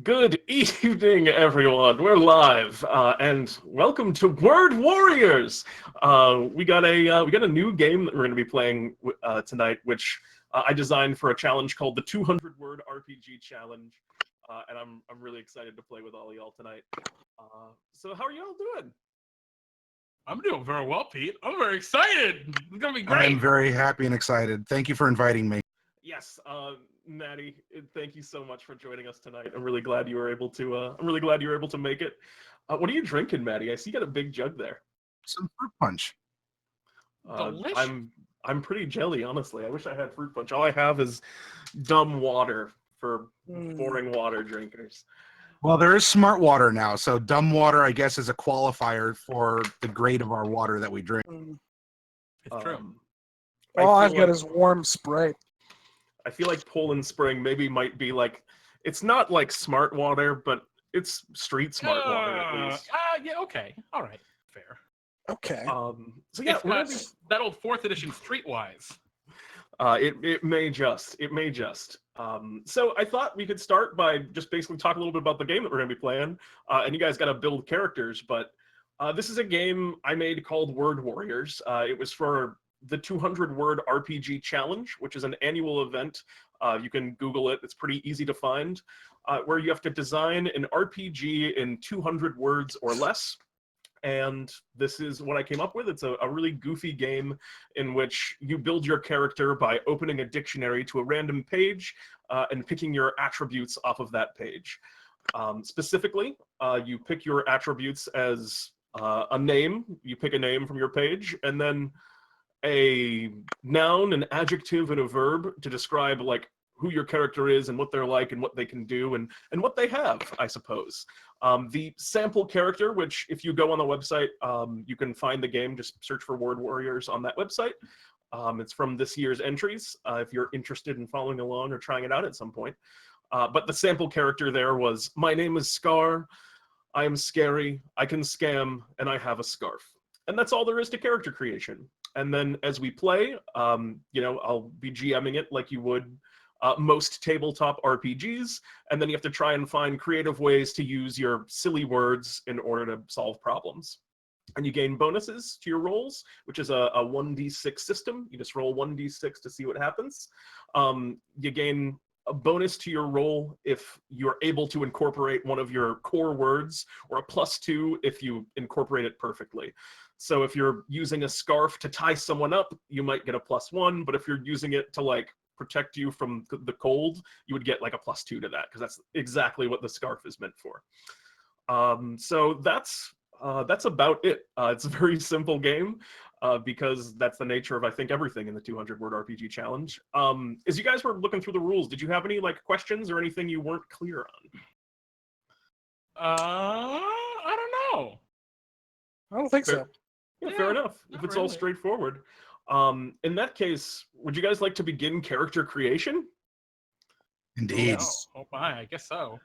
Good evening, everyone. We're live, and welcome to Word Warriors. We got a new game that we're going to be playing tonight, which I designed for a challenge called the 200 Word RPG Challenge, and I'm really excited to play with all y'all tonight. So how are y'all doing? I'm doing very well, Pete. I'm very excited. It's gonna be great. I'm very happy and excited. Thank you for inviting me. Yes, Maddie, thank you so much for joining us tonight. I'm really glad you were able to. I'm really glad you were able to make it. What are you drinking, Maddie? I see you got a big jug there. Some fruit punch. Delicious. I'm pretty jelly, honestly. I wish I had fruit punch. All I have is dumb water for boring water drinkers. Well, there is smart water now, so dumb water, I guess, is a qualifier for the grade of our water that we drink. It's true. All I've got is warm Sprite. I feel like Poland Spring might be like, it's not like smart water, but it's street smart water at least. Yeah, okay. All right. Fair. Okay. So yeah, It's that old 4th edition Streetwise. It may just. So I thought we could start by just basically talk a little bit about the game that we're going to be playing, and you guys got to build characters. But this is a game I made called Word Warriors. It was for the 200 Word RPG Challenge, which is an annual event. You can Google it; it's pretty easy to find. Where you have to design an RPG in 200 words or less. And this is what I came up with. It's a really goofy game in which you build your character by opening a dictionary to a random page and picking your attributes off of that page. Specifically, you pick your attributes as a name. You pick a name from your page, and then a noun, an adjective, and a verb to describe like who your character is and what they're like and what they can do and what they have, I suppose. The sample character, which if you go on the website, you can find the game, just search for Word Warriors on that website. It's from this year's entries, if you're interested in following along or trying it out at some point. But the sample character there was, my name is Scar, I am scary, I can scam, and I have a scarf. And that's all there is to character creation. And then as we play, I'll be GMing it like you would most tabletop RPGs, and then you have to try and find creative ways to use your silly words in order to solve problems. And you gain bonuses to your rolls, which is a 1d6 system. You just roll 1d6 to see what happens. You gain a bonus to your roll if you're able to incorporate one of your core words, or a +2 if you incorporate it perfectly. So if you're using a scarf to tie someone up, you might get a +1, but if you're using it to like protect you from the cold, you would get like a +2 to that, because that's exactly what the scarf is meant for. So that's about it. It's a very simple game, because that's the nature of, I think, everything in the 200 Word RPG Challenge. As you guys were looking through the rules, did you have any like questions or anything you weren't clear on? I don't know. I don't think so. Yeah, fair enough. If it's all really. straightforward. In that case, would you guys like to begin character creation? Indeed. Oh my, I guess so.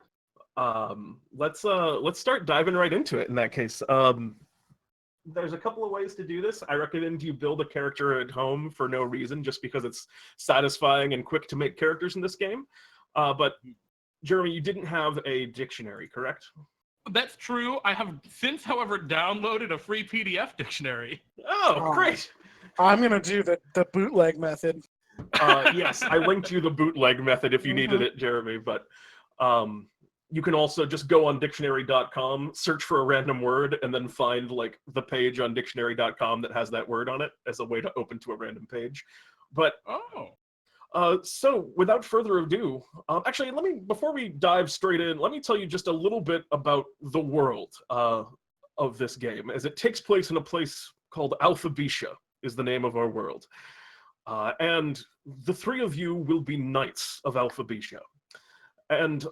Let's start diving right into it in that case. There's a couple of ways to do this. I recommend you build a character at home for no reason, just because it's satisfying and quick to make characters in this game. But Jeremy, you didn't have a dictionary, correct? That's true. I have since, however, downloaded a free PDF dictionary. Oh, great. I'm going to do the bootleg method. Yes, I linked you the bootleg method if you needed it, Jeremy, but you can also just go on dictionary.com, search for a random word, and then find like the page on dictionary.com that has that word on it as a way to open to a random page. But so without further ado, actually, before we dive straight in, let me tell you just a little bit about the world of this game, as it takes place in a place called Alphabetia, is the name of our world. And the three of you will be knights of Alphabetia. And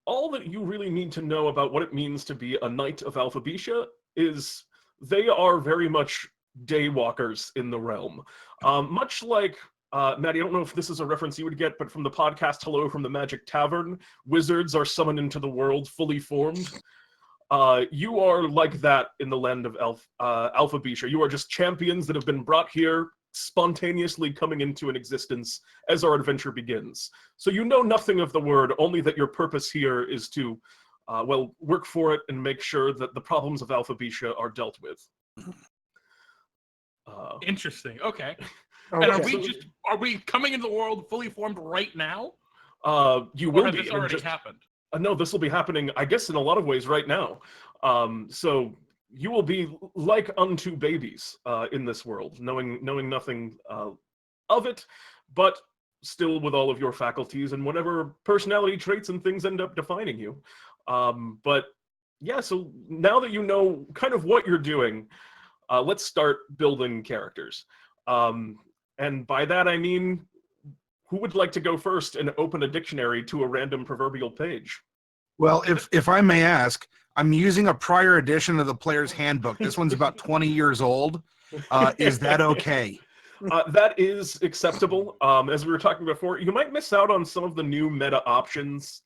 all that you really need to know about what it means to be a knight of Alphabetia is they are very much daywalkers in the realm. Much like, Maddie, I don't know if this is a reference you would get, but from the podcast Hello from the Magic Tavern, wizards are summoned into the world fully formed. You are like that in the land of Alphabetia. You are just champions that have been brought here spontaneously coming into an existence as our adventure begins. So you know nothing of the word, only that your purpose here is to, work for it and make sure that the problems of Alphabetia are dealt with. Interesting. Okay. Okay. And are we coming into the world fully formed right now? You Or will has be. this I mean, already happened? No, this will be happening, I guess, in a lot of ways right now. So you will be like unto babies in this world, knowing nothing of it, but still with all of your faculties and whatever personality traits and things end up defining you. But yeah, so now that you know kind of what you're doing, let's start building characters. And by that I mean, who would like to go first and open a dictionary to a random proverbial page? Well, if I may ask, I'm using a prior edition of the Player's Handbook. This one's about 20 years old. Is that okay? That is acceptable. As we were talking before, you might miss out on some of the new meta options,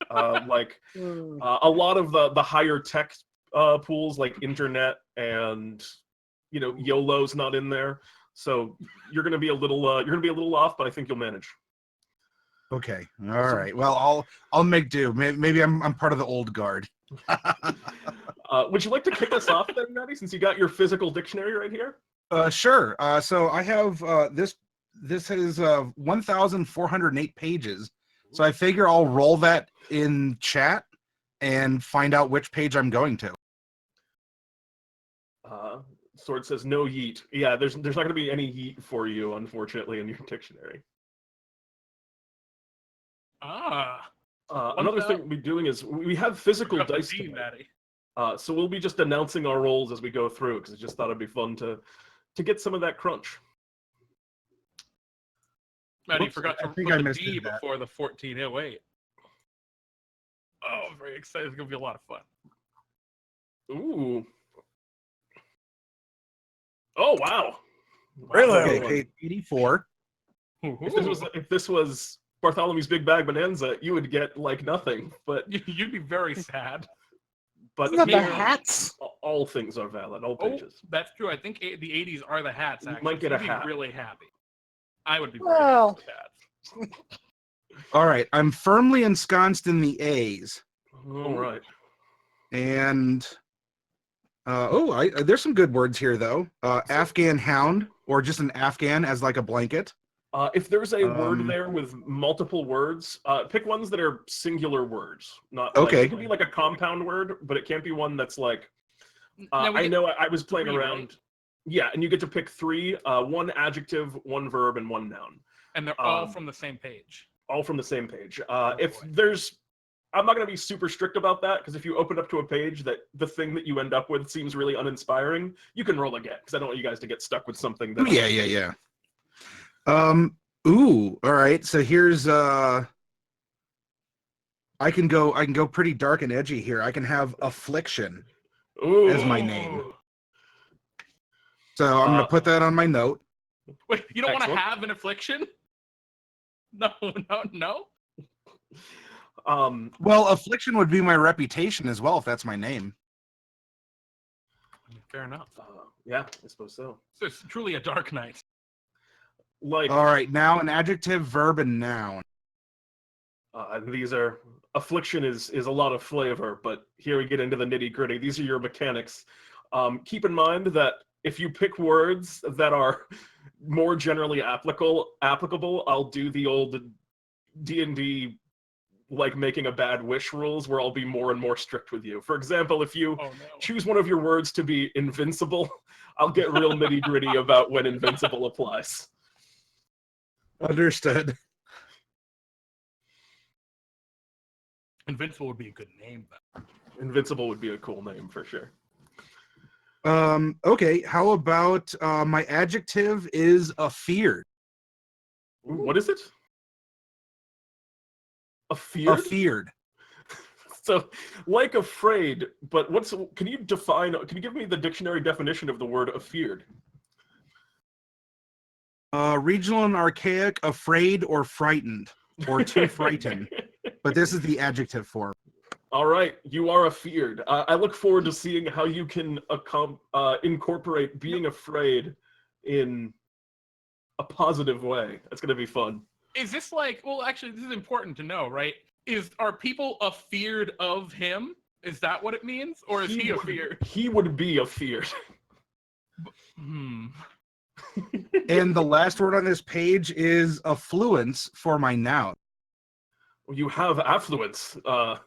like a lot of the higher tech pools, like internet and YOLO's not in there. So you're gonna be a little off, but I think you'll manage. Okay. All right. Well, I'll make do. Maybe I'm part of the old guard. Would you like to kick us off then, Maddie, since you got your physical dictionary right here? Sure. So I have this. This is 1,408 pages. So I figure I'll roll that in chat and find out which page I'm going to. Sword says no yeet. Yeah, there's not going to be any yeet for you, unfortunately, in your dictionary. Another thing we'll be doing is we have physical dice tonight. So we'll be just announcing our rolls as we go through, because I just thought it'd be fun to get some of that crunch. Maddie forgot to put the D before the 1408. Oh, I'm very excited. It's going to be a lot of fun. Ooh. Oh, wow. Really? Okay, 84. If this was Bartholomew's Big Bag Bonanza, you would get like nothing, but you'd be very sad. But Isn't that the hats? All things are valid, all pages. Oh, that's true. I think the 80s are the hats, actually. You might get a hat. Be really happy. I would be very happy with that. All right, I'm firmly ensconced in the A's. All right. And there's some good words here though. Afghan hound, or just an Afghan as like a blanket. If there's a word there with multiple words, pick ones that are singular words. Not okay. It can be like a compound word, but it can't be one that's like. I know I was playing around. Right? Yeah, and you get to pick 3: one adjective, one verb, and one noun. And they're all from the same page. All from the same page. I'm not going to be super strict about that, because if you open up to a page that the thing that you end up with seems really uninspiring, you can roll again, because I don't want you guys to get stuck with something that. Yeah. Ooh, all right. So here's I can go pretty dark and edgy here. I can have affliction as my name. So I'm gonna put that on my note. Wait, you don't want to have an affliction? No. Well, affliction would be my reputation as well if that's my name. Fair enough. Yeah, I suppose so. So it's truly a dark night. Like. All right, now an adjective, verb, and noun. These are affliction is a lot of flavor, but here we get into the nitty gritty. These are your mechanics. Keep in mind that if you pick words that are more generally applicable, I'll do the old D&D like making a bad wish rules where I'll be more and more strict with you. For example, if you choose one of your words to be invincible, I'll get real nitty gritty about when invincible applies. Understood. Invincible would be a good name, though. Invincible would be a cool name for sure. Okay, how about my adjective is afeared. What is it? Afeared? Afeared. So, like afraid, but can you give me the dictionary definition of the word afeared? Regional and archaic, afraid or frightened, or too frightened. But this is the adjective form. All right, you are afeared. I look forward to seeing how you can incorporate being afraid in a positive way. That's gonna be fun. Is this like? Well, actually, this is important to know, right? Are people afeared of him? Is that what it means, or is he afeared? He would be afeared. Hmm. And the last word on this page is affluence for my noun. You have affluence. I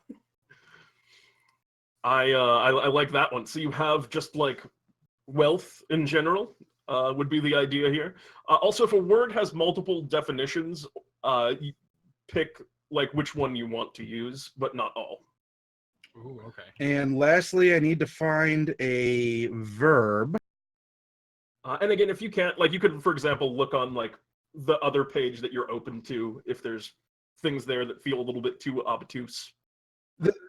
like that one. So you have just like wealth in general would be the idea here. Also, if a word has multiple definitions, you pick like which one you want to use, but not all. Ooh, okay. And lastly, I need to find a verb. And again, if you can't, like, you could, for example, look on like the other page that you're open to if there's things there that feel a little bit too obtuse.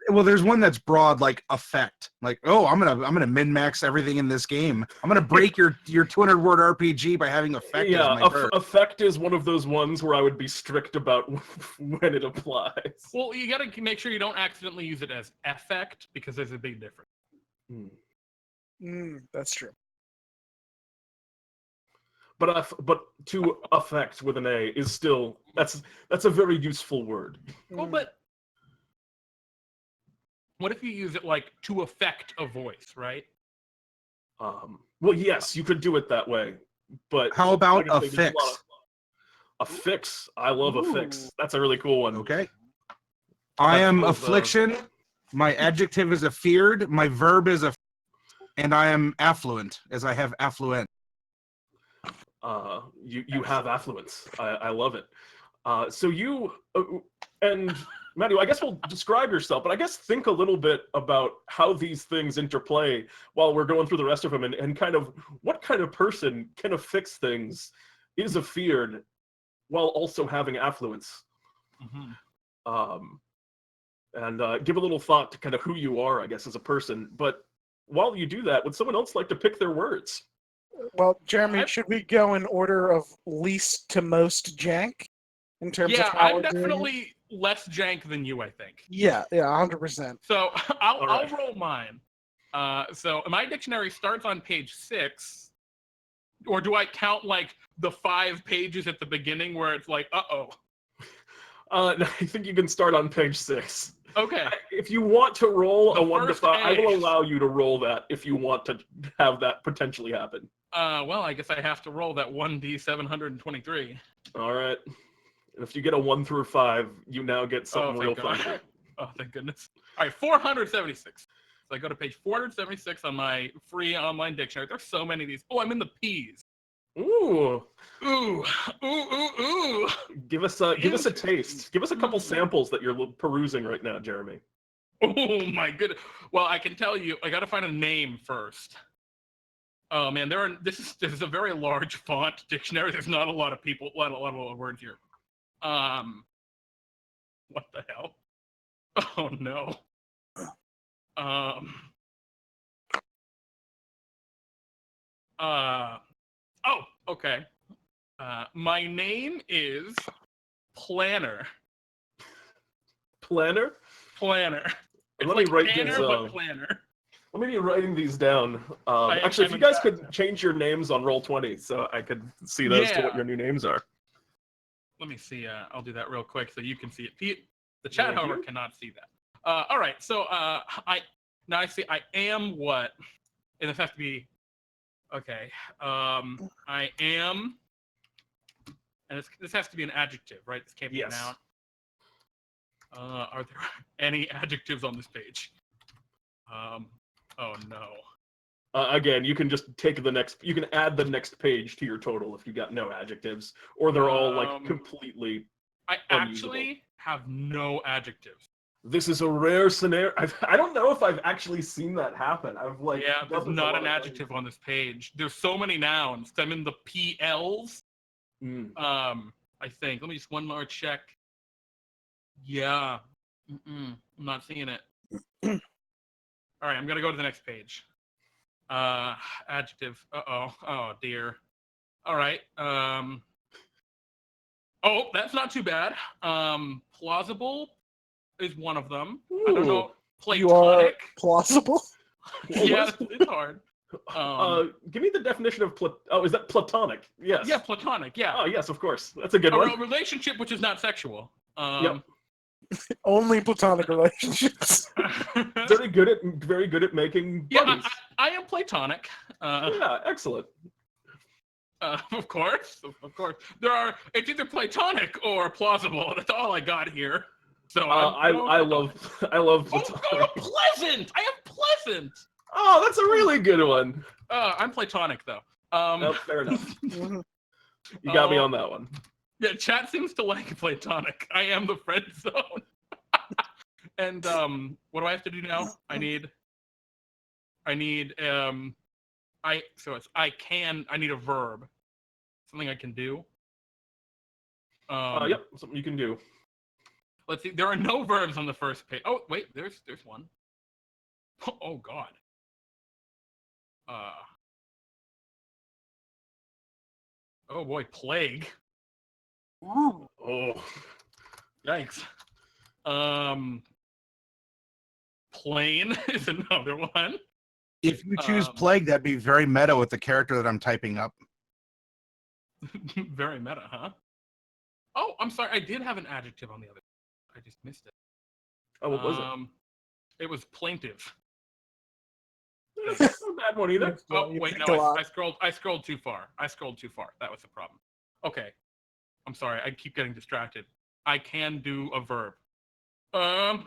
Well, there's one that's broad, like effect. Like, oh, I'm gonna min-max everything in this game. I'm gonna break your 200-word RPG by having effect as my verb. Effect is one of those ones where I would be strict about when it applies. Well, you got to make sure you don't accidentally use it as effect, because there's a big difference. That's true. But to affect with an A is still that's a very useful word. Well, but what if you use it like to affect a voice, right? Well, yes, you could do it that way, but how about like affix? Affix. I love affix. That's a really cool one. Okay. I am affliction. My adjective is afeared. My verb is and I am affluent, as I have affluent. You have affluence. I love it. So you and Matthew, I guess we'll describe yourself, but I guess think a little bit about how these things interplay while we're going through the rest of them, and kind of what kind of person can affix things, is afeared, while also having affluence. And give a little thought to kind of who you are, I guess, as a person. But while you do that, would someone else like to pick their words? Well, Jeremy, should we go in order of least to most jank in terms of how I'm definitely less jank than you, I think. Yeah, 100%. So I'll roll mine. So my dictionary starts on page 6, or do I count like the 5 pages at the beginning where it's like, I think you can start on page 6. Okay. If you want to roll a 1 to 5, I will A. allow you to roll that if you want to have that potentially happen. Well, I guess I have to roll that 1d723. All right. And if you get a 1 through 5, you now get something real fun. Oh, thank goodness. All right, 476. So I go to page 476 on my free online dictionary. There's so many of these. Oh, I'm in the P's. Ooh. Ooh. Give us a taste. Give us a couple samples that you're perusing right now, Jeremy. Oh my goodness. Well, I can tell you, I got to find a name first. Oh man, this is a very large font dictionary. There's not a lot of words here. What the hell? Oh no. Oh, okay. My name is Planner. Planner? Planner. It's Let like me write Tanner, these. but Planner. Let me be writing these down. Actually, if you guys could change your names on Roll20, so I could see those to what your new names are. Let me see. I'll do that real quick so you can see it. The chat, however, cannot see that. All right. So I see. I am what, and this has to be. Okay. I am, and this has to be an adjective, right? This can't be a noun. Are there any adjectives on this page? Oh no. Again, you can just take the next. You can add the next page to your total if you got no adjectives, or they're all like completely. I actually have no adjectives. This is a rare scenario. I don't know if I've actually seen that happen. There's not an adjective on this page. There's so many nouns. I'm in the PLs. I think. Let me just one more check. Yeah. I'm not seeing it. All right, I'm gonna go to the next page. Adjective. Oh dear. All right. Oh, that's not too bad. Plausible is one of them. Ooh. I don't know. Platonic. You are plausible? Yeah, it's hard. Give me the definition of is that platonic? Yes. Yeah, platonic. Yeah. Oh, yes, of course. That's a good A one. relationship which is not sexual. Yep. Only platonic relationships. Very good at making buddies. I am platonic. Yeah, excellent. Of course. It's either platonic or plausible. That's all I got here. So I love platonic. Oh, pleasant. I am pleasant. Oh, that's a really good one. I'm platonic though. Oh, fair enough. You got me on that one. Yeah, chat seems to like platonic. I am the friend zone. And what do I have to do now? I need I need a verb. Something I can do. Yep, something you can do. Let's see. There are no verbs on the first page. Oh, wait, there's one. Oh god. Oh boy, plague. Ooh. Oh. Yikes. Plane is another one. If you choose plague, that'd be very meta with the character that I'm typing up. Very meta, huh? Oh, I'm sorry. I did have an adjective on the other. I just missed it. Oh, what was it? It was plaintive. That's not a bad one either. Oh, wait, no, I scrolled too far. That was the problem. Okay. I'm sorry. I keep getting distracted. I can do a verb. My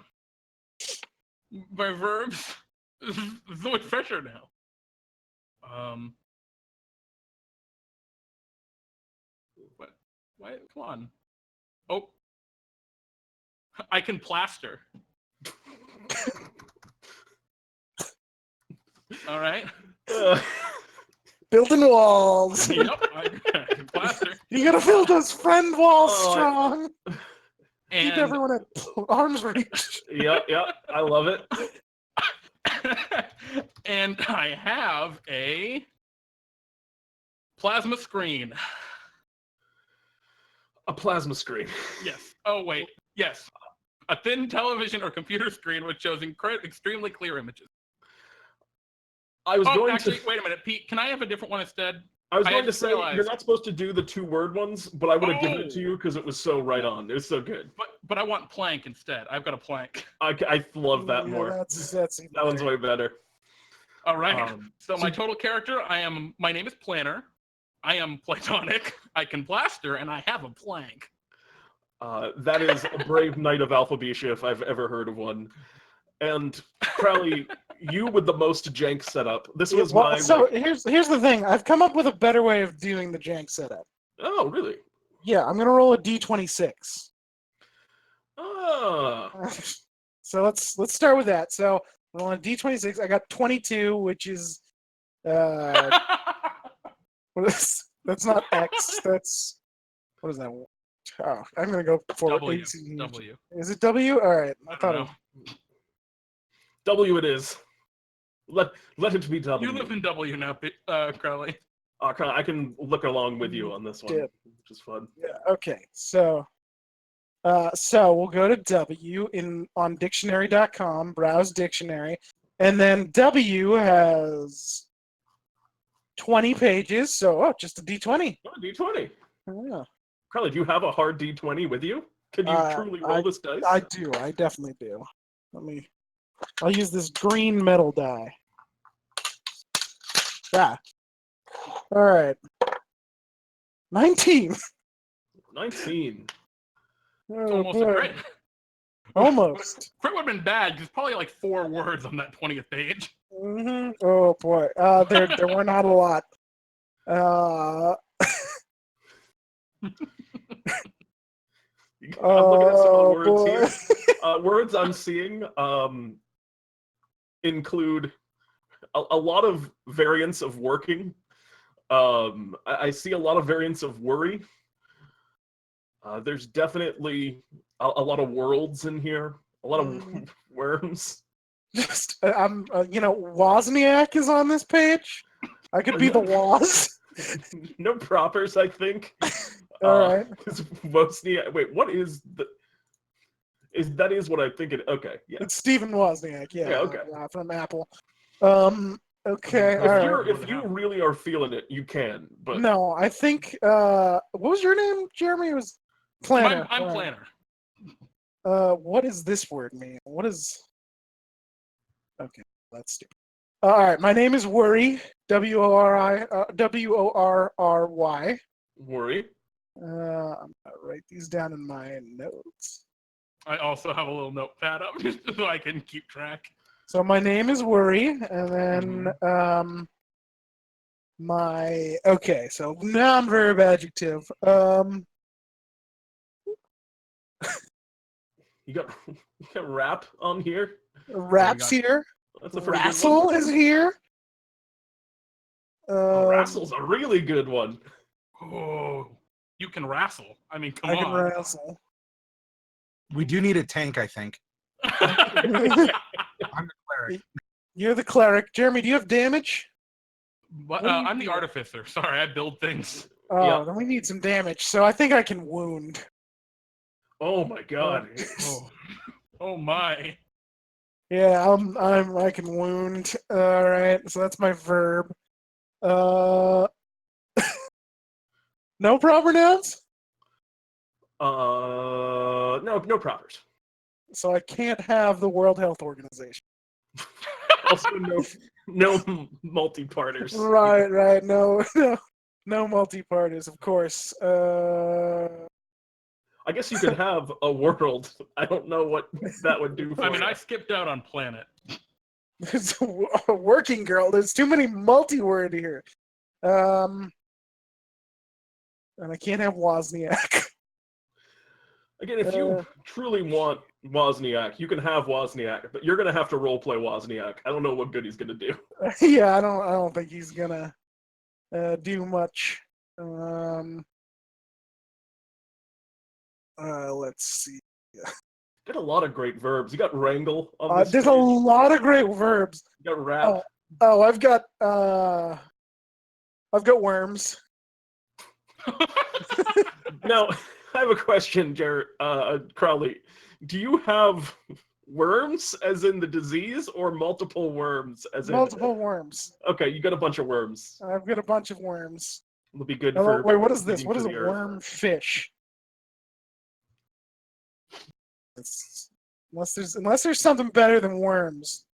verbs is so much pressure now. What? Why? Come on. Oh. I can plaster. All right. Building walls. Yep, I can plaster. You gotta build those friend walls strong. And keep everyone at arm's reach. Yep, I love it. And I have a plasma screen. A plasma screen. Yes. Oh, wait. Yes. A thin television or computer screen which shows extremely clear images. I was going actually, to... wait a minute, Pete. Can I have a different one instead? I was going to say, you're not supposed to do the 2-word ones, but I would have given it to you because it was so right on. It was so good. But I want plank instead. I've got a plank. I love that more. That one's way better. All right. So my total character, my name is Planner. I am platonic. I can plaster, and I have a plank. That is a brave knight of Alphabetia if I've ever heard of one. And Crowley, you with the most jank setup. This was my... So here's the thing. I've come up with a better way of doing the jank setup. Oh, really? Yeah, I'm gonna roll a d26. Oh. So let's start with that. So roll a d26. I got 22, which is that's not X. That's what is that? Oh, I'm gonna go for W. 18. W. Is it W? All right. I don't know. W it is. Let it be W. You live in W now, Crowley. I can look along with you on this one, which is fun. Yeah. Okay. So we'll go to W on dictionary.com, browse dictionary, and then W has 20 pages. So just a D20. Oh, D20. Yeah. Crowley, do you have a hard D20 with you? Can you truly roll this dice? I do. I definitely do. I'll use this green metal die. Yeah. All right. 19. 19. It's almost a crit. Almost. Crit would have been bad because probably like 4 words on that 20th page. Mm-hmm. Oh boy. There were not a lot. I'm looking at some of the words here. Words I'm seeing include a lot of variants of working. I see a lot of variants of worry. There's definitely a lot of worlds in here. A lot of worms. Just, Wozniak is on this page. I could be the Woz. No propers, I think. All right. Wozniak. Wait, what is the? That is what I think it. Okay, yeah. It's Stephen Wozniak. Yeah. Yeah. Okay. From Apple. Okay, all right. If you really are feeling it, you can. But No, I think. What was your name, Jeremy? It was Planner. I'm All right. Planner. What does this word mean? What is? Okay, that's stupid. All right, my name is Worry. WORRY. worry. I'm gonna write these down in my notes. I also have a little notepad up just so I can keep track. So my name is Worry, and then okay. So non-verb adjective. You got rap on here. Raps here. That's a pretty good one. Rassle is here. Rassle's a really good one. Oh, you can wrestle. I mean, come I can on. wrestle. We do need a tank, I think. I'm the cleric. You're the cleric. Jeremy, do you have damage? But, I'm the artificer. Sorry, I build things. Oh, then we need some damage. So I think I can wound. Oh my god. Oh my. Yeah, I can wound. All right, so that's my verb. No proper nouns. No propers. So I can't have the World Health Organization. Also, no multi-parters. Right. No multi-parters, of course. I guess you could have a world. I don't know what that would do for I mean, you. I skipped out on planet. There's a working girl. There's too many multi-word here. And I can't have Wozniak. Again, if you truly want Wozniak, you can have Wozniak, but you're gonna have to roleplay Wozniak. I don't know what good he's gonna do. Yeah, I don't think he's gonna do much. Let's see. Got a lot of great verbs. You got wrangle on this There's page. a lot of great verbs. You got rap. Oh, I've got worms. Now, I have a question, Crowley. Do you have worms, as in the disease, or multiple worms, as in Multiple worms. Okay, you got a bunch of worms. I've got a bunch of worms. It'll be good Oh, for. wait, what is this? feeding What to is a the earth. worm fish? Unless there's something better than worms,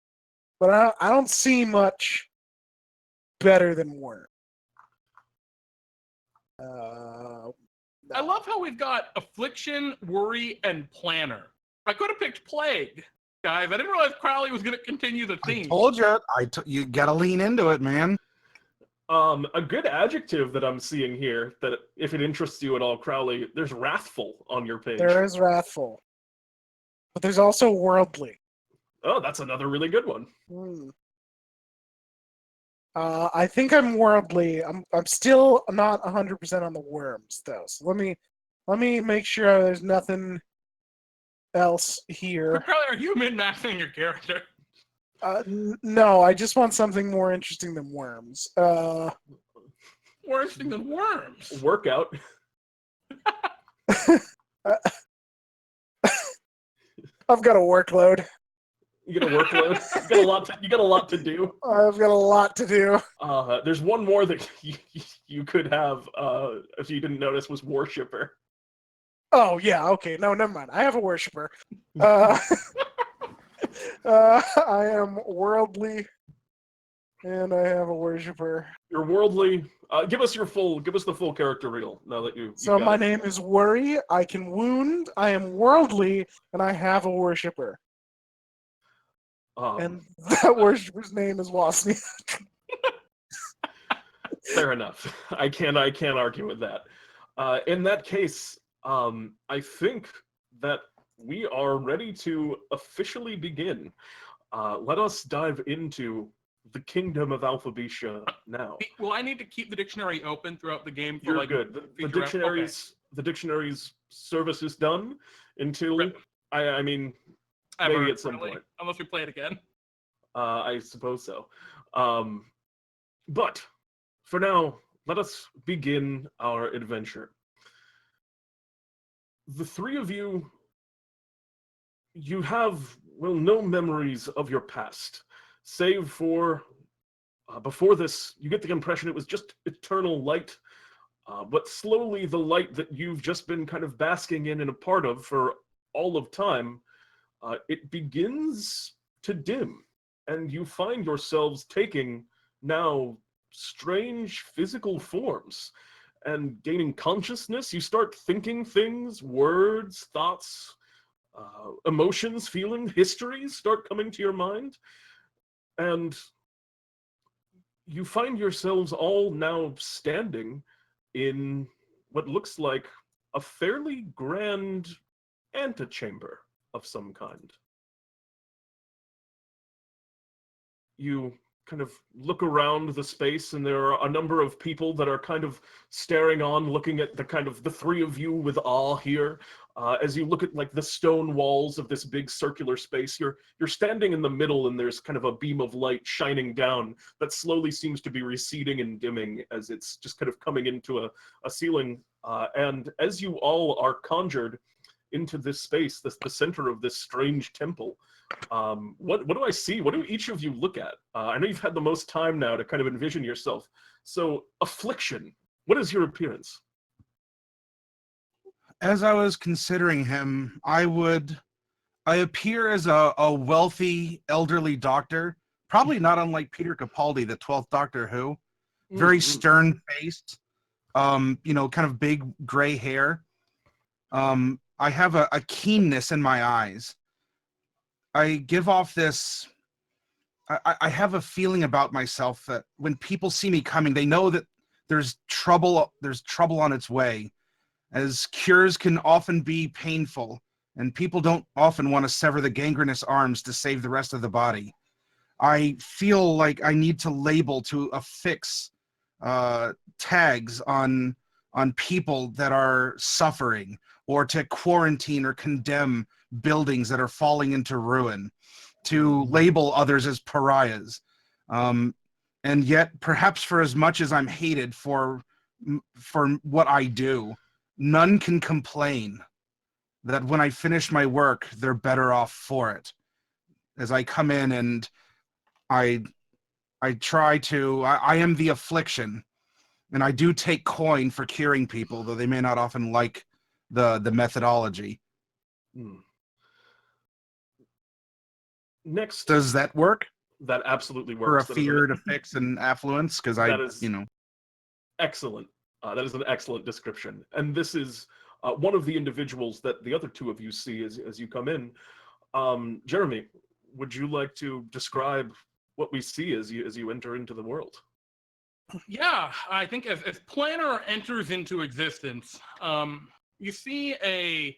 but I don't see much better than worm. I love how we've got affliction, worry, and planner. I could have picked plague, guys. I didn't realize Crowley was going to continue the theme. I told you. You gotta lean into it, man. A good adjective that I'm seeing here, that if it interests you at all, Crowley, there's wrathful on your page. There is wrathful, but there's also worldly. Oh, that's another really good one. I think I'm worldly. I'm still not 100% on the worms though. So let me make sure there's nothing else here. Crowley, are you min-maxing your character? No, I just want something more interesting than worms. More interesting than worms. Workout. I've got a workload. You got a workload. You got a lot to do. I've got a lot to do. There's one more that you could have, if you didn't notice, was worshipper. Oh yeah, okay. No, never mind. I have a worshiper. I am worldly, and I have a worshiper. You're worldly. Give us the full character reel now that you. So my name is Worry. I can wound. I am worldly, and I have a worshiper. And that worshiper's name is Wozniak. Fair enough. I can't argue with that. In that case, I think that we are ready to officially begin. Let us dive into the kingdom of Alphabetia now. Will I need to keep the dictionary open throughout the game? You're good. The dictionary's service is done until maybe at some point. Unless we play it again. I suppose so. But for now, let us begin our adventure. The three of you have, no memories of your past, save for Before this, you get the impression it was just eternal light, but slowly the light that you've just been kind of basking in and a part of for all of time, it begins to dim, and you find yourselves taking now strange physical forms and gaining consciousness. You start thinking things, words, thoughts, emotions, feelings, histories start coming to your mind, and you find yourselves all now standing in what looks like a fairly grand antechamber of some kind. You kind of look around the space, and there are a number of people that are kind of staring on, looking at the three of you with awe here. As you look at like the stone walls of this big circular space, you're standing in the middle, and there's kind of a beam of light shining down that slowly seems to be receding and dimming as it's just kind of coming into a ceiling. And as you all are conjured into this space, the center of this strange temple, what do I see? What do each of you look at? I know you've had the most time now to kind of envision yourself. So, Affliction, what is your appearance? As I was considering him, I appear as a wealthy, elderly doctor, probably not unlike Peter Capaldi, the 12th Doctor Who. Very stern-faced, kind of big gray hair. I have a keenness in my eyes. I give off this... I have a feeling about myself that when people see me coming, they know that there's trouble on its way, as cures can often be painful, and people don't often want to sever the gangrenous arms to save the rest of the body. I feel like I need to label, to affix tags on people that are suffering, or to quarantine or condemn buildings that are falling into ruin, to label others as pariahs. And yet, perhaps for as much as I'm hated for what I do, none can complain that when I finish my work, they're better off for it. As I come in and I am the Affliction, and I do take coin for curing people, though they may not often like the methodology. Next, does that work? That absolutely For a works. fear to fix an affluence, because excellent. That is an excellent description, and this is one of the individuals that the other two of you see as you come in. Jeremy, would you like to describe what we see as you enter into the world? Yeah, I think as Planner enters into existence, you see a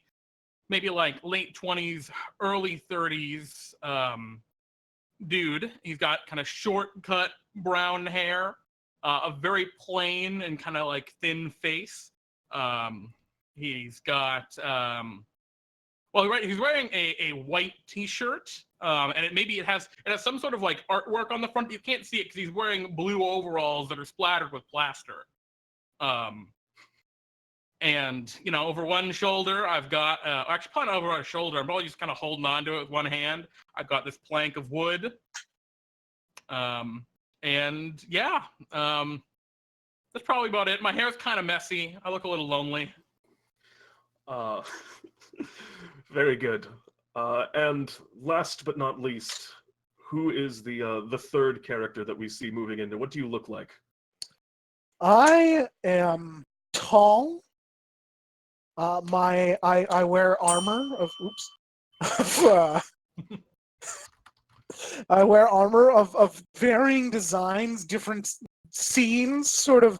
maybe like late 20s, early 30s dude. He's got kind of short-cut brown hair, a very plain and kind of like thin face. He's got he's wearing a white T-shirt, and it has some sort of like artwork on the front. You can't see it because he's wearing blue overalls that are splattered with plaster. And over one shoulder, I've got actually probably not over my shoulder. I'm probably just kind of holding on to it with one hand. I've got this plank of wood. And yeah, that's probably about it. My hair's kind of messy. I look a little lonely. Very good. And last but not least, who is the third character that we see moving into? What do you look like? I am tall. I wear armor of I wear armor of varying designs, different scenes, sort of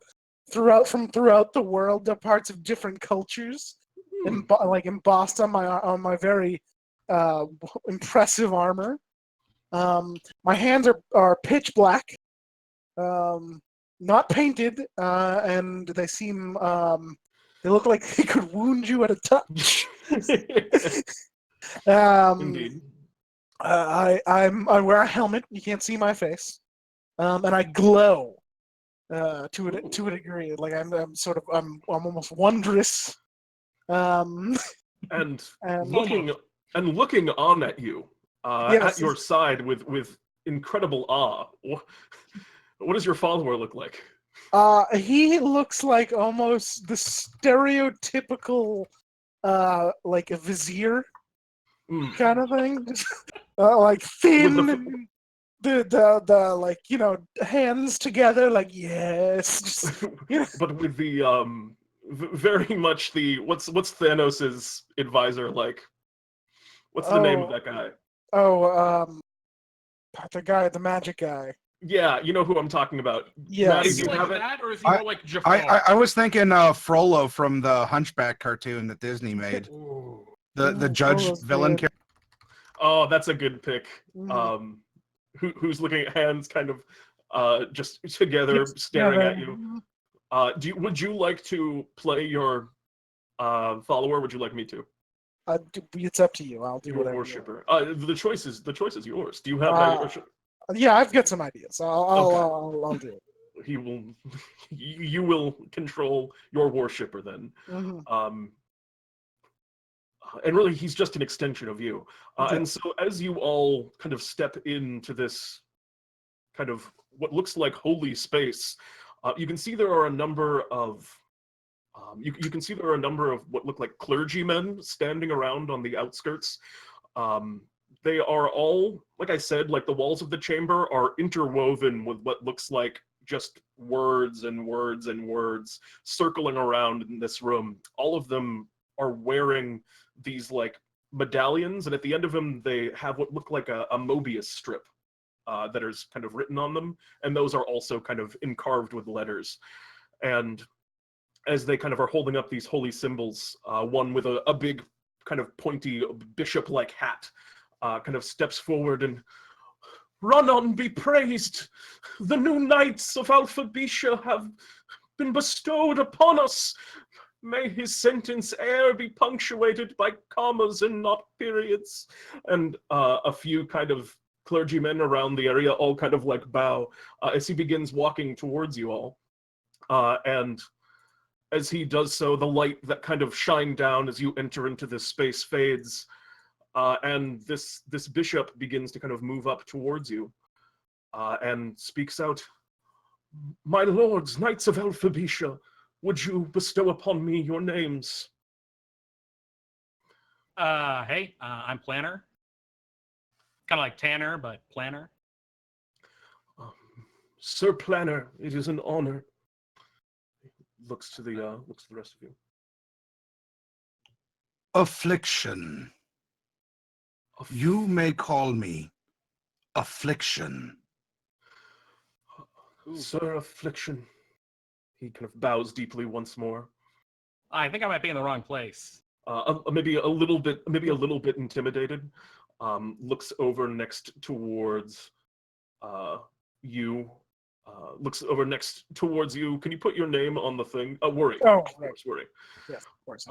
throughout the world, the parts of different cultures, embossed on my very impressive armor. My hands are pitch black, not painted, and they seem they look like they could wound you at a touch. Indeed. I wear a helmet. You can't see my face, and I glow to a degree. Like I'm almost wondrous. And looking on at you, yes, at your side with incredible awe. What does your follower look like? He looks like almost the stereotypical, like a vizier Mm. kind of thing. Like With thin, the and the like, hands together, like yes, just, but with the very much the what's Thanos's advisor like? What's the name of Oh, that guy? oh, the magic guy. Yeah, you know who I'm talking about. Maddie, Is do Yes. he you like have it? that, or is he I- more like Jafar? I was thinking Frollo from the Hunchback cartoon that Disney made. The judge Frollo's villain good. character. Oh, that's a good pick. Mhm. Who's looking at hands kind of just together, Just staring at together. you. Would you like to play your follower? Would you like me to? It's up to you. I'll do Your whatever you worshipper. The choice is yours. Do you have want. a? Yeah, I've got some ideas. Okay. I'll do it. He will. You will control your worshipper then. Mhm. And really, he's just an extension of you. Yeah. And so, as you all kind of step into this kind of what looks like holy space, you can see there are a number of you can see there are a number of what look like clergymen standing around on the outskirts. They are all, like I said, like the walls of the chamber are interwoven with what looks like just words and words and words circling around in this room. All of them are wearing these like medallions, and at the end of them, they have what look like a Mobius strip that is kind of written on them, and those are also kind of encarved with letters. And as they kind of are holding up these holy symbols, one with a big kind of pointy bishop-like hat kind of steps forward and, "Run on, be praised! The new knights of Alphabisha have been bestowed upon us. May his sentence e'er be punctuated by commas and not periods." And a few kind of clergymen around the area all kind of like bow as he begins walking towards you all. And as he does so, the light that kind of shine down as you enter into this space fades, and this bishop begins to kind of move up towards you and speaks out, "My lords, knights of Alphabisha, would you bestow upon me your names?" Hey, I'm Planner. Kind of like Tanner, but Planner. Um, "Sir Planner, it is an honor." Looks to the rest of you. Affliction. You may call me Affliction. "Sir Affliction." He kind of bows deeply once more. I think I might be in the wrong place. Maybe a little bit intimidated. Looks over next towards you. Looks over next towards you. Can you put your name on the thing? Worry. Oh, Of right. course, Worry. Yes, of course.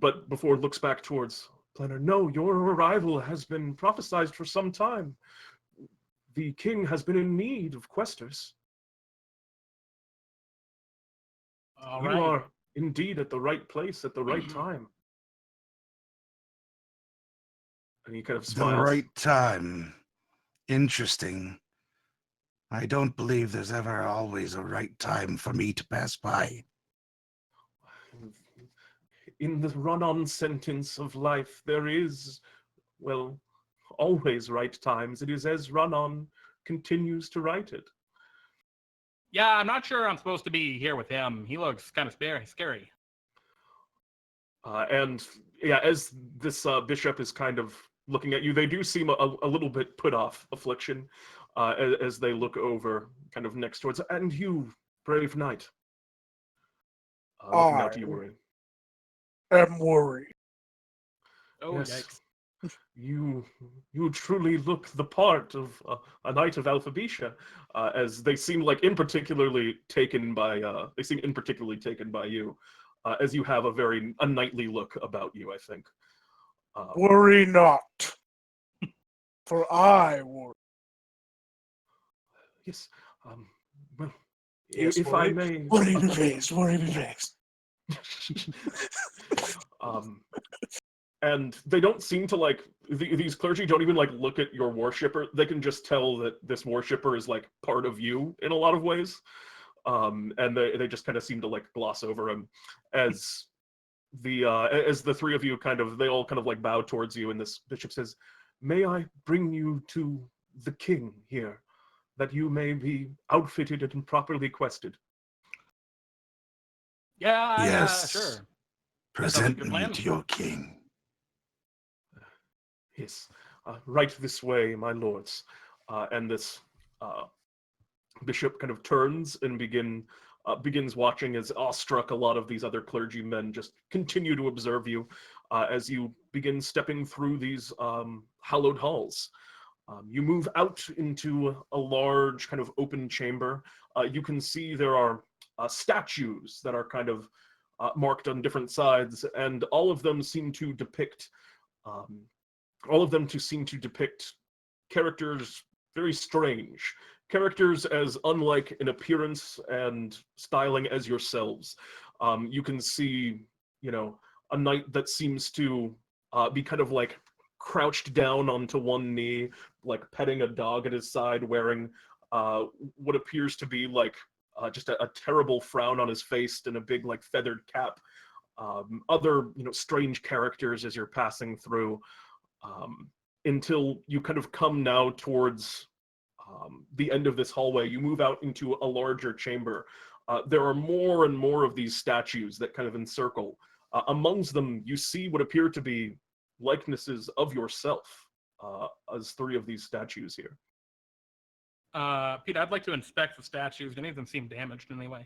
But before looks back towards Planner. "No, your arrival has been prophesied for some time. The king has been in need of questers. All You right. are indeed at the right place at the right time." And he kind of The smiles. right time. Interesting. I don't believe there's ever always a right time for me to pass by. In the run-on sentence of life, there is, well, always right times. It is as run-on continues to write it. Yeah, I'm not sure I'm supposed to be here with him. He looks kind of scary. And yeah, as this bishop is kind of looking at you, they do seem a little bit put off, Affliction, as they look over kind of next towards, "And you, brave knight." Looking out to you, Worry. I'm worried. Oh, Yes. yikes. You truly look the part of a knight of Alphabisha, as they seem like in particularly taken by you, as you have a knightly look about you, I think. Worry not, for I worry. Yes. Well, Yes, if I may. Worry be praised. Worry be praised. um, and they don't seem to like these clergy don't even like look at your worshipper. They can just tell that this worshipper is like part of you in a lot of ways, and they just kind of seem to like gloss over him as the three of you they all kind of like bow towards you, and this bishop says, "May I bring you to the king here, that you may be outfitted and properly quested?" Yeah, Yes. sure. That sounds like a Present good me plan. to your king. Yes, right this way, my lords. And this bishop kind of turns and begins watching as awestruck a lot of these other clergymen just continue to observe you as you begin stepping through these hallowed halls. You move out into a large kind of open chamber. You can see there are statues that are kind of marked on different sides, and all of them seem to depict um, characters very strange, characters as unlike in appearance and styling as yourselves. You can see, a knight that seems to be kind of like crouched down onto one knee, like petting a dog at his side, wearing what appears to be like just a terrible frown on his face and a big like feathered cap. Other, strange characters as you're passing through. Until you kind of come now towards the end of this hallway. You move out into a larger chamber. There are more and more of these statues that kind of encircle. Amongst them, you see what appear to be likenesses of yourself as three of these statues here. Pete, I'd like to inspect the statues. Any of them seem damaged in any way?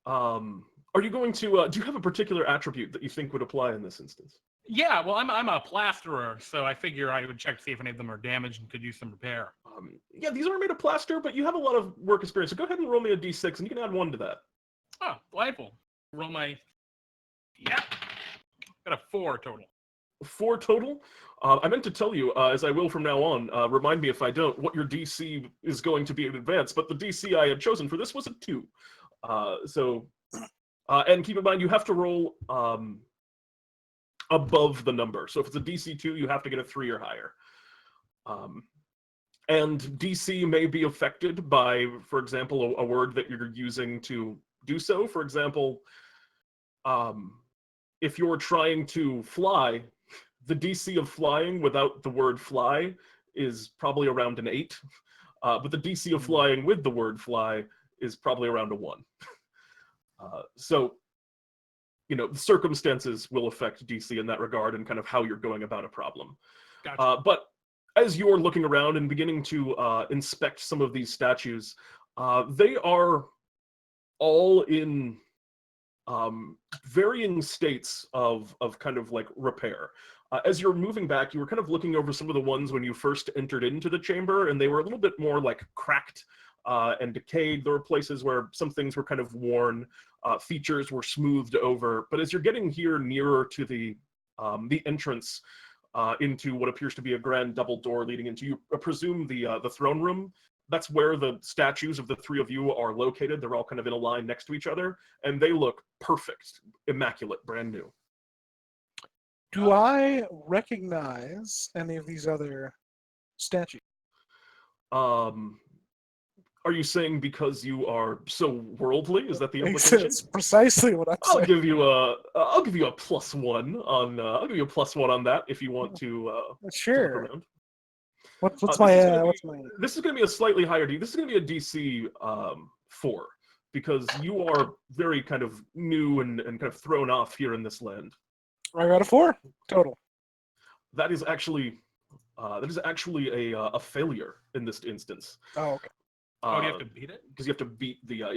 Are you going to, do you have a particular attribute that you think would apply in this instance? Yeah, well, I'm a plasterer, so I figure I would check to see if any of them are damaged and could use some repair. Yeah, these aren't made of plaster, but you have a lot of work experience, so go ahead and roll me a d6, and you can add 1 to that. Oh, delightful. Roll my... Yeah. Got a 4 total. 4 total? I meant to tell you, as I will from now on, remind me if I don't, what your DC is going to be in advance, but the DC I had chosen for this was a 2. And keep in mind, you have to roll above the number. So if it's a DC 2, you have to get a 3 or higher. And DC may be affected by, for example, a word that you're using to do so. For example, if you're trying to fly, the DC of flying without the word fly is probably around an 8. But the DC of flying with the word fly is probably around a 1. So, the circumstances will affect DC in that regard and kind of how you're going about a problem. Gotcha. But as you're looking around and beginning to inspect some of these statues, they are all in varying states of kind of like repair. As you're moving back, you were kind of looking over some of the ones when you first entered into the chamber, and they were a little bit more like cracked and decayed. There were places where some things were kind of worn, features were smoothed over. But as you're getting here nearer to the entrance into what appears to be a grand double door leading into, you presume the throne room. That's where the statues of the three of you are located. They're all kind of in a line next to each other, and they look perfect, immaculate, brand new. Do I recognize any of these other statues? Are you saying because you are so worldly? Is that the implication? That's precisely what I'm I'll saying. give you a +1 on that if you want to look Sure. around. What's my? This is going to be a slightly higher D. This is going to be a DC 4 because you are very kind of new and kind of thrown off here in this land. I got a 4 total. That is actually a failure in this instance. Oh, okay. Do you have to beat it? Because you have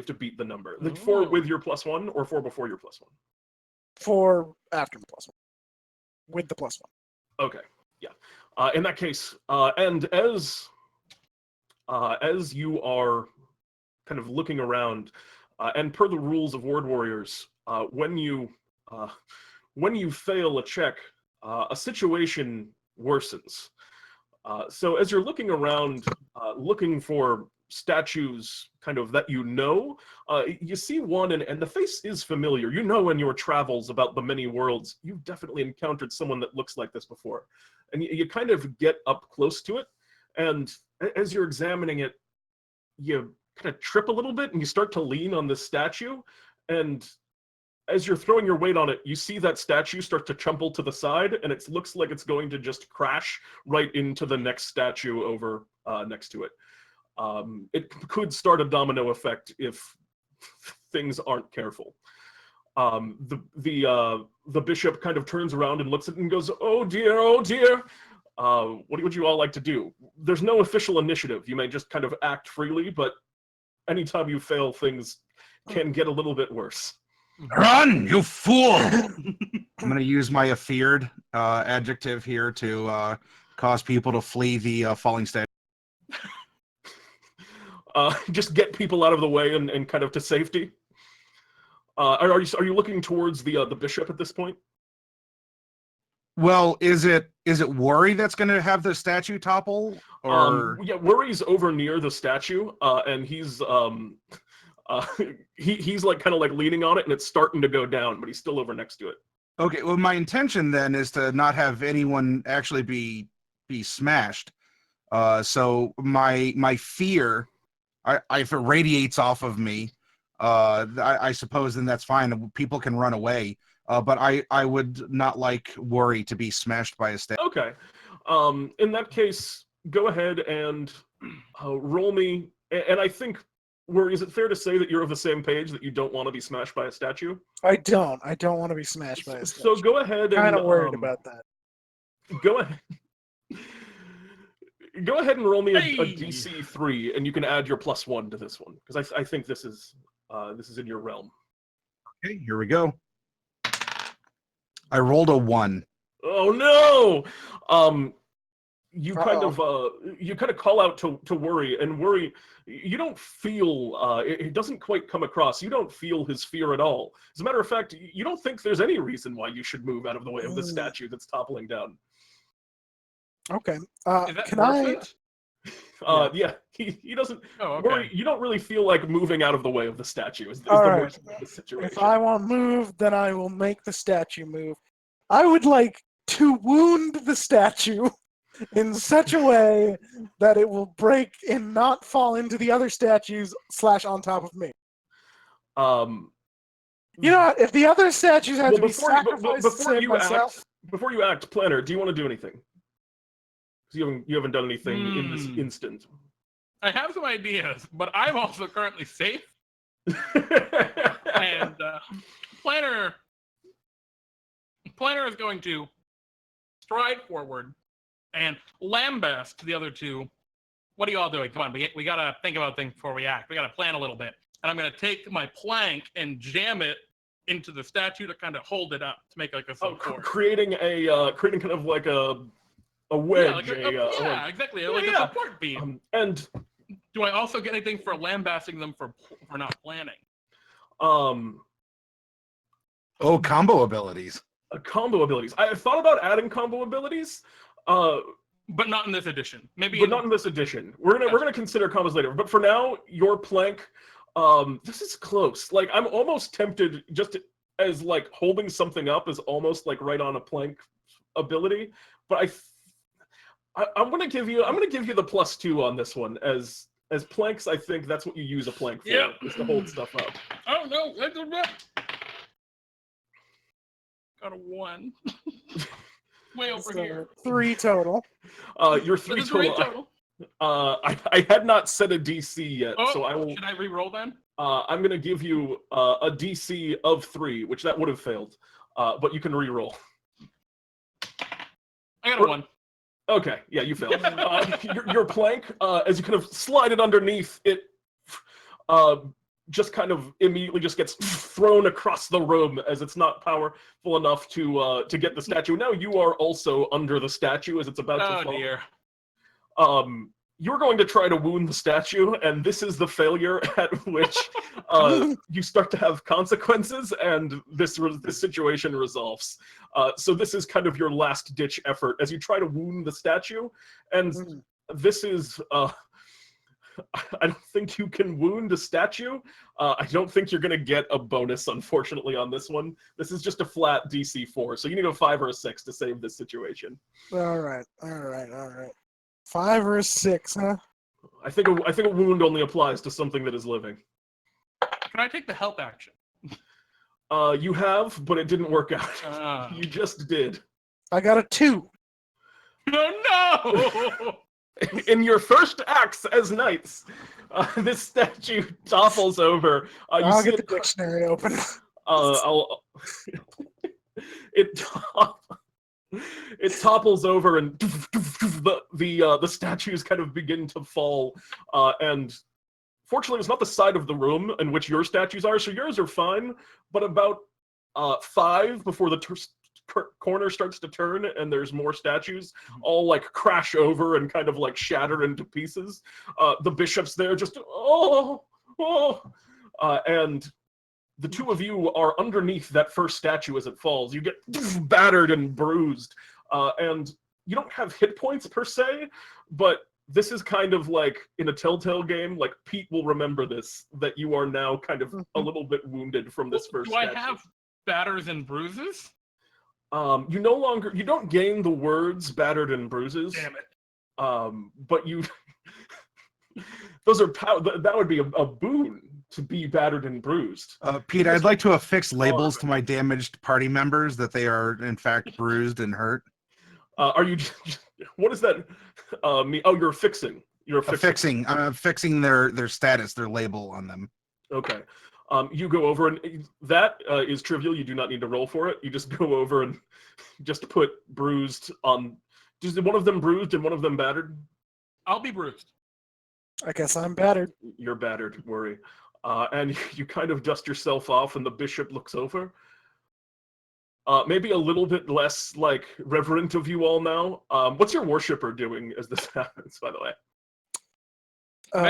to beat the number. Like 4 with your +1 or 4 before your +1. 4 after the +1. With the +1. Okay. Yeah. In that case, and as you are kind of looking around, and per the rules of Word Warriors, when you fail a check, a situation worsens. So as you're looking around, looking for statues kind of that you know. You see one, and the face is familiar. You know in your travels about the many worlds, you've definitely encountered someone that looks like this before. And you kind of get up close to it, and as you're examining it, you kind of trip a little bit, and you start to lean on this statue, and as you're throwing your weight on it, you see that statue start to tumble to the side, and it looks like it's going to just crash right into the next statue over next to it. It could start a domino effect if things aren't careful. The bishop kind of turns around and looks at it and goes, "Oh dear, oh dear. What would you all like to do?" There's no official initiative. You may just kind of act freely, but anytime you fail, things can get a little bit worse. Run, you fool! I'm going to use my afeared adjective here to cause people to flee the falling statue. Just get people out of the way and kind of to safety. Are you looking towards the bishop at this point? Well, is it Worry that's going to have the statue topple? Or Yeah, Worry's over near the statue, and he's he's like kind of like leaning on it, and it's starting to go down, but he's still over next to it. Okay, well, my intention then is to not have anyone actually be smashed. So my fear, if it radiates off of me, I suppose then that's fine. People can run away. But I would not like Worry to be smashed by a statue. Okay. In that case, go ahead and roll me. And I think, Worry, is it fair to say that you're of the same page, that you don't want to be smashed by a statue? I don't want to be smashed by a statue. So go ahead and... Kind of worried about that. Go ahead. Go ahead and roll me a DC 3, and you can add your +1 to this one, because I think this is in your realm. Okay, here we go. I rolled a 1. Oh no! You kind of call out to Worry, and Worry, you don't feel it doesn't quite come across. You don't feel his fear at all. As a matter of fact, you don't think there's any reason why you should move out of the way of the statue that's toppling down. Okay. Can I? Yeah, he doesn't. Oh, okay. Worry, you don't really feel like moving out of the way of the statue. Is the right. worst of the situation. If I want to move, then I will make the statue move. I would like to wound the statue in such a way that it will break and not fall into the other statues / on top of me. You know, if the other statues had to be sacrificed to save myself. Before you act, Planner, do you want to do anything? You haven't done anything in this instant. I have some ideas, but I'm also currently safe. And Planner is going to stride forward and lambast the other two. What are you all doing? Come on, we gotta think about things before we act. We gotta plan a little bit. And I'm gonna take my plank and jam it into the statue to kind of hold it up to make like a support. Creating kind of like a wedge. Exactly. A support beam. And do I also get anything for lambasting them for not planning? Combo abilities. Combo abilities. I thought about adding combo abilities, but not in this edition. Not in this edition. We're gonna consider combos later. But for now, your plank. This is close. Like, I'm almost tempted, just as like holding something up is almost like right on a plank ability. But I'm gonna give you the +2 on this one. As planks, I think that's what you use a plank for, is to hold stuff up. Oh no, got a 1. Way over here. 3 total. You're 3 total. I had not set a DC yet, so I will. Should I re-roll then? I'm gonna give you a DC of 3, which that would have failed, but you can re-roll. I got a 1. Okay, yeah, you failed. Your plank, as you kind of slide it underneath, it just kind of immediately just gets thrown across the room as it's not powerful enough to get the statue. Now you are also under the statue as it's about to fall. Oh dear. You're going to try to wound the statue, and this is the failure at which you start to have consequences, and this situation resolves. So this is kind of your last-ditch effort as you try to wound the statue, and this is I don't think you can wound a statue. I don't think you're going to get a bonus, unfortunately, on this one. This is just a flat DC 4, so you need a 5 or a 6 to save this situation. All right. 5 or a 6, huh? I think a wound only applies to something that is living. Can I take the help action? You have, but it didn't work out. You just did. I got a 2. Oh no! In your first acts as knights, this statue topples over. I'll get the dictionary open. It topples over, and the statues kind of begin to fall. And fortunately, it's not the side of the room in which your statues are, so yours are fine. But about 5 before the corner starts to turn and there's more statues, all like crash over and kind of like shatter into pieces. The bishop's there just and the two of you are underneath that first statue as it falls. You get battered and bruised, and you don't have hit points per se, but this is kind of like in a Telltale game, like Pete will remember this, that you are now kind of a little bit wounded from this first statue. Do I have batters and bruises? You don't gain the words battered and bruises. Damn it. But you, those are, that would be a boon to be battered and bruised. Pete, I'd like to affix labels to my damaged party members that they are in fact bruised and hurt. Are you, what does that mean? Oh, you're affixing. I'm affixing their status, their label on them. Okay. You go over, and that is trivial. You do not need to roll for it. You just go over and just put bruised on. Is one of them bruised and one of them battered? I'll be bruised. I guess I'm battered. You're battered, worry. And you kind of dust yourself off, and the bishop looks over. Maybe a little bit less like reverent of you all now. What's your worshipper doing as this happens, by the way?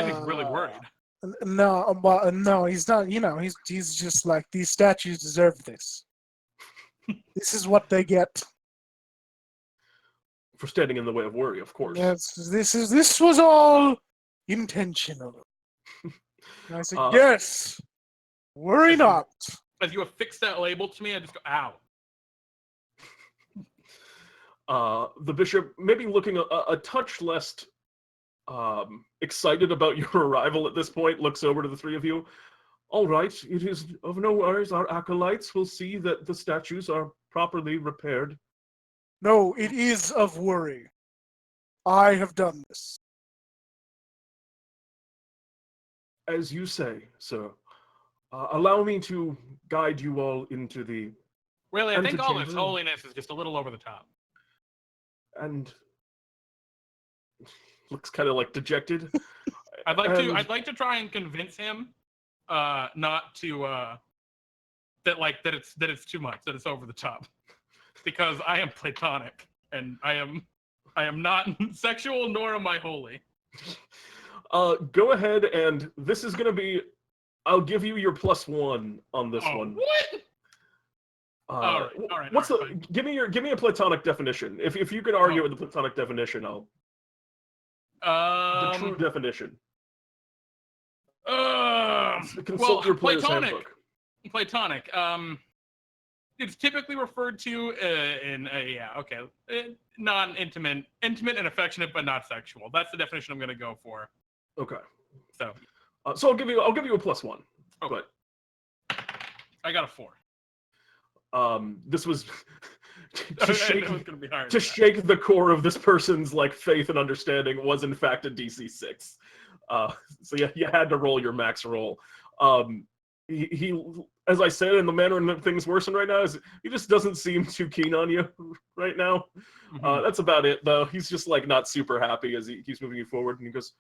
He's really worried. No, he's not. You know, he's just like, these statues deserve this. This is what they get For standing in the way of worry, of course. Yes, this was all intentional. And I said, yes. Worry not. As you affix that label to me, I just go, ow. The bishop, maybe looking a touch less excited about your arrival at this point, looks over to the three of you. All right, it is of no worries. Our acolytes will see that the statues are properly repaired. No, it is of worry. I have done this. As you say, sir. Allow me to guide you all into the... Really, I think all this holiness is just a little over the top. And looks kind of like dejected. I'd like to try and convince him not to that it's too much, that it's over the top. Because I am Platonic and I am not sexual, nor am I holy. Go ahead, and this is gonna be, I'll give you your +1 on this one. What? All right. Give me a Platonic definition. If you could argue with the Platonic definition, I'll the true definition. Consult your player's handbook. Platonic. It's typically referred to in non-intimate, intimate and affectionate, but not sexual. That's the definition I'm going to go for. Okay. So I'll give you a +1. Okay. But I got a 4. This was to shake the core of this person's like faith and understanding was in fact a DC 6. So you had to roll your max roll. He as I said, in the manner in that things worsen right now, is he just doesn't seem too keen on you right now. Mm-hmm. That's about it, though. He's just like not super happy as he keeps moving you forward, and he goes,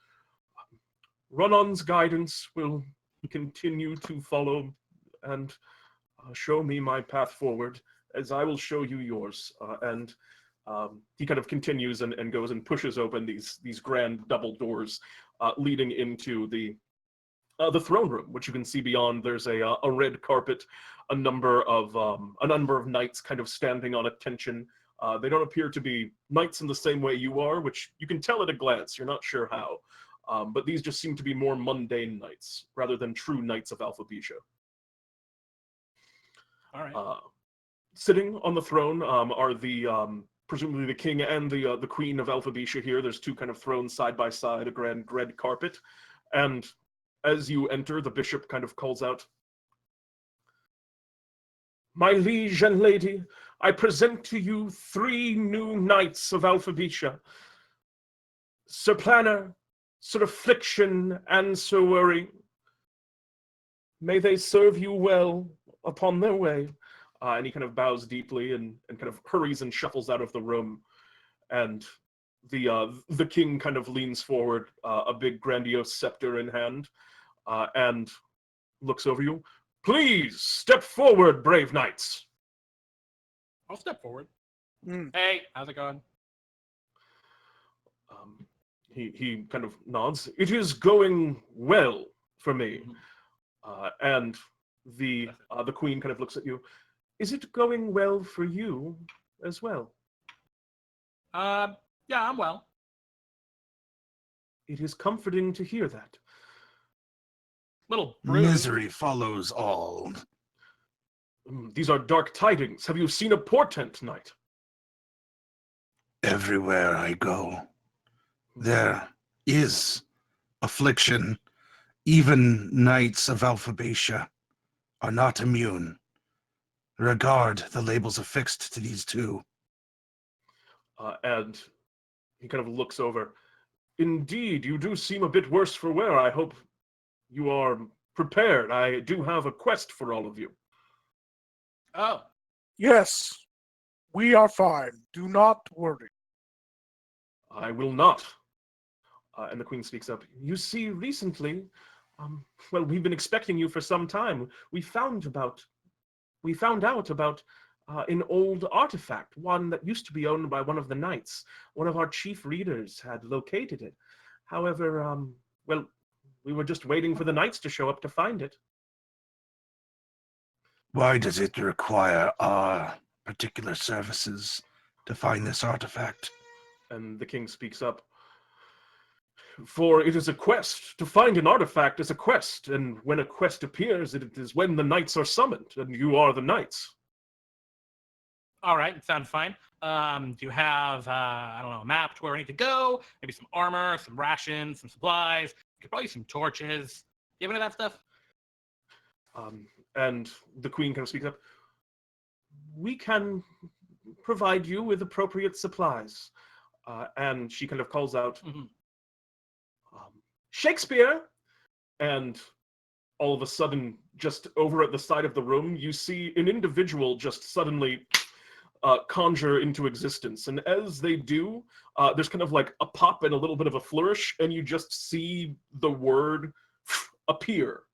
Run-on's guidance will continue to follow and show me my path forward, as I will show you yours. And he kind of continues and goes and pushes open these grand double doors leading into the throne room, which you can see beyond. There's a red carpet, a number of knights kind of standing on attention. They don't appear to be knights in the same way you are, which you can tell at a glance. You're not sure how. but these just seem to be more mundane knights rather than true knights of Alphabisha. All right. Sitting on the throne are the presumably the king and the queen of Alphabisha here. There's two kind of thrones side by side, a grand red carpet, and as you enter, the bishop kind of calls out, "My liege and lady, I present to you 3 new knights of Alphabisha, Sir Planner, Sir Affliction, and Sir Worry. May they serve you well upon their way." And he kind of bows deeply and kind of hurries and shuffles out of the room. And the king kind of leans forward, a big grandiose scepter in hand, and looks over you. "Please step forward, brave knights." I'll step forward. Mm. Hey, how's it going? He kind of nods. "It is going well for me." And the queen kind of looks at you. "Is it going well for you as well?" Yeah, I'm well. "It is comforting to hear that." Little bruised. Misery follows all. "These are dark tidings. Have you seen a portent, knight?" Everywhere I go, there is affliction. Even knights of Alphabisha are not immune. Regard, the labels affixed to these 2. And he kind of looks over. "Indeed, you do seem a bit worse for wear. I hope you are prepared. I do have a quest for all of you." Oh, Yes, we are fine. Do not worry. "I will not." And the queen speaks up. "You see, recently, well, we've been expecting you for some time. We found out about an old artifact, one that used to be owned by one of the knights. One of our chief readers had located it. However, well, we were just waiting for the knights to show up to find it." Why does it require our particular services to find this artifact? And the king speaks up. "For it is a quest. To find an artifact is a quest, and when a quest appears, it is when the knights are summoned, and you are the knights." all right. Sounds fine. Do you have, I don't know, a map to where I need to go? Maybe some armor, some rations, some supplies. Could probably some torches. Do you have any of that stuff? And the queen kind of speaks up. "We can provide you with appropriate supplies." And she kind of calls out, "Shakespeare!" And all of a sudden, just over at the side of the room, you see an individual just suddenly conjure into existence. And as they do, there's kind of like a pop and a little bit of a flourish, and you just see the word appear,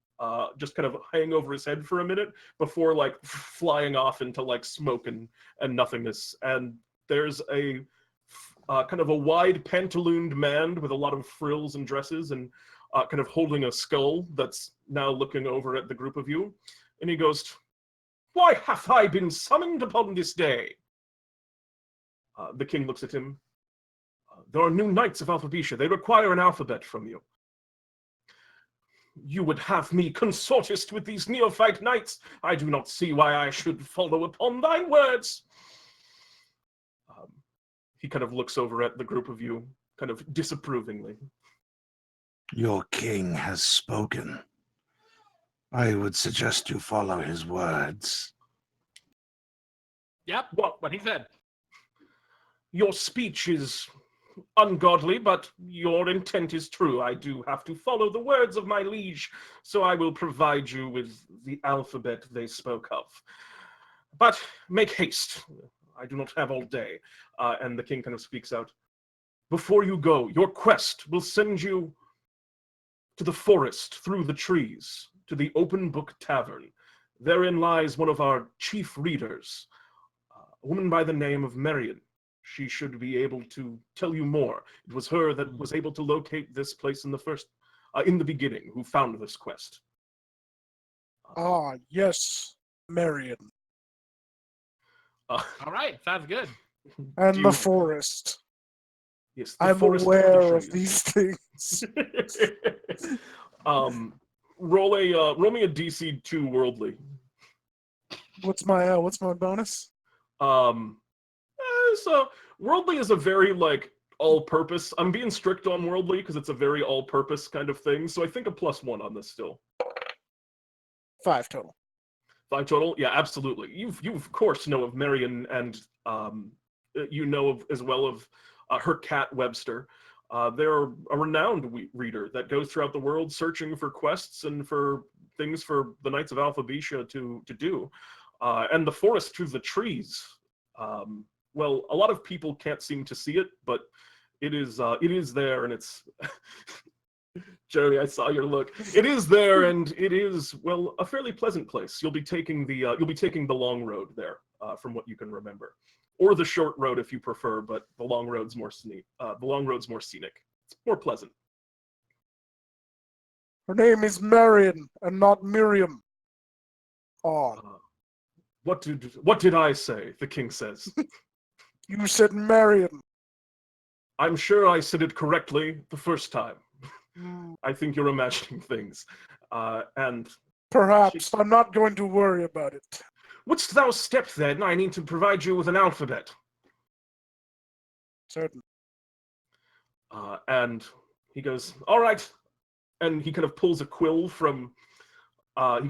just kind of hang over his head for a minute before like flying off into like smoke and nothingness. And there's a kind of a wide pantalooned man with a lot of frills and dresses and kind of holding a skull that's now looking over at the group of you. And he goes, "Why hath I been summoned upon this day?" The king looks at him. "There are new knights of Alphabisha. They require an alphabet from you." "You would have me consortist with these neophyte knights? I do not see why I should follow upon thy words." He kind of looks over at the group of you, kind of disapprovingly. Your king has spoken. I would suggest you follow his words. Yep, what he said. "Your speech is ungodly, but your intent is true. I do have to follow the words of my liege, so I will provide you with the alphabet they spoke of. But make haste. I do not have all day." And the king kind of speaks out. "Before you go, your quest will send you to the forest, through the trees, to the Open Book Tavern. Therein lies one of our chief readers, a woman by the name of Marion. She should be able to tell you more. It was her that was able to locate this place in the beginning, who found this quest." Ah, yes, Marion. All right, sounds good. And Do the you- forest. Yes, the I'm forest aware the of these things. Roll me a DC 2 worldly. What's my bonus? So worldly is a very like all-purpose. I'm being strict on worldly because it's a very all-purpose kind of thing. So I think a +1 on this still. 5 total. 5 total? Yeah, absolutely. You of course know of Marion, and you know of, as well of her cat Webster. They're a renowned reader that goes throughout the world searching for quests and for things for the Knights of Alphabetia to do. And the forest through the trees. Well, a lot of people can't seem to see it, but it is there, and it's Jeremy, I saw your look. It is there, and it is, well, a fairly pleasant place. You'll be taking the long road there, from what you can remember, or the short road if you prefer. But the long road's more scenic. It's more pleasant. Her name is Marion, and not Miriam. Oh, What did I say? The king says. you said Marion. I'm sure I said it correctly the first time. Hmm, I think you're imagining things. And perhaps. I'm not going to worry about it. wouldst thou step then? I need to provide you with an alphabet. Certain. And he goes, all right. And he kind of pulls a quill from a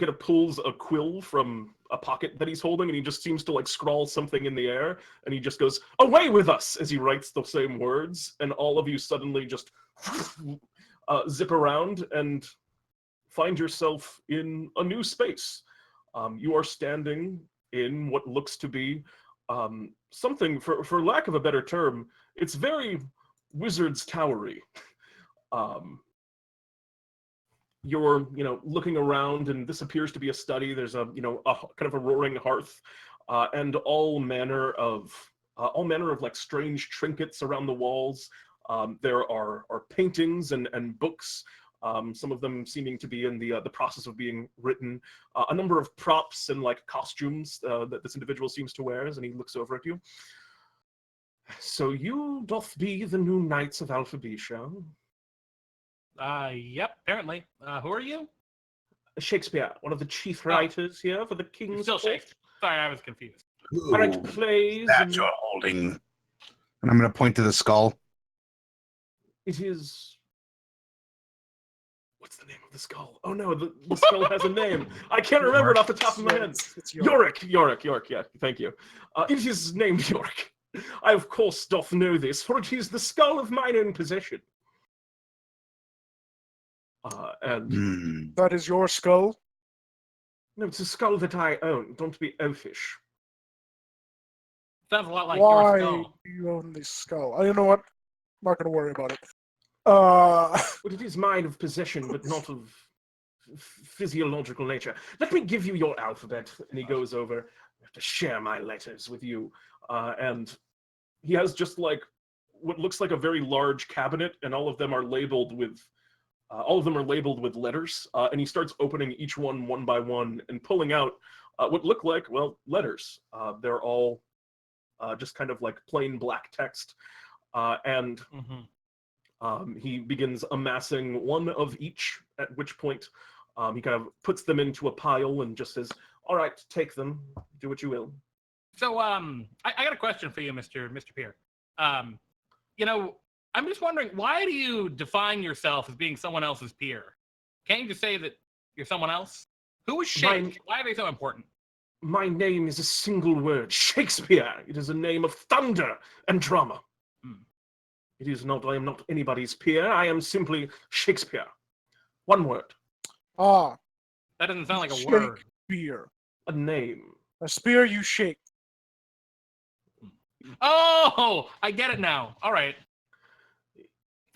pocket that he's holding, and he just seems to like scrawl something in the air, and he just goes, away with us, as he writes the same words, and all of you suddenly just zip around and find yourself in a new space. You are standing in what looks to be something, for lack of a better term, it's very Wizard's Towery. You're, looking around, and this appears to be a study. There's a kind of a roaring hearth, and all manner of like strange trinkets around the walls. There are paintings and books. Some of them seeming to be in the process of being written. A number of props and like costumes that this individual seems to wear, and he looks over at you. So you doth be the new Knights of Alphabetia? Yep, apparently. Who are you? Shakespeare, one of the chief writers here for the King's Still Court. Shakespeare. Sorry, I was confused. I write plays. That And you're holding. And I'm going to point to the skull. it is. What's the name of the skull? Oh no, the skull has a name. I can't remember it off the top of my head. It's Yorick, yeah, thank you. It is named Yorick. I of course doth know this, for it is the skull of mine own possession. And That is your skull? no, it's a skull that I own. Don't be oafish. Sounds a lot like Why your skull. do you own this skull? You know what? I'm not going to worry about it. But it is mine of possession, but not of physiological nature. Let me give you your alphabet. And he goes over. I have to share my letters with you. And he has just like what looks like a very large cabinet, and all of them are labeled with letters. And he starts opening each one by one and pulling out what look like, well, letters. They're all just kind of like plain black text. And he begins amassing one of each, at which point he kind of puts them into a pile and just says, all right, take them, do what you will. So, I got a question for you, Mr. Peer. I'm just wondering, why do you define yourself as being someone else's peer? Can't you just say that you're someone else? Who is Shakespeare? Why are they so important? My name is a single word, Shakespeare. It is a name of thunder and drama. It is not, I am not anybody's peer. I am simply Shakespeare. One word. That doesn't sound like a word. Spear. A name. A spear you shake. Oh, I get it now. All right.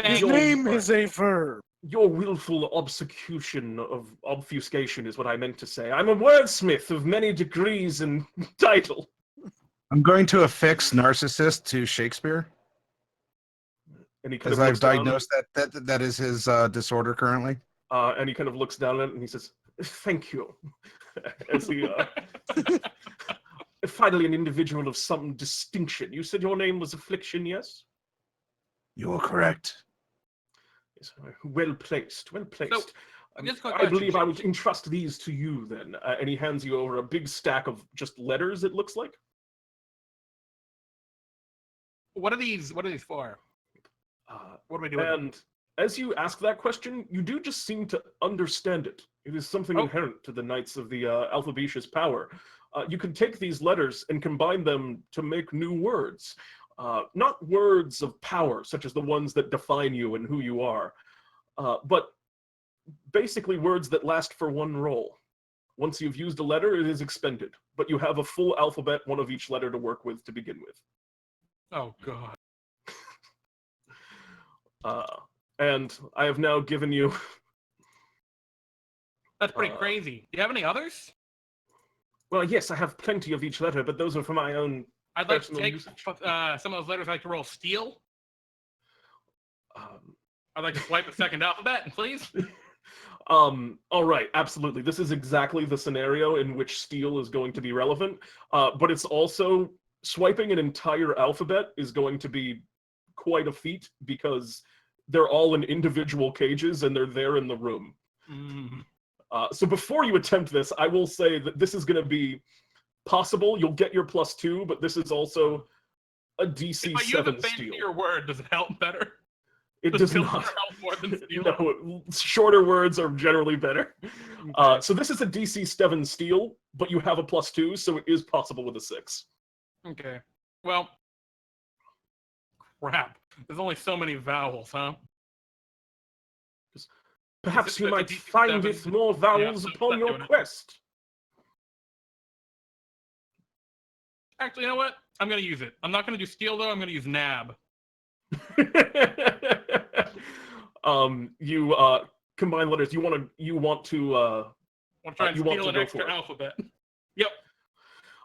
His name is a verb. Your willful obfuscation is what I meant to say. I'm a wordsmith of many degrees and title. I'm going to affix narcissist to Shakespeare. And he kind As of I've diagnosed that is his disorder currently. And he kind of looks down at it and he says, thank you. As he, finally an individual of some distinction. You said your name was Affliction, yes? You're correct. Yes, well placed, well placed. just quick I question. believe I will entrust these to you then. And he hands you over a big stack of just letters, it looks like. What are these for? What do we do with them? And as you ask that question, you do just seem to understand it. It is something inherent to the Knights of the Alphabetia's power. You can take these letters and combine them to make new words. Not words of power, such as the ones that define you and who you are, but basically words that last for one roll. Once you've used a letter, it is expended, but you have a full alphabet, one of each letter to work with to begin with. Oh, God. And I have now given you... That's pretty crazy. Do you have any others? Well, yes, I have plenty of each letter, but those are for my own I'd like to personal take usage. some of those letters. I'd like to roll steel. I'd like to swipe the second alphabet, please. All right, absolutely. This is exactly the scenario in which steel is going to be relevant, but it's also swiping an entire alphabet is going to be quite a feat because they're all in individual cages and they're there in the room. So before you attempt this, I will say that this is going to be possible. You'll get your +2, but this is also a DC if I 7 use a steel. fancier word, does it help better? It does not. Help more than steel? No, shorter words are generally better. So this is a DC 7 steel, but you have a +2, so it is possible with a 6. Okay. Well, crap. There's only so many vowels, huh? Perhaps you a might DC find 7? it more vowels Yeah, upon not your doing it. quest. Actually, you know what? I'm going to use it. I'm not going to do steel, though. I'm going to use nab. You combine letters. You want to I'll try and you want steal to an go extra for it. alphabet. Yep.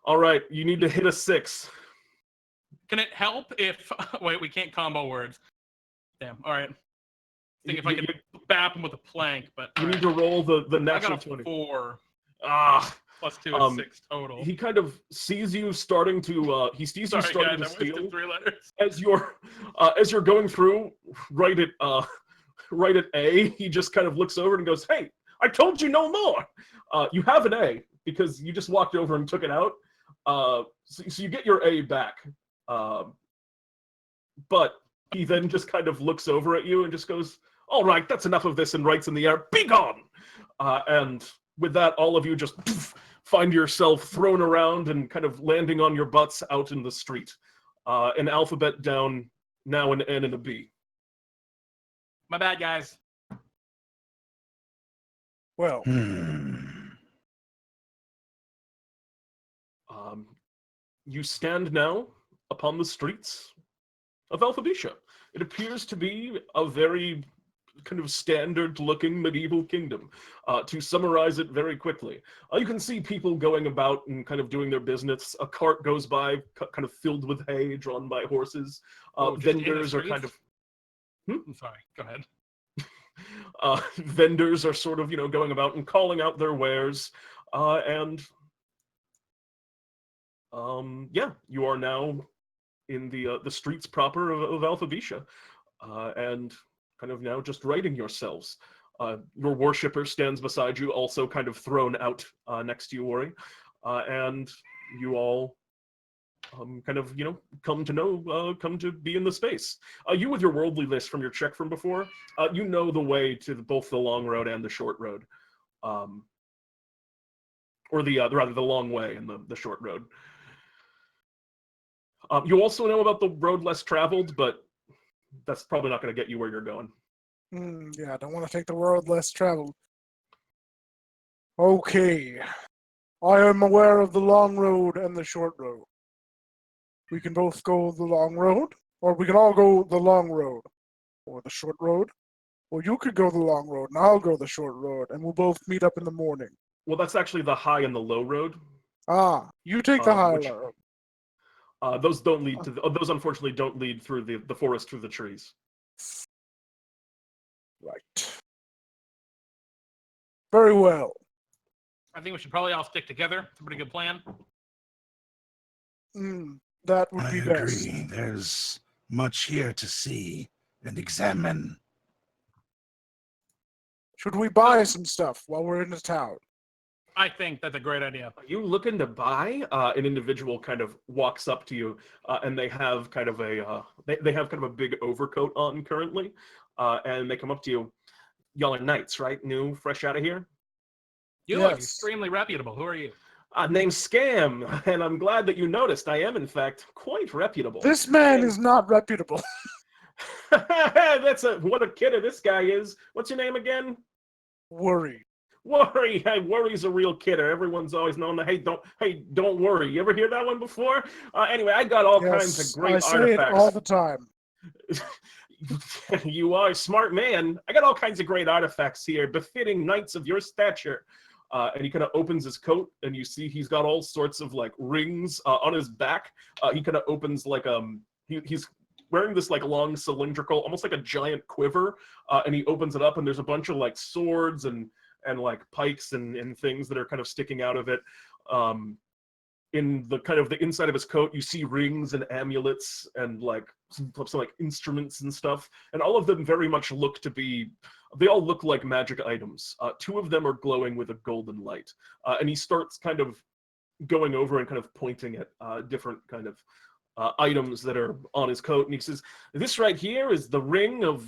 All right, you need to hit a 6. Can it help if... Wait, we can't combo words. Damn. All right. Think if I could bap him with a plank, but... You need to roll the I natural got a 20. 4. Ah, +2 is 6 total. he kind of sees you starting to he sees you Sorry, starting guys. to I wasted steal 3 letters. as you're going through right at A. He just kind of looks over and goes, "Hey, I told you no more." You have an A because you just walked over and took it out. So you get your A back, but he then just kind of looks over at you and just goes, "All right, that's enough of this," and writes in the air, "Be gone!" And with that, all of you just find yourself thrown around and kind of landing on your butts out in the street. An alphabet down, now an N and a B. My bad, guys. Well, You stand now upon the streets of Alphabetia. It appears to be a very kind of standard-looking medieval kingdom. To summarize it very quickly, you can see people going about and kind of doing their business. A cart goes by, kind of filled with hay, drawn by horses. Just in the Vendors are kind of... I'm sorry. Go ahead. Vendors are sort of, going about and calling out their wares. Yeah, you are now in the streets proper of Alphabetia. And kind of now just writing yourselves. Your worshipper stands beside you, also kind of thrown out next to you, Ori. And you all kind of, come to be in the space. You with your worldly list from your check from before, you know the way to both the long road and the short road. Or rather the long way and the short road. You also know about the road less traveled, but that's probably not going to get you where you're going. yeah, I don't want to take the road less traveled. Okay. I am aware of the long road and the short road. We can both go the long road, or we can all go the long road, or the short road. Or you could go the long road, and I'll go the short road, and we'll both meet up in the morning. Well, that's actually the high and the low road. You take the high which, road. Those don't lead to those unfortunately don't lead through the forest through the trees. Right. Very well. I think we should probably all stick together. It's a pretty good plan. That would I be best. agree. There's much here to see. and examine. Should we buy some stuff while we're in the town? I think that's a great idea. Are you looking to buy? An individual kind of walks up to you, and they have kind of a they have kind of a big overcoat on currently, and they come up to you. Y'all are knights, right? New, fresh out of here. You look Yes. extremely reputable. Who are you? Name's Scam, and I'm glad that you noticed. I am, in fact, quite reputable. This man And- is not reputable. What a kidder this guy is. What's your name again? Worry. Worry. Hey, Worry's a real kidder. Everyone's always known that. Hey, don't worry. You ever hear that one before? Anyway, I got all kinds of great I say artifacts. it all the time. You are a smart man. I got all kinds of great artifacts here, befitting knights of your stature. And he kind of opens his coat, and you see he's got all sorts of like rings on his back. He kind of opens like he's wearing this like long cylindrical, almost like a giant quiver, and he opens it up, and there's a bunch of like swords and like pikes and things that are kind of sticking out of it. In the kind of the inside of his coat, you see rings and amulets and like some like instruments and stuff, and all of them very much look to be. They all look like magic items. Two of them are glowing with a golden light, and he starts kind of going over and kind of pointing at different kind of items that are on his coat, and he says, "This right here is the ring of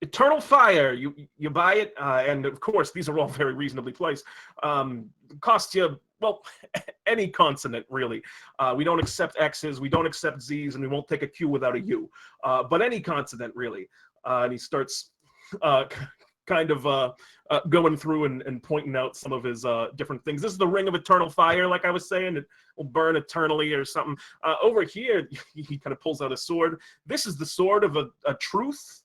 eternal fire. You buy it, and of course these are all very reasonably priced. Costs you, well, any consonant really. We don't accept X's, we don't accept Z's, and we won't take a Q without a U. But any consonant really." And he starts kind of going through and pointing out some of his different things. This is the ring of eternal fire, like I was saying. It will burn eternally or something. Over here, he kind of pulls out a sword. This is the sword of a truth.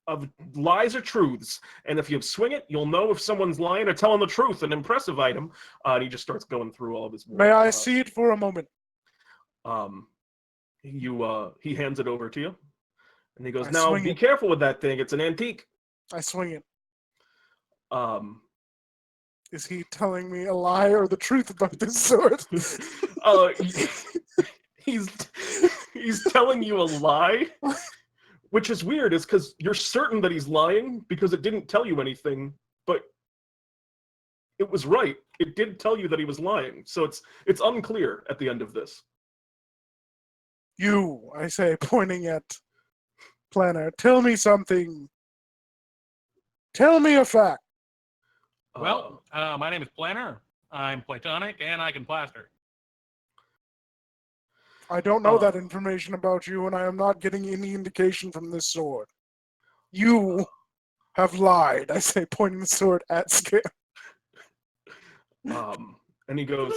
Of lies or truths, and if you swing it, you'll know if someone's lying or telling the truth. An impressive item. And he just starts going through all of his. May I see it for a moment? He hands it over to you, and he goes, I "Now swing be it. careful with that thing. It's an antique." I swing it. Um, Is he telling me a lie or the truth about this sword? He's telling you a lie. Which is weird, is because you're certain that he's lying because it didn't tell you anything, but it was right. It did tell you that he was lying, so it's unclear at the end of this. You, I say, pointing at Planner, tell me something. Tell me a fact. Well, my name is Planner. I'm Platonic, and I can plaster. I don't know that information about you, and I am not getting any indication from this sword. You have lied, I say, pointing the sword at Skip. And he goes,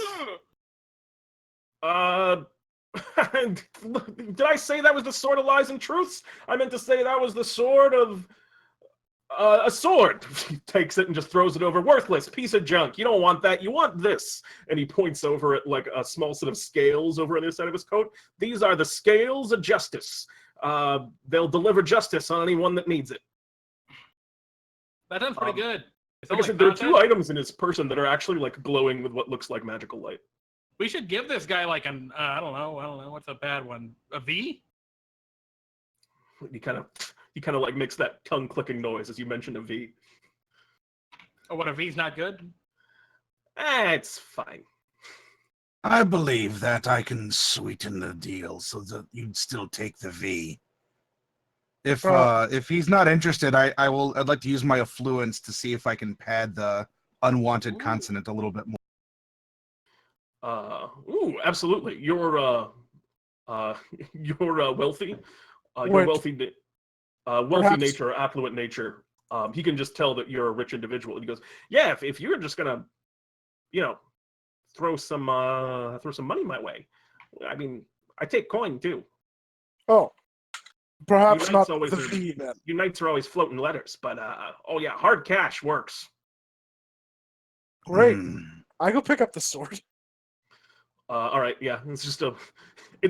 did I say that was the sword of lies and truths? I meant to say that was the sword of a sword. He takes it and just throws it over. Worthless piece of junk. You don't want that. You want this. And he points over at like a small set of scales over on the other side of his coat. These are the scales of justice. They'll deliver justice on anyone that needs it. That sounds pretty good. Like I said, there are two items in his person that are actually like glowing with what looks like magical light. We should give this guy like an I don't know, what's a bad one? A V? He kind of like makes that tongue clicking noise as you mentioned a V. Oh, what, a V's not good? It's fine. I believe that I can sweeten the deal so that you'd still take the V. If he's not interested, I'd like to use my affluence to see if I can pad the unwanted consonant a little bit more. Absolutely. You're wealthy. You're wealthy. Wealthy nature, affluent nature. He can just tell that you're a rich individual. And he goes, "Yeah, if you're just gonna, throw some money my way. I mean, I take coin too." Oh, perhaps not always the V then. You knights are always floating letters, but hard cash works. Great. I go pick up the sword. All right, yeah, it's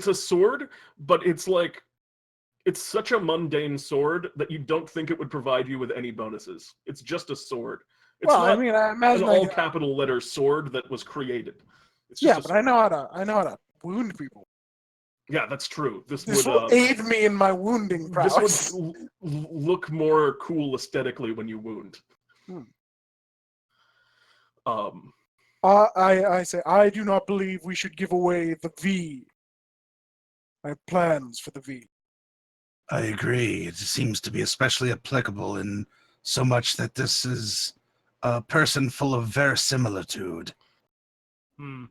a sword, but it's such a mundane sword that you don't think it would provide you with any bonuses. It's just a sword. It's not I imagine an all capital letter sword that was created. It's just but I know how to wound people. Yeah, that's true. This will aid me in my wounding prowess. This would look more cool aesthetically when you wound. I say, I do not believe we should give away the V. I have plans for the V. I agree. It seems to be especially applicable in so much that this is a person full of verisimilitude. He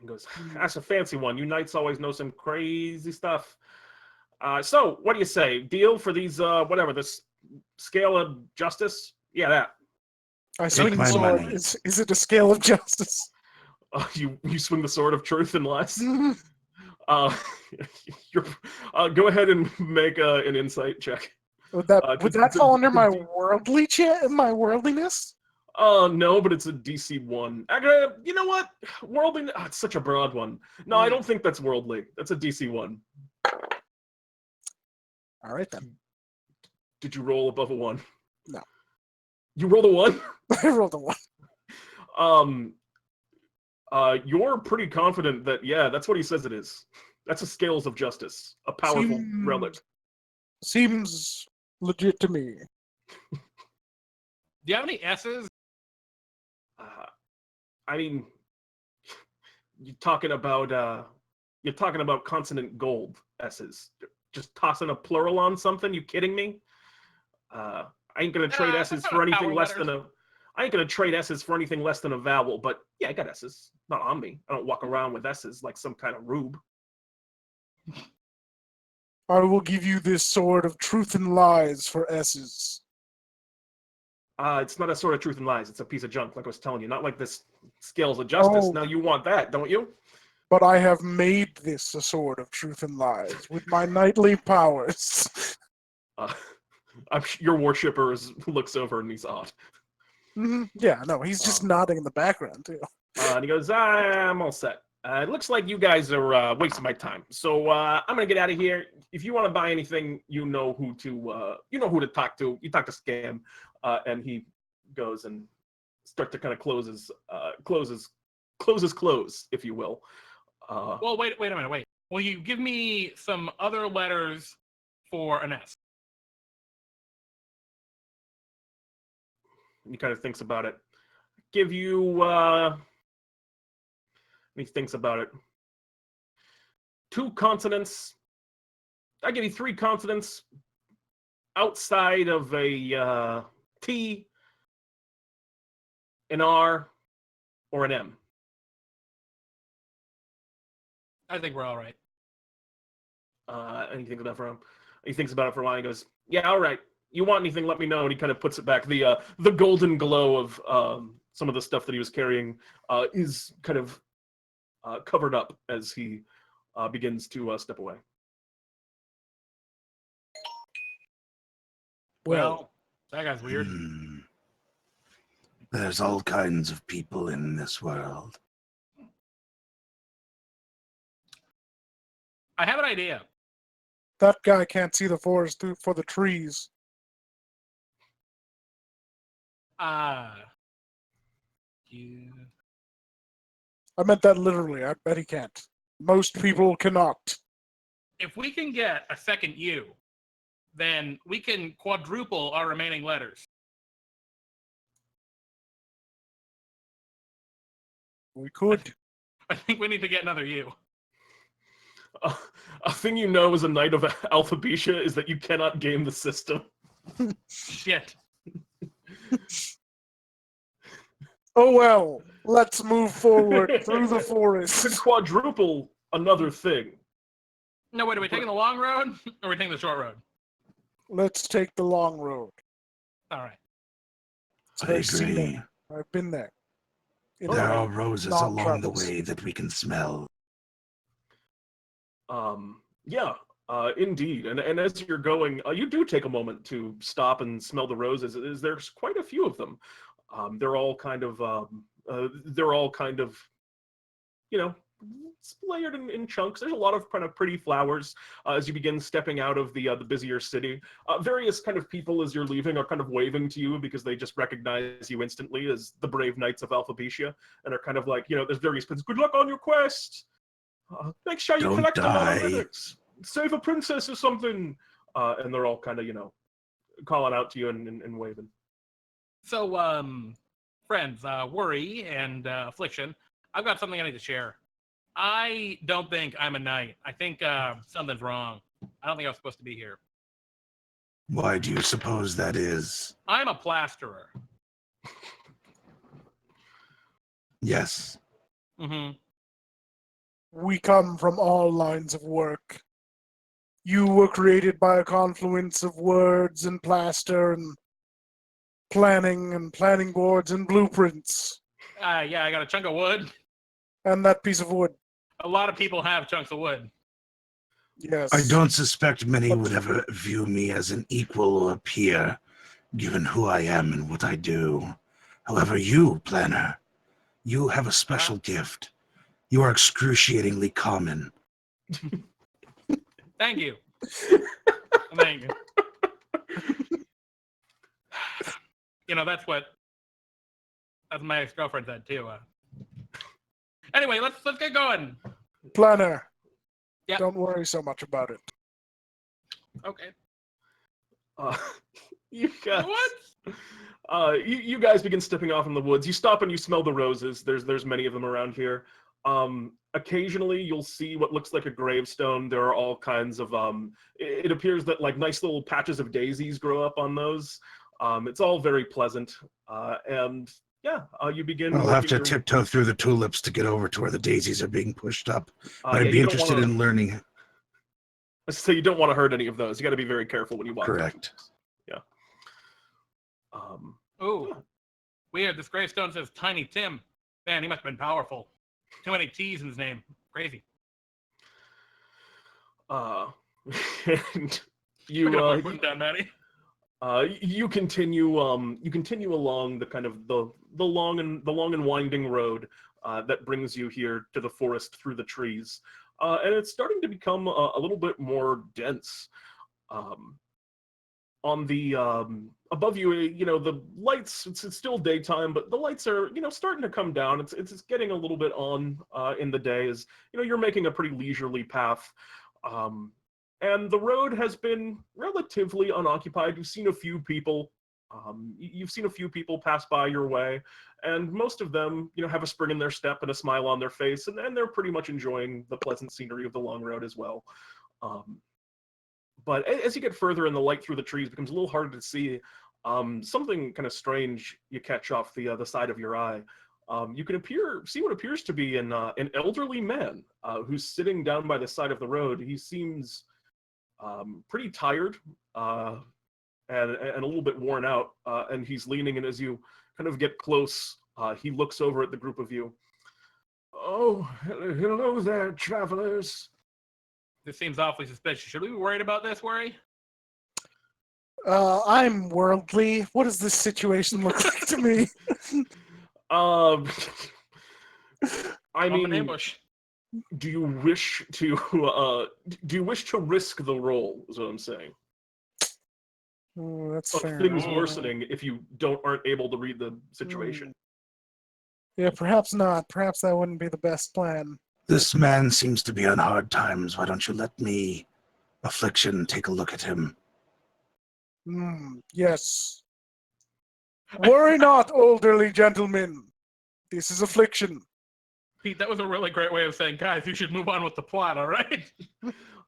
goes, that's a fancy one. You knights always know some crazy stuff. So, what do you say? Deal for these, this scale of justice? Yeah, that. I swing the sword. Is it a scale of justice? You swing the sword of truth and lies? Go ahead and make an insight check. Would that fall under my worldliness? No, but it's a DC 1. You know what? Worldly. Oh, it's such a broad one. No, I don't think that's worldly. That's a DC 1. All right then. Did you roll above a 1? No. You rolled a 1? I rolled a 1. You're pretty confident that that's what he says it is. That's a scales of justice, a powerful relic. Seems legit to me. Do you have any S's? I mean, you're talking about consonant gold S's. Just tossing a plural on something? You kidding me? I ain't gonna trade S's for anything less than a. I ain't gonna trade S's for anything less than a vowel. But yeah, I got S's. Not on me. I don't walk around with S's like some kind of rube. I will give you this sword of truth and lies for S's. It's not a sword of truth and lies. It's a piece of junk, like I was telling you. Not like this scales of justice. Now you want that, don't you? But I have made this a sword of truth and lies with my knightly powers. Your worshipper looks over and he's odd. Yeah, no, he's just nodding in the background too. And he goes, I'm all set. It looks like you guys are wasting my time. So I'm gonna get out of here. If you want to buy anything, you know who to talk to. You talk to Scam, and he goes and start to kind of close his close, if you will. Well, wait a minute. Wait. Will you give me some other letters for an S? He kind of thinks about it. Give you. He thinks about it. 2 consonants. I give you 3 consonants outside of a T, an R, or an M. I think we're all right. And he thinks about it for him. He thinks about it for a while. He goes, "Yeah, all right. You want anything? Let me know." And he kind of puts it back. The golden glow of some of the stuff that he was carrying is kind of covered up as he begins to step away. Well, that guy's weird. There's all kinds of people in this world. I have an idea. That guy can't see the forest for the trees. I meant that literally. I bet he can't. Most people cannot. If we can get a second U, then we can quadruple our remaining letters. We could. I think we need to get another U. A thing you know as a knight of Alphabetia is that you cannot game the system. Shit. Oh well, let's move forward through the forest. To quadruple another thing. No, wait, are we taking the long road or are we taking the short road? Let's take the long road. All right. It's very scenic. I've been there. There are roses along the way that we can smell. Yeah, indeed. And as you're going, you do take a moment to stop and smell the roses. There's quite a few of them. They're all kind of, you know, layered in chunks. There's a lot of kind of pretty flowers as you begin stepping out of the busier city. Various kind of people as you're leaving are kind of waving to you because they just recognize you instantly as the brave knights of Alphabetia and are kind of like, you know, there's various people. Good luck on your quest. Make sure you Don't collect a lot of die. relics. Save a princess or something. And they're all kind of, calling out to you and waving. So, friends, Worry and Affliction, I've got something I need to share. I don't think I'm a knight. I think something's wrong. I don't think I was supposed to be here. Why do you suppose that is? I'm a plasterer. Yes. Mm-hmm. We come from all lines of work. You were created by a confluence of words and plaster and planning boards and blueprints. Yeah, I got a chunk of wood. And that piece of wood. A lot of people have chunks of wood. Yes. I don't suspect many would ever view me as an equal or a peer, given who I am and what I do. However, you, Planner, you have a special gift. You are excruciatingly common. Thank you. Thank you. That's my ex-girlfriend said too. Anyway, let's get going. Planner. Yeah. Don't worry so much about it. Okay. You guys, What? you guys begin stepping off in the woods. You stop and you smell the roses. There's many of them around here. Occasionally you'll see what looks like a gravestone. There are all kinds of it appears that like nice little patches of daisies grow up on those. It's all very pleasant. And yeah, you begin. I'll have to working your- tiptoe through the tulips to get over to where the daisies are being pushed up. But yeah, I'd be you don't interested wanna- in learning. So you don't want to hurt any of those. You got to be very careful when you walk. Correct. Yeah. Ooh. Yeah. Weird. This gravestone says Tiny Tim. Man, he must have been powerful. Too many T's in his name. Crazy. And you Look at him putting down, Maddie. you continue along the kind of the long and winding road that brings you here to the forest through the trees, and it's starting to become a little bit more dense. On the above you, the lights. It's still daytime, but the lights are starting to come down. It's getting a little bit on in the day as you're making a pretty leisurely path. And the road has been relatively unoccupied. You've seen a few people. You've seen a few people pass by your way, and most of them, have a spring in their step and a smile on their face, and they're pretty much enjoying the pleasant scenery of the long road as well. But as you get further and the light through the trees becomes a little harder to see, something kind of strange you catch off the side of your eye. You can see what appears to be an elderly man who's sitting down by the side of the road. He seems pretty tired and a little bit worn out, and he's leaning, and as you kind of get close, he looks over at the group of you. Oh, hello there, travelers. This seems awfully suspicious. Should we be worried about this, Worry? I'm worldly. What does this situation look like to me? I I'm an mean, ambush. do you wish to risk the roll? Is what I'm saying. That's Of fair. things enough. worsening if you aren't able to read the situation. Yeah, perhaps not. Perhaps that wouldn't be the best plan. This man seems to be on hard times. Why don't you let me, Affliction, take a look at him? Yes. Worry not, elderly gentlemen. This is Affliction. Pete, that was a really great way of saying, guys, you should move on with the plot, all right?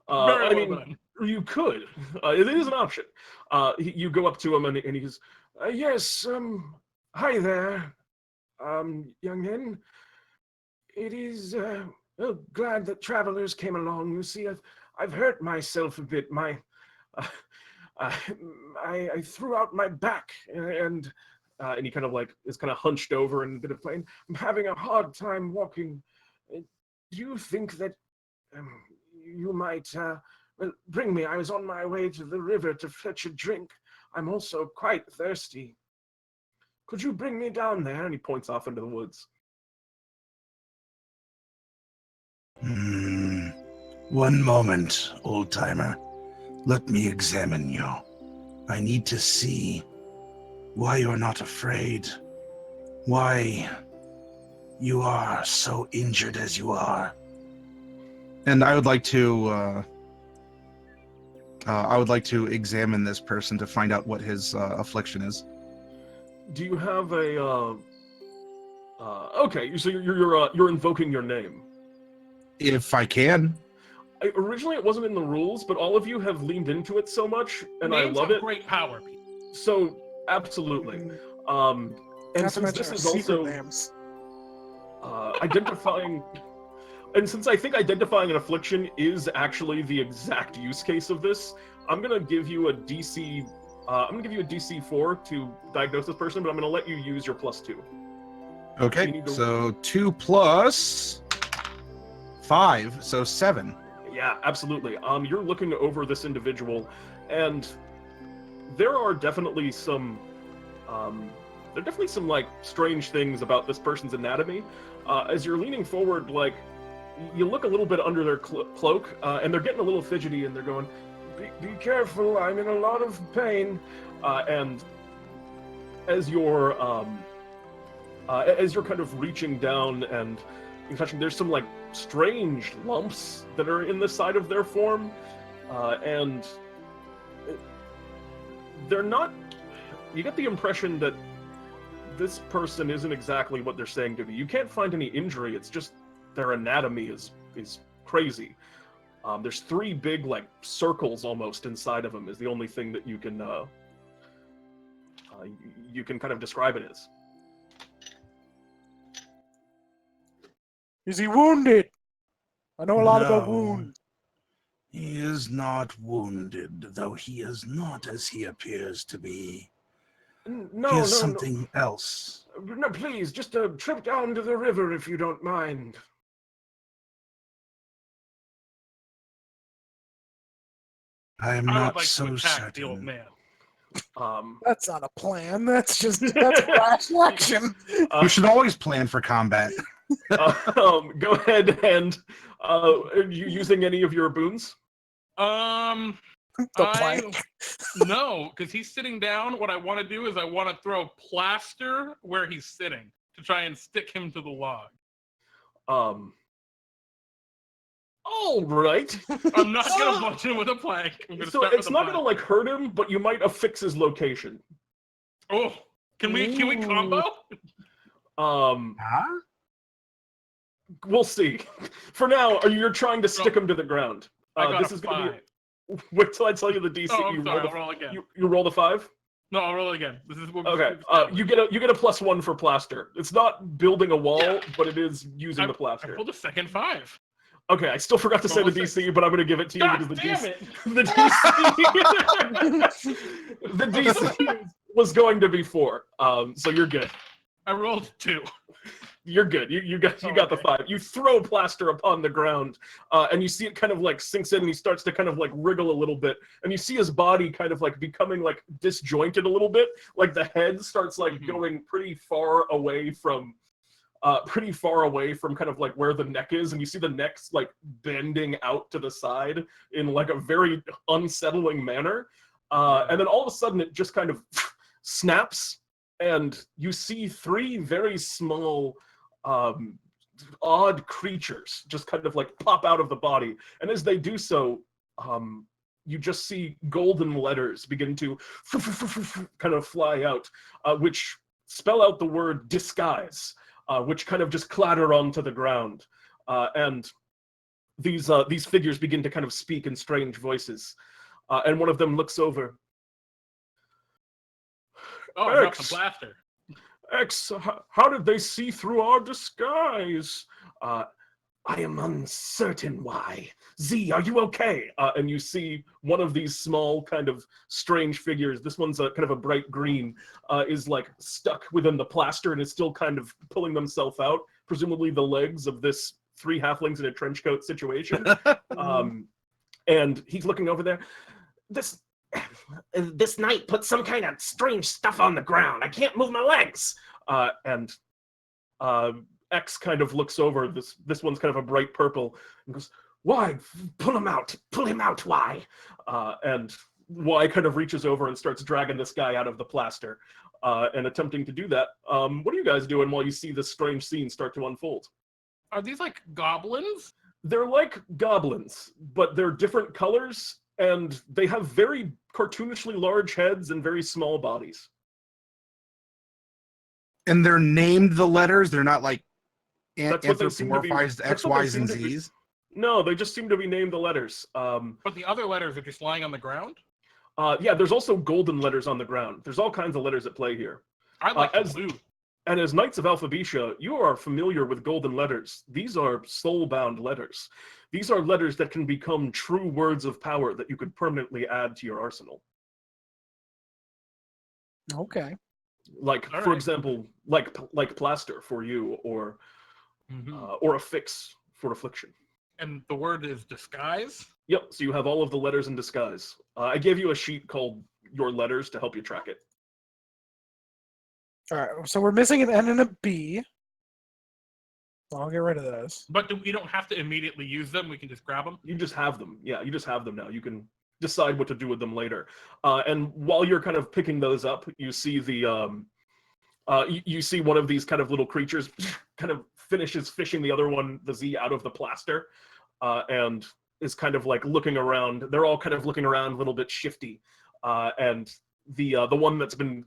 I Very mean, well done. you could. It is an option. You go up to him and he goes, yes, hi there, youngin. It is, glad that travelers came along. You see, I've hurt myself a bit. I threw out my back, and he kind of is kind of hunched over in a bit of pain. I'm having a hard time walking. Do you think that you might bring me? I was on my way to the river to fetch a drink. I'm also quite thirsty. Could you bring me down there? And he points off into the woods. One moment, old-timer. Let me examine you. I need to see why you're not afraid. Why you are so injured as you are. And I would like to examine this person to find out what his affliction is. Do you have a? Okay, so you're invoking your name. If I can. Originally, it wasn't in the rules, but all of you have leaned into it so much, and Names I love have it. great power. So absolutely. And Not to since mention this our is secret also names. identifying, and since I think identifying an affliction is actually the exact use case of this, I'm gonna give you a DC. I'm gonna give you a DC 4 to diagnose this person, but I'm gonna let you use your +2. Okay, so 2 plus 5, so 7. Yeah, absolutely. You're looking over this individual, and there are definitely some, like strange things about this person's anatomy. As you're leaning forward, like you look a little bit under their cloak, and they're getting a little fidgety, and they're going, "Be careful! I'm in a lot of pain." And as you're kind of reaching down and you're touching, there's some like strange lumps that are in the side of their form, and they're not. You get the impression that this person isn't exactly what they're saying to be. You can't find any injury. It's just their anatomy is crazy. There's 3 big like circles almost inside of them. Is the only thing that you can kind of describe it as. Is he wounded? I know a lot about No. wounds. He is not wounded, though he is not as he appears to be. No, he no, is something else. No, please, just a trip down to the river if you don't mind. I am I not would like so to attack the old certain. man. That's not a plan. That's flash action. You should always plan for combat. Go ahead and are you using any of your boons? The I plank. no, because he's sitting down. What I want to do is I want to throw plaster where he's sitting to try and stick him to the log. All right. I'm not gonna punch him with a plank. I'm gonna So start it's with a not plank. gonna like hurt him, but you might affix his location. Oh, can we combo? Huh? We'll see. For now, you're trying to stick him to the ground. I got This a is 5. gonna be. Wait till I tell you the DC. Oh, I'm sorry. I'll roll again. You roll the 5. No, I'll roll again. This is what Okay. You get a +1 for plaster. It's not building a wall, but it is using the I plaster. pulled a second 5. Okay, I still forgot to say the Roll a DC, but I'm going to give it to you God because the damn DC, it! the DC was going to be 4. So you're good. I rolled 2. You're good. You got the 5. You throw plaster upon the ground, and you see it kind of like sinks in, and he starts to kind of like wriggle a little bit, and you see his body kind of like becoming like disjointed a little bit, like the head starts like going pretty far away from kind of like where the neck is, and you see the neck's like bending out to the side in like a very unsettling manner, and then all of a sudden it just kind of snaps, and you see 3 very small odd creatures just kind of like pop out of the body, and as they do so, you just see golden letters begin to kind of fly out, which spell out the word disguise, which kind of just clatter onto the ground, and these figures begin to kind of speak in strange voices, and one of them looks over. Oh, I dropped some plaster. X, how did they see through our disguise? I am uncertain why. Z, are you okay? And you see one of these small kind of strange figures, this one's kind of a bright green, is like stuck within the plaster and is still kind of pulling themselves out, presumably the legs of this 3 halflings in a trench coat situation. And he's looking over there. This knight put some kind of strange stuff on the ground. I can't move my legs. And X kind of looks over. This one's kind of a bright purple and goes, "Why? Pull him out. Pull him out. Why?" And Y kind of reaches over and starts dragging this guy out of the plaster, and attempting to do that. What are you guys doing while you see this strange scene start to unfold? Are these like goblins? They're like goblins, but they're different colors, and they have very cartoonishly large heads and very small bodies. And they're named the letters. They're not like That's what they seem to be. anthropomorphized That's X, what they Y's, seem and to be. Z's. No, they just seem to be named the letters. But the other letters are just lying on the ground. Yeah, there's also golden letters on the ground. There's all kinds of letters at play here. I like the as blue. And as Knights of Alphabetia, you are familiar with golden letters. These are soul-bound letters. These are letters that can become true words of power that you could permanently add to your arsenal. Okay. Like, All for right. example, like plaster for you, or a fix for affliction. And the word is disguise. Yep, so you have all of the letters in disguise. I gave you a sheet called Your Letters to help you track it. All right. So we're missing an N and a B. I'll get rid of those. But we don't have to immediately use them. We can just grab them. You just have them. Yeah, you just have them now. You can decide what to do with them later. And while you're kind of picking those up, you see the you see one of these kind of little creatures kind of finishes fishing the other one, the Z, out of the plaster, and is kind of like looking around. They're all kind of looking around a little bit shifty, and the one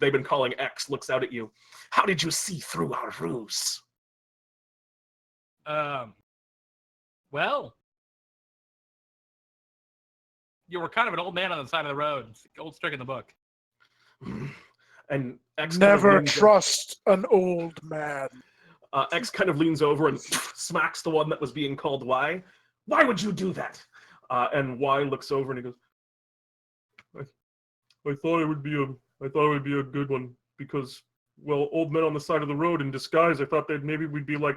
they've been calling X looks out at you. How did you see through our ruse? Well, you were kind of an old man on the side of the road. It's the old trick in the book. And X kind of Never leans trust an old man. X kind of leans over and smacks the one that was being called Y. Why would you do that? And Y looks over and he goes, I thought it would be a good one because, well, old men on the side of the road in disguise. I thought that maybe we'd be like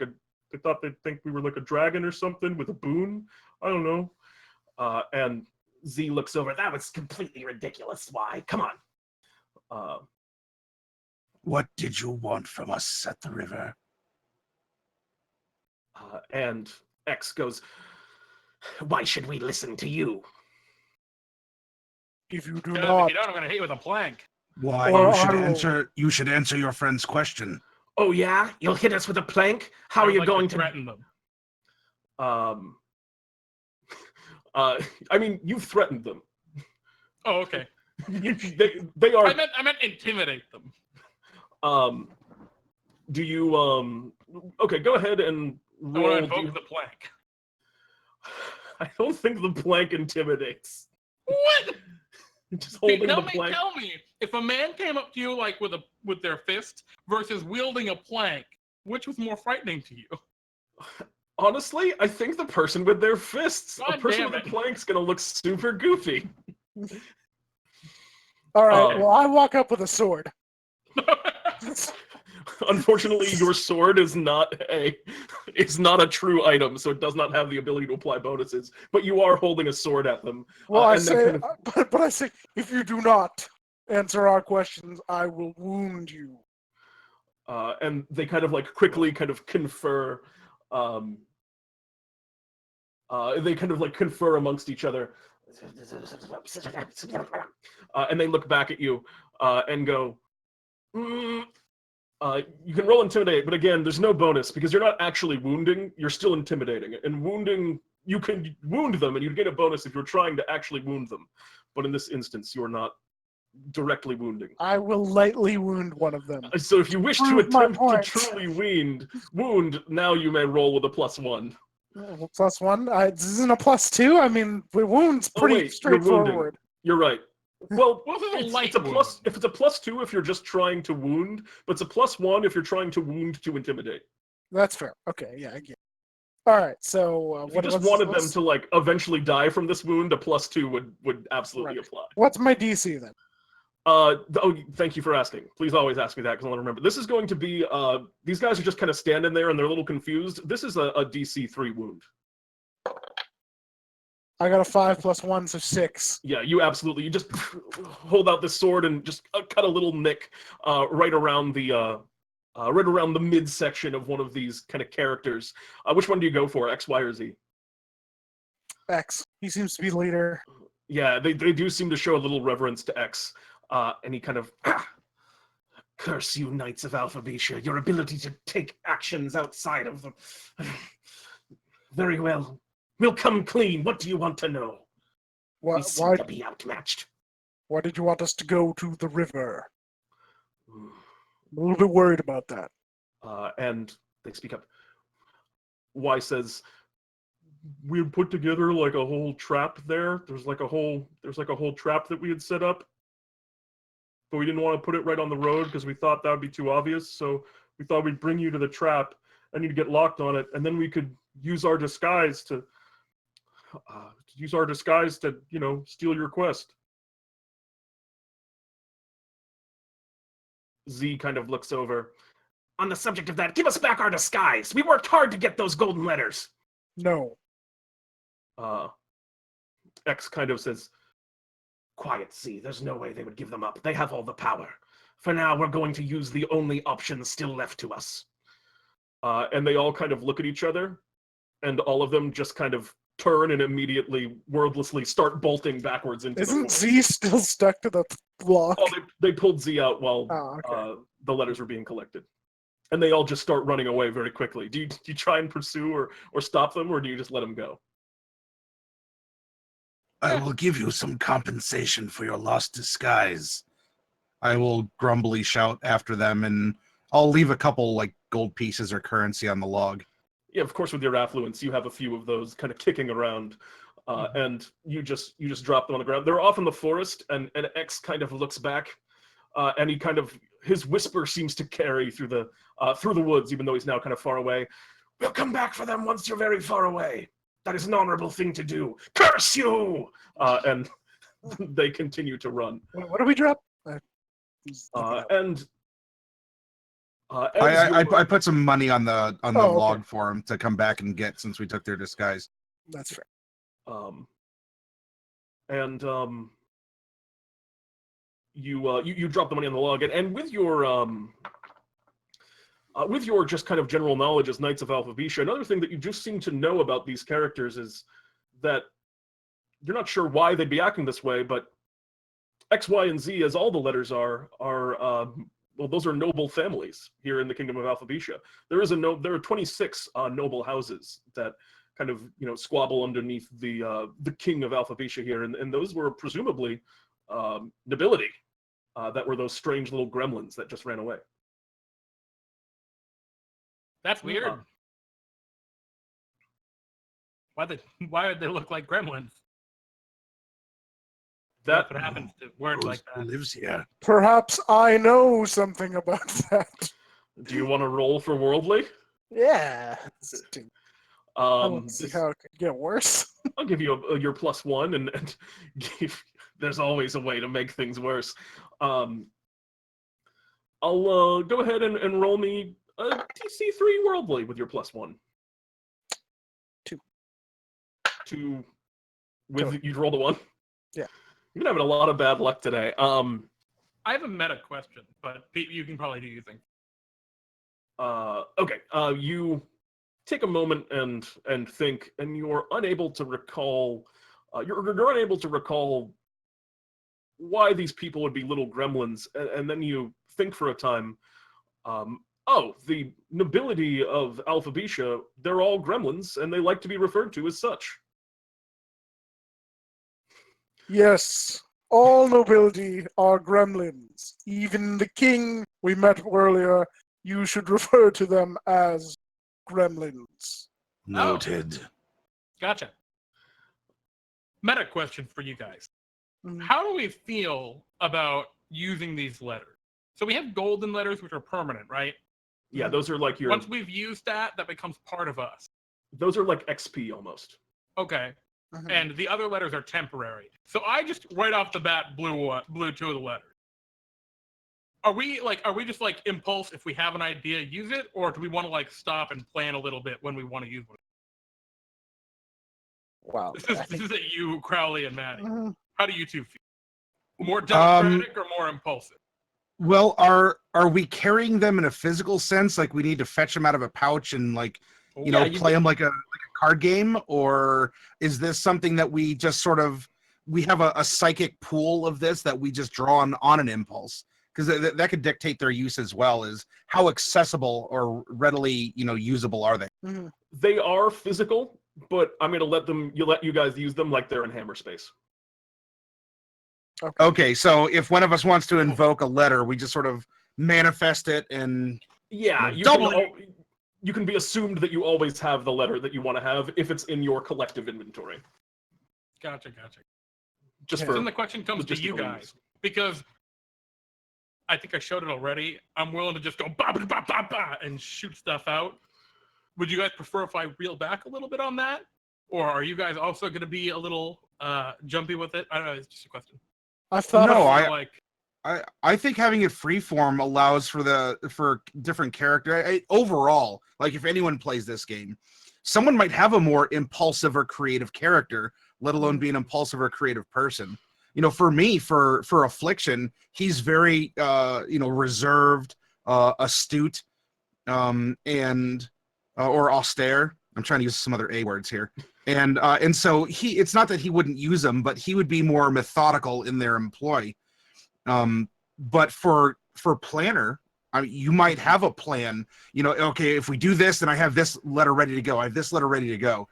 they thought they'd think we were like a dragon or something with a boon. I don't know. And Z looks over. That was completely ridiculous. Why? Come on. What did you want from us at the river? And X goes, why should we listen to you? If you do Because not, if you don't, I'm going to hit you with a plank. Why Or you should answer your friend's question. Oh yeah? You'll hit us with a plank? How I are would you like going to threaten them? I mean, you've threatened them. Oh, okay. They are. I meant intimidate them. Do you okay, go ahead and I roll. want to invoke the plank. I don't think the plank intimidates. What? Just holding tell the me, plank. tell me, if a man came up to you like with their fist versus wielding a plank, which was more frightening to you? Honestly, I think the person with their fists. A God person damn with a it. plank's gonna look super goofy. all right. Well, I walk up with a sword. Unfortunately, your sword is not a true item, so it does not have the ability to apply bonuses. But you are holding a sword at them. Well, I and they say, kind of- but I say, if you do not answer our questions, I will wound you. and they kind of like quickly kind of confer. They kind of like confer amongst each other, and they look back at you and go. You can roll intimidate, but again, there's no bonus because you're not actually wounding. You're still intimidating. And wounding, you can wound them, and you'd get a bonus if you're trying to actually wound them. But in this instance, you're not directly wounding. I will lightly wound one of them. So if you wish to Prove my attempt to point. truly wound, now you may roll with a +1. Well, +1. This isn't a +2. I mean, the wound's Oh, pretty wait, you're straightforward. You're right. Well, What was a it's light a wound? plus. If it's a +2, if you're just trying to wound, but it's a +1 if you're trying to wound to intimidate. That's fair. Okay, yeah, I get it. All right, so If you just wanted them to like eventually die from this wound, a +2 would absolutely Right. apply. What's my DC then? Thank you for asking. Please always ask me that because I'll remember. This is going to be these guys are just kind of standing there and they're a little confused. This is a DC 3 wound. I got a 5 + 1, so 6. Yeah, you absolutely. You just hold out this sword and just cut a little nick right around the midsection of one of these kind of characters. Which one do you go for, X, Y, or Z? X. He seems to be leader. Yeah, they do seem to show a little reverence to X, and he kind of curse you, Knights of Alphabetia. Your ability to take actions outside of them. Very well. We'll come clean. What do you want to know? We Why, seem to be outmatched. why did you want us to go to the river? Hmm. I'm a little bit worried about that. And they speak up. Y says, we had put together like a whole trap there. There's like a whole trap that we had set up. But we didn't want to put it right on the road because we thought that would be too obvious. So we thought we'd bring you to the trap and you'd get locked on it, and then we could use our disguise to steal your quest. Z kind of looks over. On the subject of that, give us back our disguise. We worked hard to get those golden letters. No. X kind of says, quiet, Z. There's no way they would give them up. They have all the power. For now, we're going to use the only option still left to us. And they all kind of look at each other, and all of them just kind of turn and immediately, wordlessly, start bolting backwards into the Isn't forest. Z still stuck to the block? Oh, they pulled Z out while Okay. the letters were being collected. And they all just start running away very quickly. Do you try and pursue or stop them, or do you just let them go? I will give you some compensation for your lost disguise. I will grumbly shout after them, and I'll leave a couple like gold pieces or currency on the log. Yeah, of course, with your affluence, you have a few of those kind of kicking around, and you just drop them on the ground. They're off in the forest, and X kind of looks back, and his whisper seems to carry through the woods, even though he's now kind of far away. We'll come back for them once you're very far away. That is an honorable thing to do. Curse you! And they continue to run. What do we drop? I put some money on the log Okay. for them to come back and get, since we took their disguise. That's fair. You drop the money on the log, and with your just kind of general knowledge as Knights of Alphabisha, another thing that you just seem to know about these characters is that you're not sure why they'd be acting this way, but X, Y, and Z, as all the letters are well, those are noble families here in the Kingdom of Alphabisha. There are 26 noble houses that kind of squabble underneath the King of Alphabisha here, and those were presumably nobility that were those strange little gremlins that just ran away. That's weird. Why would they look like gremlins? That's what happens to words like Who that. lives here? Perhaps I know something about that. Do you want to roll for worldly? Yeah. I don't see This- how it could get worse. I'll give you your +1, and there's always a way to make things worse. I'll go ahead and roll me a DC3 worldly with your +1. 2 with you rolled a 1. Yeah. You're having a lot of bad luck today. I have a meta question, but Pete, you can probably do your thing. Okay. You take a moment and think, and you're unable to recall. You're unable to recall why these people would be little gremlins, and then you think for a time. The nobility of Alphabisha, they're all gremlins, and they like to be referred to as such. Yes, all nobility are gremlins. Even the king we met earlier, you should refer to them as gremlins. Noted. Gotcha. Meta question for you guys. Mhm. How do we feel about using these letters? So we have golden letters, which are permanent, right? Yeah, those are like Once we've used that becomes part of us. Those are like XP almost. Okay. Mhm. And the other letters are temporary. So I just right off the bat blew 2 of the letters. Are we just like impulse if we have an idea, use it, or do we want to like stop and plan a little bit when we want to use one? Wow. This is at you, Crowley and Maddie. Mhm. How do you two feel? More democratic or more impulsive? Well, are we carrying them in a physical sense? Like we need to fetch them out of a pouch and like play them like a card game, or is this something that we just sort of we have a psychic pool of this that we just draw on an impulse? Because that could dictate their use as well as how accessible or readily usable are they. Mhm. They are physical, but I'm gonna let you guys use them like they're in Hammerspace. Okay, so if one of us wants to invoke a letter, we just sort of manifest it and Yeah, you can be assumed that you always have the letter that you want to have if it's in your collective inventory. Gotcha. Just Yeah. for Then the question comes to you logistical guys, use. because I think I showed it already. I'm willing to just go ba ba ba ba ba and shoot stuff out. Would you guys prefer if I reel back a little bit on that, or are you guys also going to be a little jumpy with it? I don't know. It's just a question. I thought No, of, I think having it freeform allows for different character. Overall, like if anyone plays this game, someone might have a more impulsive or creative character, let alone be an impulsive or creative person. You know, for me, for Affliction, he's very reserved, astute, and or austere. I'm trying to use some other A words here. And so it's not that he wouldn't use them, but he would be more methodical in their employ. But for planner, I mean, you might have a plan, okay, if we do this, then I have this letter ready to go. I have this letter ready to go.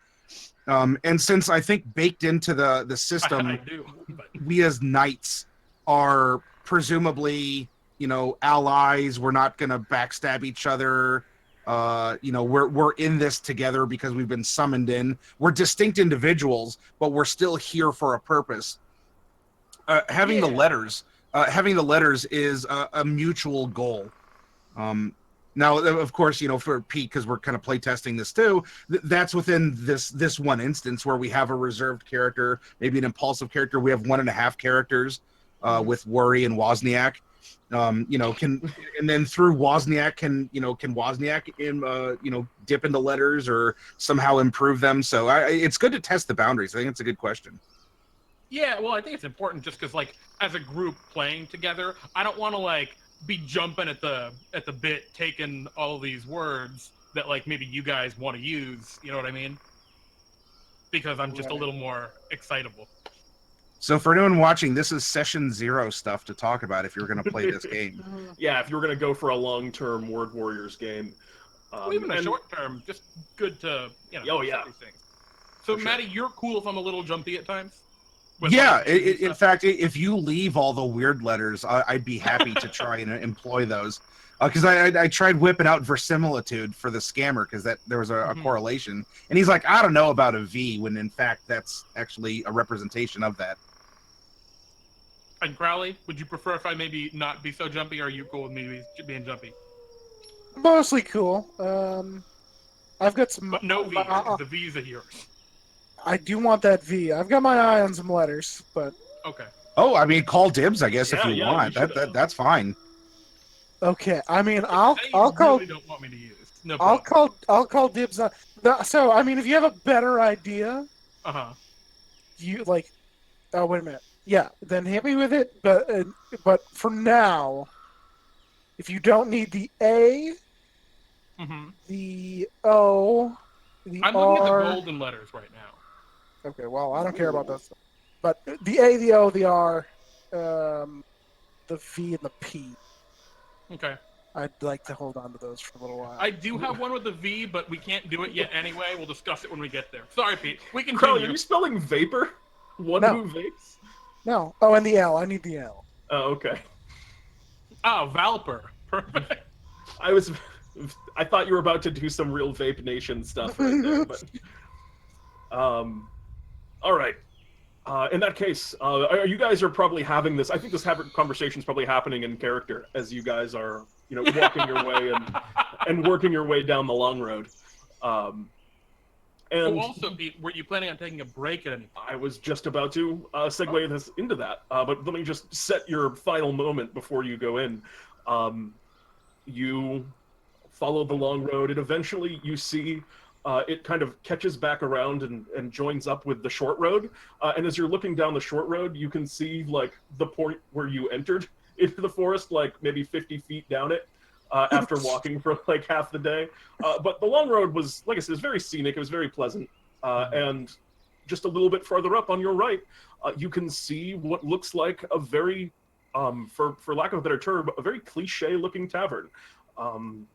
And since I think baked into the system, I do, but we as knights are presumably, allies. We're not going to backstab each other. We're in this together because we've been summoned in. We're distinct individuals, but we're still here for a purpose. Having the letters is a mutual goal. Now, of course, for Pete, because we're kind of playtesting this too, that's within this one instance where we have a reserved character, maybe an impulsive character. We have 1.5 characters with Worry and Wozniak. And then through Wozniak, can Wozniak dip into letters or somehow improve them? So it's good to test the boundaries. I think it's a good question. yeah, well, I think it's important just because, like, as a group playing together, I don't want to be jumping at the bit, taking all these words that maybe you guys want to use. You know what I mean? Because I'm just a little more excitable. So for anyone watching, this is session 0 stuff to talk about if you're going to play this game. Yeah, if you're going to go for a long-term Word Warriors game. Well, even a short term, just good to Oh, yeah. these things. So, For Maddie, you're cool if I'm a little jumpy at times? Yeah, in fact, if you leave all the weird letters, I'd be happy to try and employ those. Because I tried whipping out verisimilitude for the scammer because there was a correlation. And he's like, I don't know about a V, when in fact that's actually a representation of that. And Crowley, would you prefer if I maybe not be so jumpy, or are you cool with me being jumpy? mostly cool. I've got some. But no V. The V's are yours. I do want that V. I've got my eye on some letters, but Okay. Oh, I mean, call dibs, I guess, if you want. That's fine. okay. I mean, I'll call. Really don't want me to use. No problem. I'll call dibs on. So I mean, if you have a better idea, you like. Oh wait a minute. Yeah, then hit me with it. But for now, if you don't need the A, the O, the I'm R. looking at the golden letters right now. Okay, well, I don't care about that stuff. But the A, the O, the R, the V, and the P. Okay. I'd like to hold on to those for a little while. I do have one with the V, but we can't do it yet anyway. We'll discuss it when we get there. Sorry, Pete. We can Crowley, are you spelling vapor? One No. who vapes? No. Oh, and the L. I need the L. Oh, okay. Oh, Valper. Perfect. I thought you were about to do some real Vape Nation stuff right there, but all right. In that case, you guys are probably having this. I think this conversation is probably happening in character as you guys are, walking your way and working your way down the long road. And also, Pete, were you planning on taking a break at any point? I was just about to segue this into that, but let me just set your final moment before you go in. You follow the long road, and eventually you see it kind of catches back around and joins up with the short road. And as you're looking down the short road, you can see the point where you entered into the forest, maybe 50 feet down it. After walking for half the day. But the long road was, like I said, it was very scenic. It was very pleasant. And just a little bit further up on your right, you can see what looks like a very, for lack of a better term, a very cliche-looking tavern. Tavern.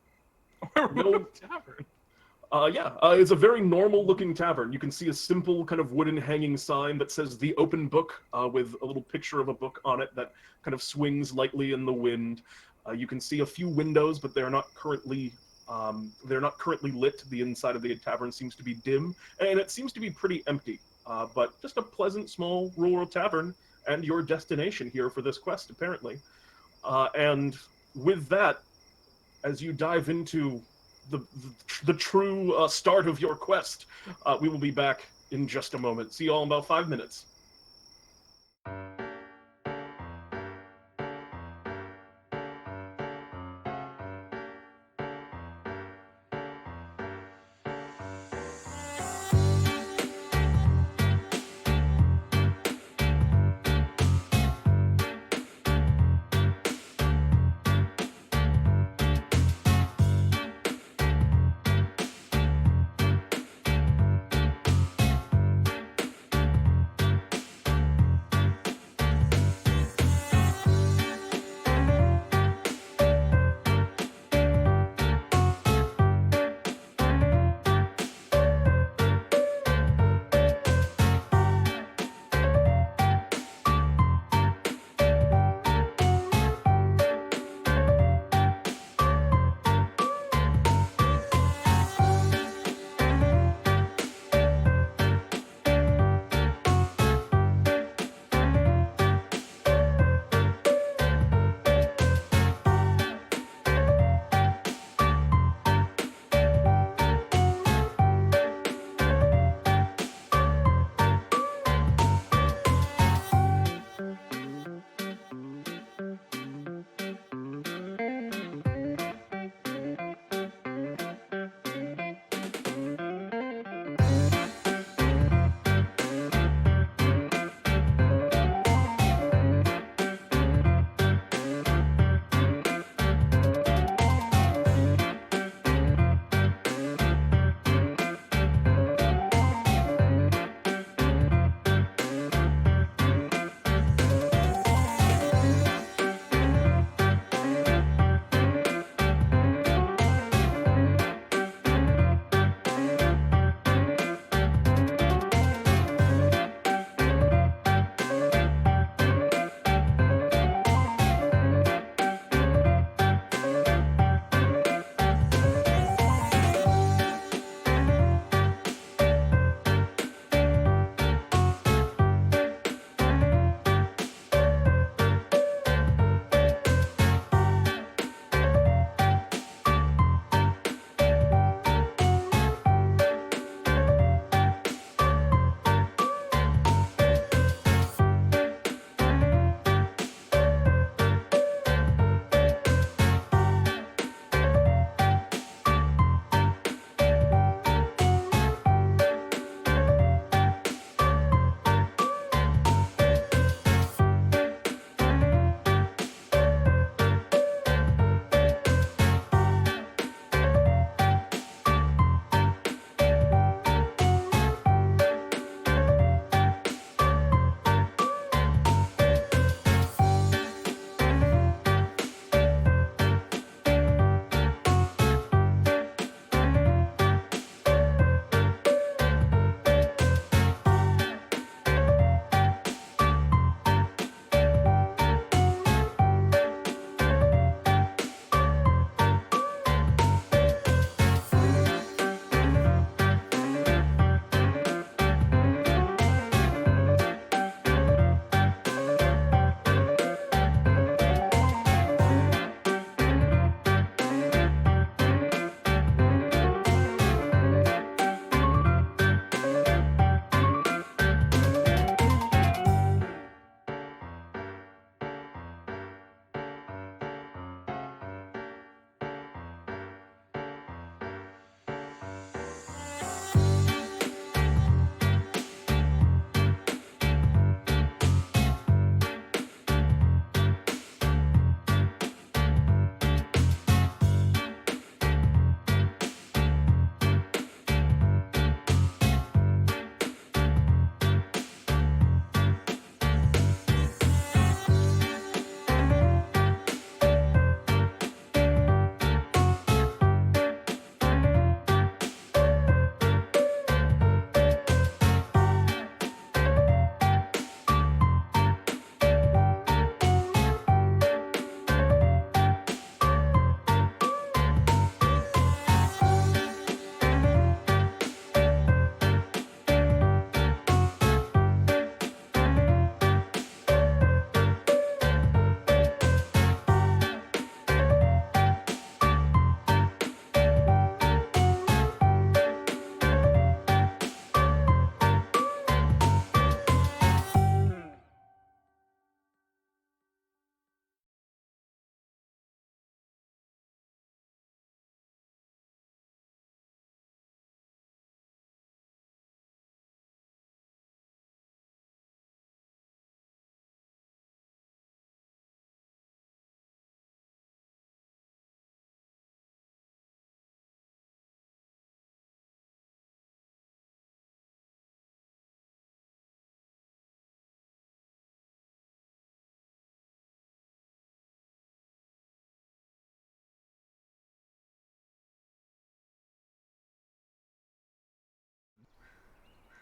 It's a very normal-looking tavern. You can see a simple kind of wooden hanging sign that says "The Open Book" with a little picture of a book on it that kind of swings lightly in the wind. You can see a few windows, but they're not currently lit. The inside of the tavern seems to be dim, and it seems to be pretty empty. But just a pleasant, small rural tavern, and your destination here for this quest, apparently. And with that, as you dive into the true start of your quest, we will be back in just a moment. See you all in about 5 minutes.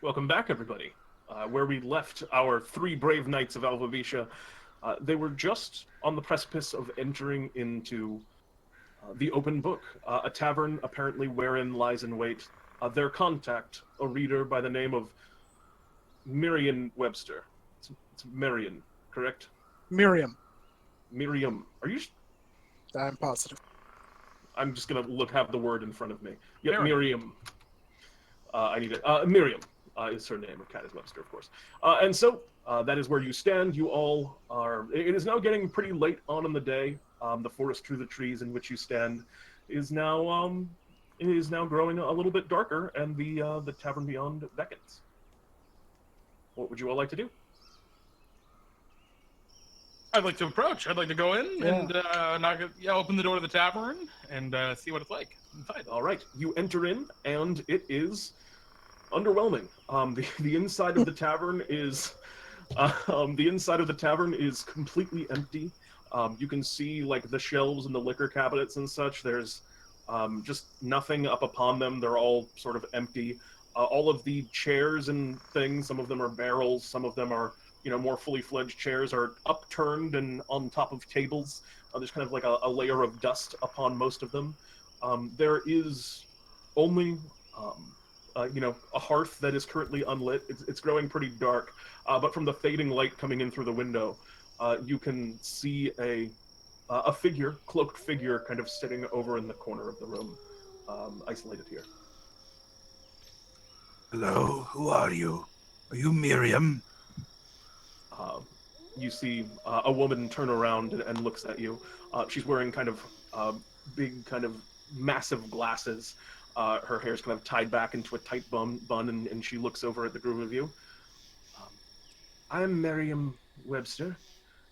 Welcome back, everybody. Where we left our three brave knights of Alvavisha, they were just on the precipice of entering into the open book, a tavern apparently wherein lies in wait their contact, a reader by the name of Miriam Webster. It's Marion, correct? Miriam. Miriam. Are you? I'm positive. I'm just gonna have the word in front of me. Yep, Miriam. Miriam. I need it. Miriam is her name. Her cat is Webster, of course. And so that is where you stand. You all are. It is now getting pretty late on in the day. The forest through the trees in which you stand is now growing a little bit darker, and the tavern beyond beckons. What would you all like to do? I'd like to approach. I'd like to go in Yeah. and open the door to the tavern and see what it's like inside. All right, you enter in, and it is underwhelming. The inside of the tavern is completely empty. You can see like the shelves and the liquor cabinets and such. There's just nothing up upon them. They're all sort of empty. All of the chairs and things, some of them are barrels, some of them are more fully fledged chairs, are upturned and on top of tables. There's kind of like a layer of dust upon most of them. There is only a hearth that is currently unlit. It's growing pretty dark, but from the fading light coming in through the window, you can see a cloaked figure, kind of sitting over in the corner of the room, isolated here. Hello, who are you? Are you Miriam? You see a woman turn around and looks at you. She's wearing kind of big, kind of massive glasses. Her hair's kind of tied back into a tight bun, and she looks over at the group of you. I'm Miriam Webster.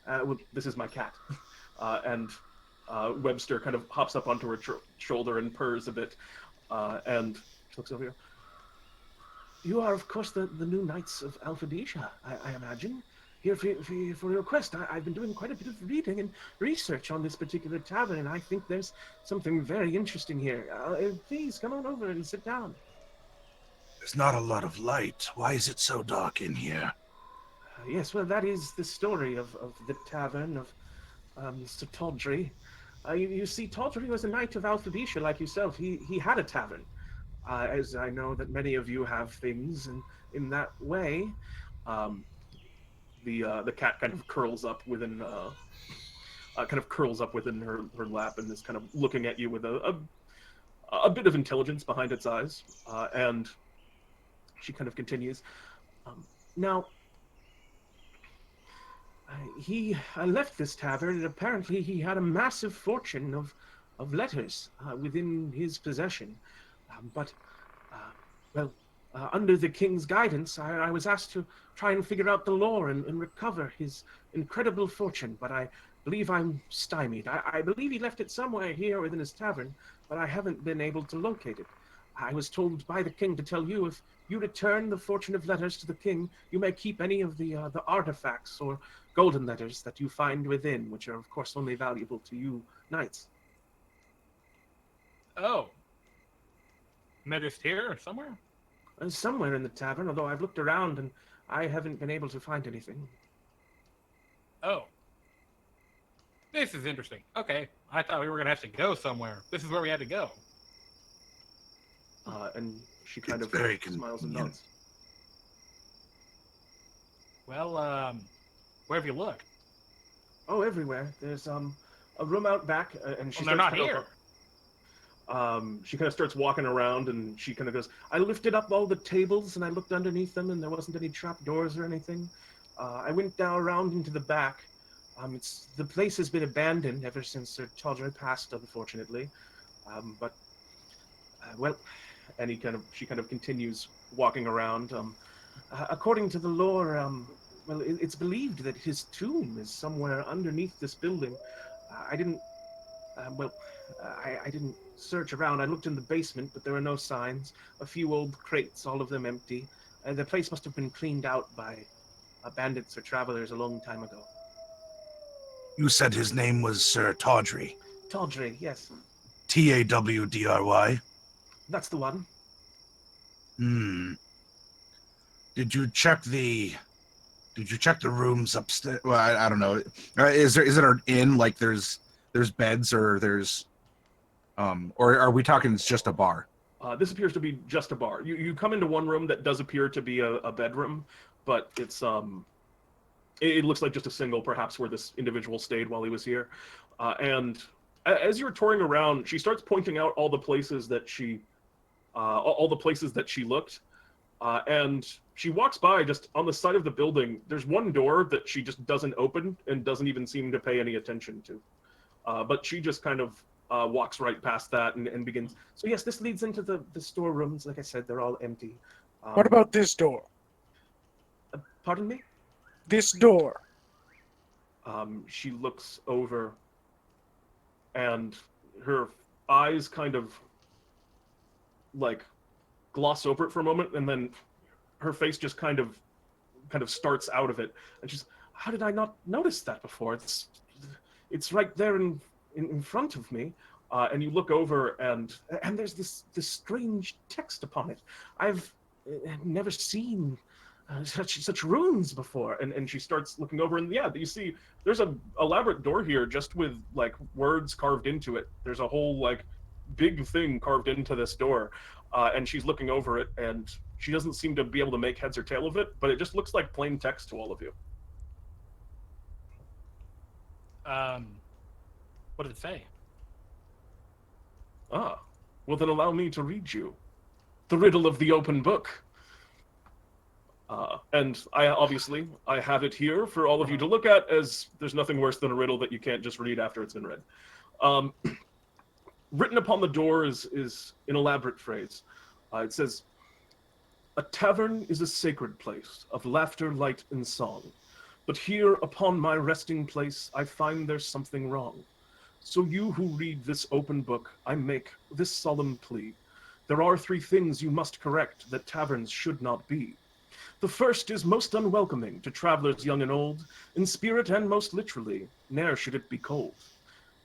Well, this is my cat. And Webster kind of hops up onto her shoulder and purrs a bit. And she looks over here. You are, of course, the new Knights of Alphadisha, I imagine. Here for your quest. I've been doing quite a bit of reading and research on this particular tavern, and I think there's something very interesting here. Please come on over and sit down. There's not a lot of light. Why is it so dark in here? Yes, well, that is the story of the tavern of Mr. Tawdry. You see, Tawdry was a knight of Alphadisha like yourself. He had a tavern, as I know that many of you have things in that way. The cat kind of curls up within her lap and is kind of looking at you with a bit of intelligence behind its eyes, and she kind of continues. Now, he left this tavern, and apparently he had a massive fortune of letters within his possession. Under the king's guidance, I was asked to try and figure out the lore and recover his incredible fortune, but I believe I'm stymied. I believe he left it somewhere here within his tavern, but I haven't been able to locate it. I was told by the king to tell you, if you return the fortune of letters to the king, you may keep any of the artifacts or golden letters that you find within, which are, of course, only valuable to you knights. Oh. And they're just here somewhere? Somewhere in the tavern, although I've looked around and I haven't been able to find anything. Oh. This is interesting. Okay. I thought we were going to have to go somewhere. This is where we had to go. And she kind of very smiles and convenient. nods. Well, where have you looked? Oh, everywhere. There's a room out back, and she Well, they're starts not kind here. she kind of starts walking around, and she kind of goes, I lifted up all the tables, and I looked underneath them, and there wasn't any trap doors or anything. I went down around into the back. The place has been abandoned ever since Sir Tawdry passed, unfortunately. And she kind of continues walking around. According to the lore, it's believed that his tomb is somewhere underneath this building. I didn't search around. I looked in the basement, but there were no signs. A few old crates, all of them empty. The place must have been cleaned out by bandits or travelers a long time ago. You said his name was Sir Tawdry. Tawdry, yes. Tawdry. That's the one. Did you check the rooms upstairs? Well, I don't know. Is it an inn? Like there's beds or there's or are we talking it's just a bar? This appears to be just a bar. You come into one room that does appear to be a bedroom, but it's it looks like just a single, perhaps where this individual stayed while he was here. And as you're touring around, she starts pointing out all the places that she looked. And she walks by just on the side of the building. There's one door that she just doesn't open and doesn't even seem to pay any attention to. But she just kind of walks right past that and begins. So yes, this leads into the storerooms. Like I said, they're all empty. What about this door? Pardon me? This door. She looks over and her eyes kind of like gloss over it for a moment, and then her face just kind of starts out of it, and she's, how did I not notice that before? It's right there in front of me. And you look over, and there's this strange text upon it. I've never seen such runes before. And she starts looking over, and yeah, you see there's a elaborate door here just with like words carved into it. There's a whole like big thing carved into this door. And she's looking over it, and she doesn't seem to be able to make heads or tail of it, but it just looks like plain text to all of you. What did it say? Well then allow me to read you the riddle of the open book. And I have it here for all of you to look at, as there's nothing worse than a riddle that you can't just read after it's been read. Written upon the door is an elaborate phrase. It says, "A tavern is a sacred place of laughter, light, and song. But here upon my resting place, I find there's something wrong. So you who read this open book, I make this solemn plea. There are 3 things you must correct that taverns should not be. The first is most unwelcoming to travelers young and old, in spirit and most literally, ne'er should it be cold.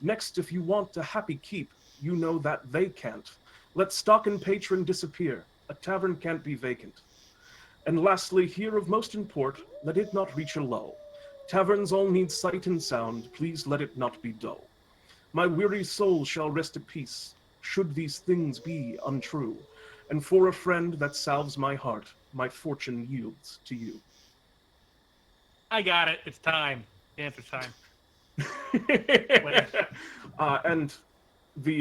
Next, if you want a happy keep, you know that they can't. Let stock and patron disappear, a tavern can't be vacant. And lastly, here of most import, let it not reach a lull. Taverns all need sight and sound, please let it not be dull. My weary soul shall rest at peace, should these things be untrue. And for a friend that salves my heart, my fortune yields to you." I got it. It's time. The answer's time. And the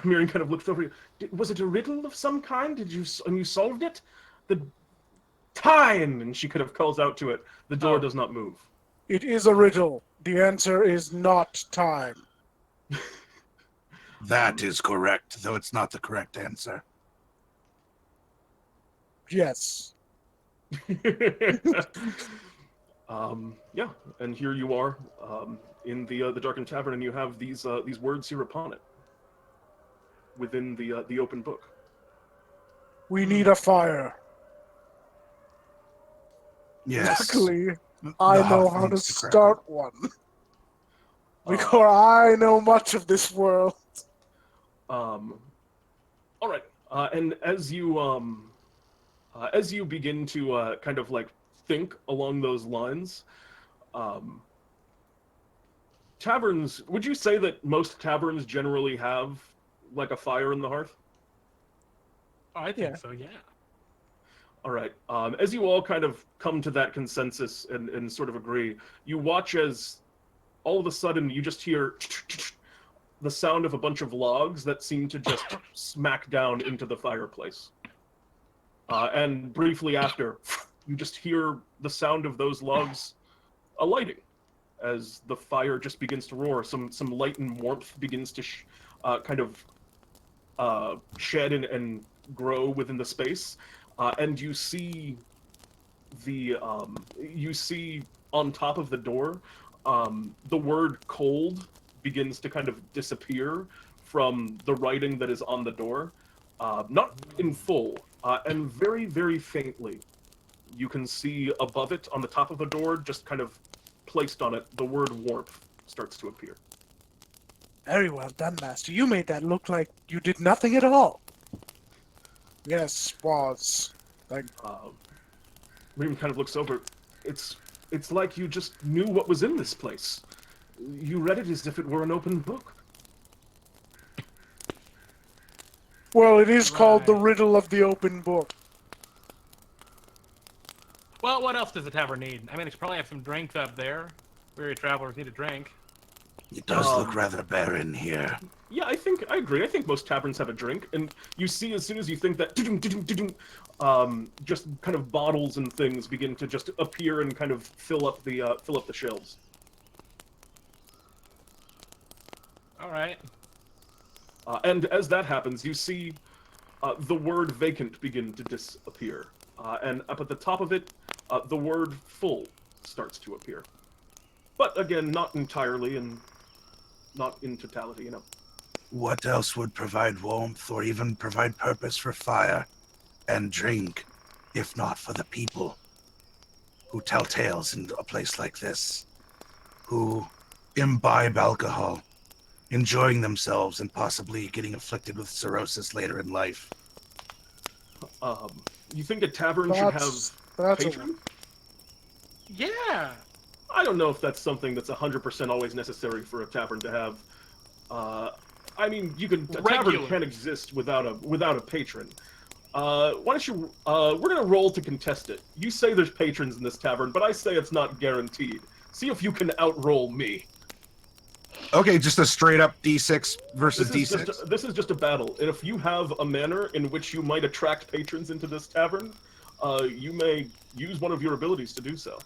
Miriam kind of looks over you. Was it a riddle of some kind? And you solved it? The time! And she kind of calls out to it. The door does not move. It is a riddle. The answer is not time. That is correct, though it's not the correct answer. Yes. Yeah, and here you are in the darkened tavern, and you have these words here upon it within the open book. We need a fire. Yes. Luckily, The I know Huff how to needs crack start one. Because I know much of this world. All right, and as you begin to kind of like think along those lines, taverns. Would you say that most taverns generally have like a fire in the hearth? I think so, yeah. All right. As you all kind of come to that consensus and sort of agree, you watch as all of a sudden you just hear the sound of a bunch of logs that seem to just smack down into the fireplace. And briefly after, you just hear the sound of those logs alighting as the fire just begins to roar. Some light and warmth begins to kind of shed and grow within the space. And you see on top of the door, the word "cold" begins to kind of disappear from the writing that is on the door, not in full, and very, very faintly. You can see above it, on the top of the door, just kind of placed on it, the word "warmth" starts to appear. Very well done, Master. You made that look like you did nothing at all. Yes, was. Like, Miriam kind of looks over. It's like you just knew what was in this place. You read it as if it were an open book. Well, it is called the Right. riddle of the open book. Well, what else does the tavern need? I mean, it's probably have some drinks up there. Weary travelers need a drink. It does look rather barren here. Yeah, I agree. I think most taverns have a drink, and you see as soon as you think that, just kind of bottles and things begin to just appear and kind of fill up the shelves. All right. And as that happens, you see the word vacant begin to disappear. And up at the top of it, the word full starts to appear. But again, not entirely and not in totality, you know. What else would provide warmth or even provide purpose for fire and drink, if not for the people who tell tales in a place like this, who imbibe alcohol, enjoying themselves and possibly getting afflicted with cirrhosis later in life? You think a tavern should have That's patron? Yeah. I don't know if that's something that's 100% always necessary for a tavern to have. I mean, a tavern Regular. can exist without a patron. Why don't you? We're gonna roll to contest it. You say there's patrons in this tavern, but I say it's not guaranteed. See if you can outroll me. Okay, just a straight up D6 versus D6. This is just a battle, and if you have a manner in which you might attract patrons into this tavern, you may use one of your abilities to do so.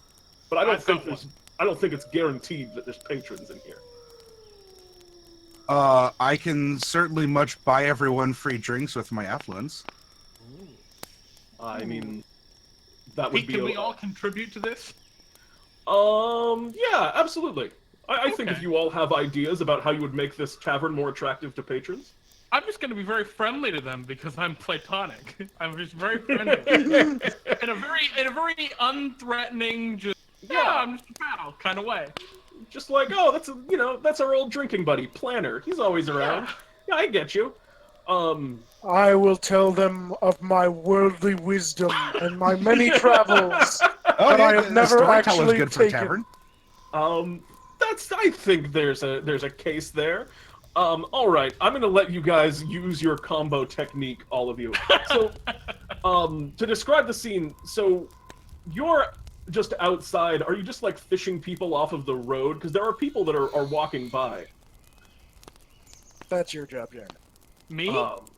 But I don't think it's guaranteed that there's patrons in here. I can certainly much buy everyone free drinks with my affluence. I mean, that would Pete, be. can we all contribute to this? Yeah, absolutely. I think Okay. if you all have ideas about how you would make this tavern more attractive to patrons. I'm just going to be very friendly to them because I'm platonic. I'm just very friendly in a very unthreatening, just I'm just a pal kind of way. Just like, oh, that's our old drinking buddy, Planner. He's always around. Yeah, I get you. I will tell them of my worldly wisdom and my many travels. But I have the never storyteller's actually good for a taken. tavern. I think there's a case there. All right, I'm gonna let you guys use your combo technique, all of you. So, to describe the scene, so you're just outside. Are you just like fishing people off of the road? Because there are people that are walking by. That's your job, Jeremy. Me?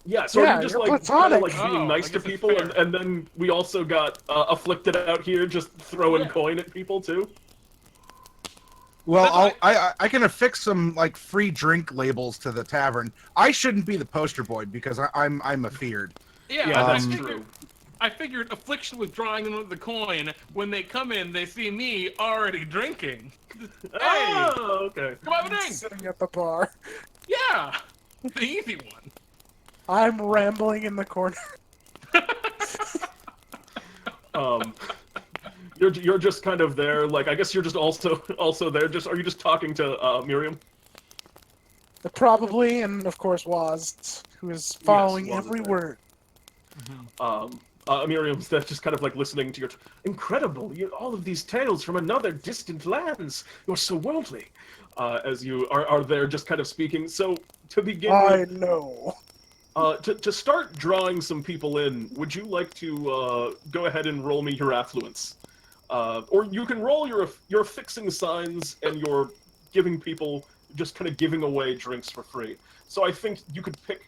Yeah, so Yeah, are you just you're like platonic. kinda, like being Oh, nice I to guess it's people, fair. and then we also got afflicted out here just throwing Yeah. coin at people too. Well, That's I can affix some like free drink labels to the tavern. I shouldn't be the poster boy because I'm afeard. Yeah, Yeah, that's Um, true. I figured affliction was drawing them with the coin. When they come in, they see me already drinking. Hey, Oh, okay. come have a drink. Sitting at the bar. Yeah, the easy one. I'm rambling in the corner. You're just kind of there. Like, I guess you're just also there. Are you just talking to Miriam? Probably, and of course Waz, who is following Waz is every there. word. Miriam's just kind of like listening to your. Incredible! All of these tales from another distant lands. You're so worldly. As you are there, just kind of speaking. So to begin I know. to start drawing some people in, would you like to go ahead and roll me your affluence? Or you can roll your fixing signs and your giving people, just kind of giving away drinks for free. So I think you could pick.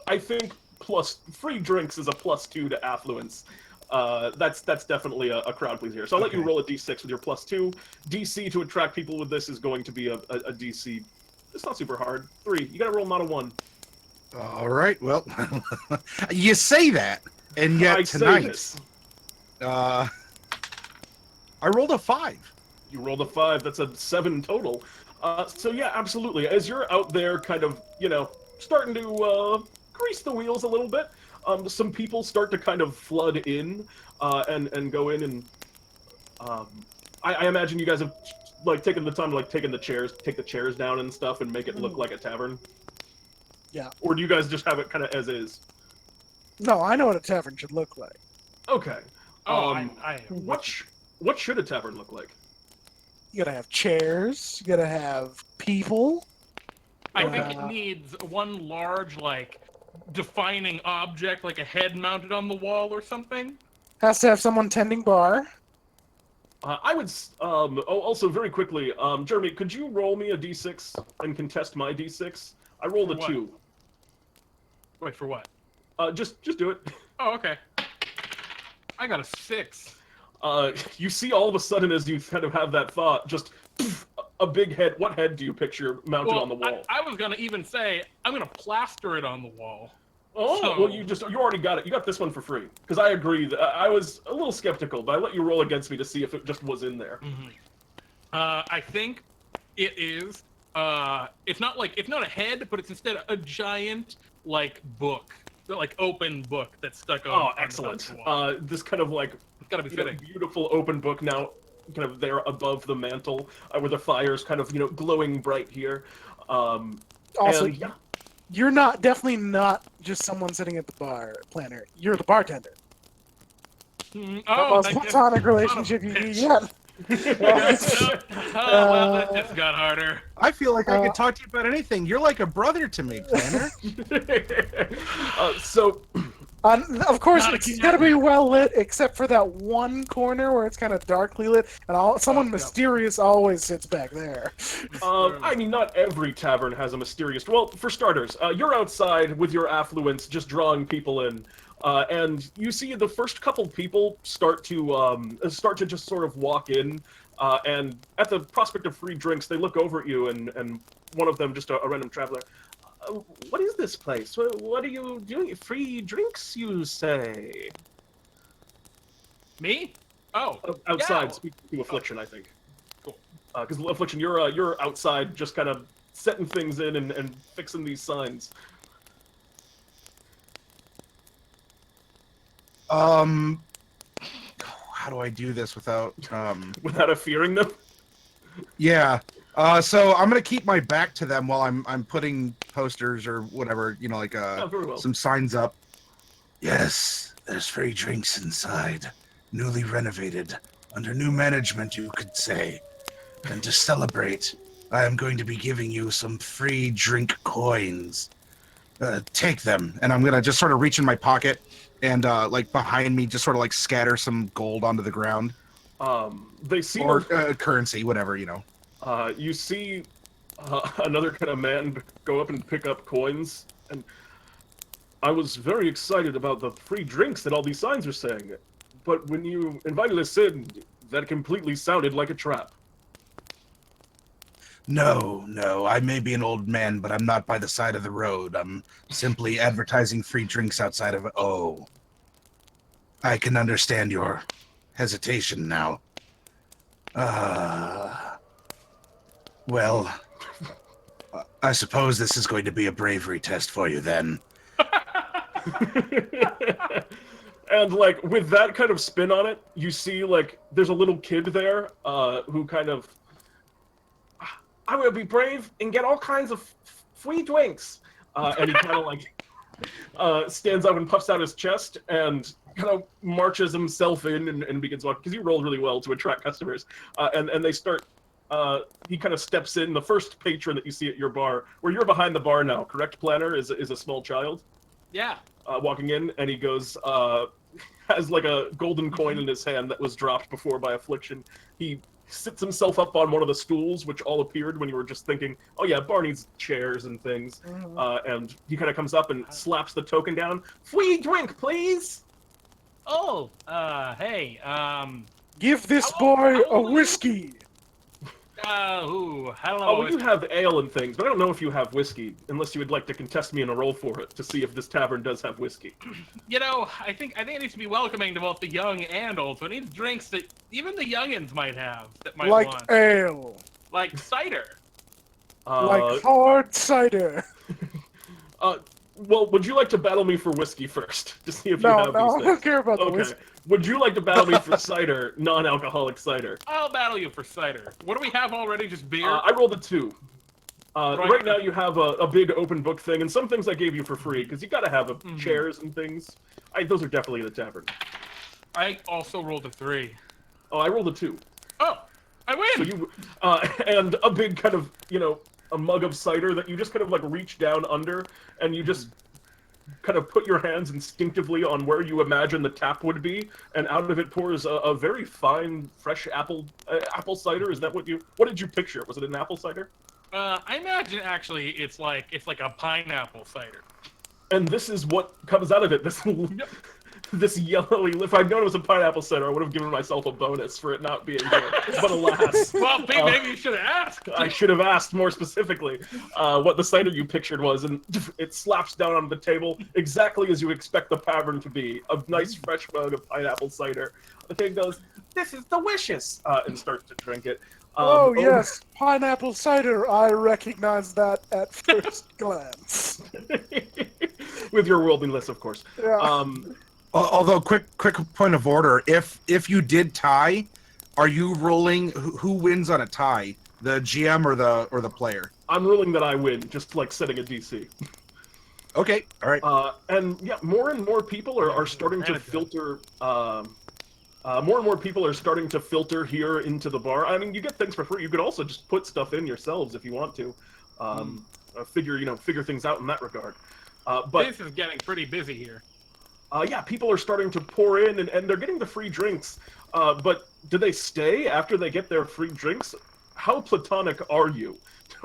I think plus free drinks is a +2 to affluence. That's definitely a crowd pleaser. So I'll let you roll a d6 with your +2. DC to attract people with this is going to be a DC. It's not super hard. 3. You gotta roll not a 1. All right. Well, you say that, and yet I say tonight, this. I rolled a 5. You rolled a 5. That's a 7 total. So yeah, absolutely. As you're out there, kind of, starting to grease the wheels a little bit, some people start to kind of flood in and go in, and I imagine you guys have like taken the time to like take the chairs down and stuff, and make it look like a tavern. Yeah. Or do you guys just have it kind of as is? No, I know what a tavern should look like. Okay. Oh, What should a tavern look like? You gotta have chairs. You gotta have people. I think it needs one large, like, defining object, like a head mounted on the wall or something. Has to have someone tending bar. I would. Also, very quickly, Jeremy, could you roll me a d6 and contest my d6? I rolled For a what? 2. Wait, for what? Just do it. Oh, okay. I got a 6. You see all of a sudden as you kind of have that thought, just a big head. What head do you picture mounted on the wall? I was gonna even say I'm gonna plaster it on the wall. Oh, So- well, you already got it. You got this one for free. Because I agree. That I was a little skeptical, but I let you roll against me to see if it just was in there. Mm-hmm. I think it is. It's not a head, but it's instead a giant like book, like open book that's stuck on. Oh, on the excellent. side of the wall. This kind of like It's gotta be fitting. beautiful open book now, kind of there above the mantle, where the fire's kind of glowing bright here. Also, and, yeah. you're definitely not just someone sitting at the bar, Planner. You're the bartender. Mm, The oh, most thank platonic you. relationship you Son of a can get. well, that just got harder. I feel like I could talk to you about anything. You're like a brother to me, Planner. So, Of course, Not it's again. got to be well lit, except for that one corner where it's kind of darkly lit, and someone yeah. mysterious always sits back there. I mean, not every tavern has a mysterious. Well, for starters, you're outside with your affluence, just drawing people in, and you see the first couple people start to just sort of walk in, and at the prospect of free drinks, they look over at you, and one of them, just a random traveler. What is this place? What are you doing? Free drinks, you say? Me? Oh, Outside, yeah. speaking to Affliction, I think. Cool. Because Affliction, you're outside, just kind of setting things in and fixing these signs. How do I do this without Without fearing them. Yeah. So I'm gonna keep my back to them while I'm putting posters or whatever, like Very well. some signs up. Yes, there's free drinks inside, newly renovated, under new management, you could say. And to celebrate, I am going to be giving you some free drink coins. Take them, and I'm gonna just sort of reach in my pocket and like behind me, just sort of like scatter some gold onto the ground. They see Or currency, whatever, you see another kind of man go up and pick up coins, and I was very excited about the free drinks that all these signs are saying, but when you invited us in, that completely sounded like a trap. No, I may be an old man, but I'm not by the side of the road. I'm simply advertising free drinks outside of... Oh. I can understand your hesitation now. Well, I suppose this is going to be a bravery test for you then. And like with that kind of spin on it, you see like there's a little kid there who kind of, I will be brave and get all kinds of free drinks, and he kind of like stands up and puffs out his chest and kind of marches himself in and begins walking, because you rolled really well to attract customers, and they start. He kind of steps in. The first patron that you see at your bar, where you're behind the bar now, correct? Planner is a small child. Yeah. Walking in, and he goes, has like a golden coin in his hand that was dropped before by Affliction. He sits himself up on one of the stools, which all appeared when you were just thinking, oh yeah, bar needs chairs and things. And he kind of comes up and slaps the token down. Free drink, please! Oh, hey, Give this boy a whiskey. hello. Oh, well, you have ale and things, but I don't know if you have whiskey, unless you would like to contest me in a roll for it to see if this tavern does have whiskey. I think it needs to be welcoming to both the young and old, so it needs drinks that even the youngins might have, that might Like want. ale. Like cider. Like hard cider. Well, would you like to battle me for whiskey first, to see if you No, have I these don't things? care about the Okay. whiskey. Would you like to battle me for cider, non-alcoholic cider? I'll battle you for cider. What do we have already? Just beer? I rolled a 2. Right. Right now you have a big open book thing, and some things I gave you for free, because you gotta have chairs and things. Those are definitely in the tavern. I also rolled a 3. Oh, I rolled a 2. Oh, I win! So you, and a big kind of, a mug of cider that you just kind of like reach down under, and you just kind of put your hands instinctively on where you imagine the tap would be, and out of it pours a very fine, fresh apple cider. Is that what did you picture? Was it an apple cider? I imagine actually it's like a pineapple cider. And this is what comes out of it. This yellowy. If I'd known it was a pineapple cider, I would have given myself a bonus for it not being here. But alas, well, Pete, maybe you should have asked. I should have asked more specifically what the cider you pictured was, and it slaps down on the table exactly as you expect the tavern to be. A nice fresh mug of pineapple cider. The thing goes, "This is delicious," and starts to drink it. Oh yes, pineapple cider. I recognize that at first glance. With your worldliness, of course. Yeah. Although, quick point of order: if you did tie, are you rolling? Who wins on a tie? The GM or the player? I'm ruling that I win, just like setting a DC. Okay, all right. And yeah, more and more people are starting to filter. More and more people are starting to filter here into the bar. I mean, you get things for free. You could also just put stuff in yourselves if you want to. Figure things out in that regard. But this is getting pretty busy here. yeah, people are starting to pour in, and they're getting the free drinks. But do they stay after they get their free drinks? How platonic are you?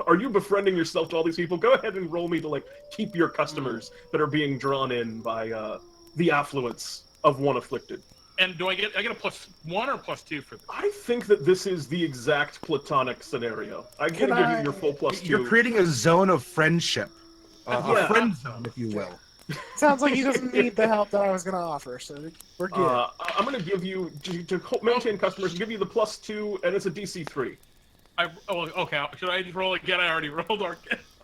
Are you befriending yourself to all these people? Go ahead and roll me to keep your customers that are being drawn in by the affluence of one afflicted. And do I get a +1 or +2 for this? I think that this is the exact platonic scenario. I'm going to give you your full +2. You're creating a zone of friendship, Yeah. a friend zone, if you will. Sounds like he doesn't need the help that I was going to offer, so we're good. I'm going to give you, to maintain customers, give you the +2, and it's a DC 3. Okay. Should I roll again? I already rolled.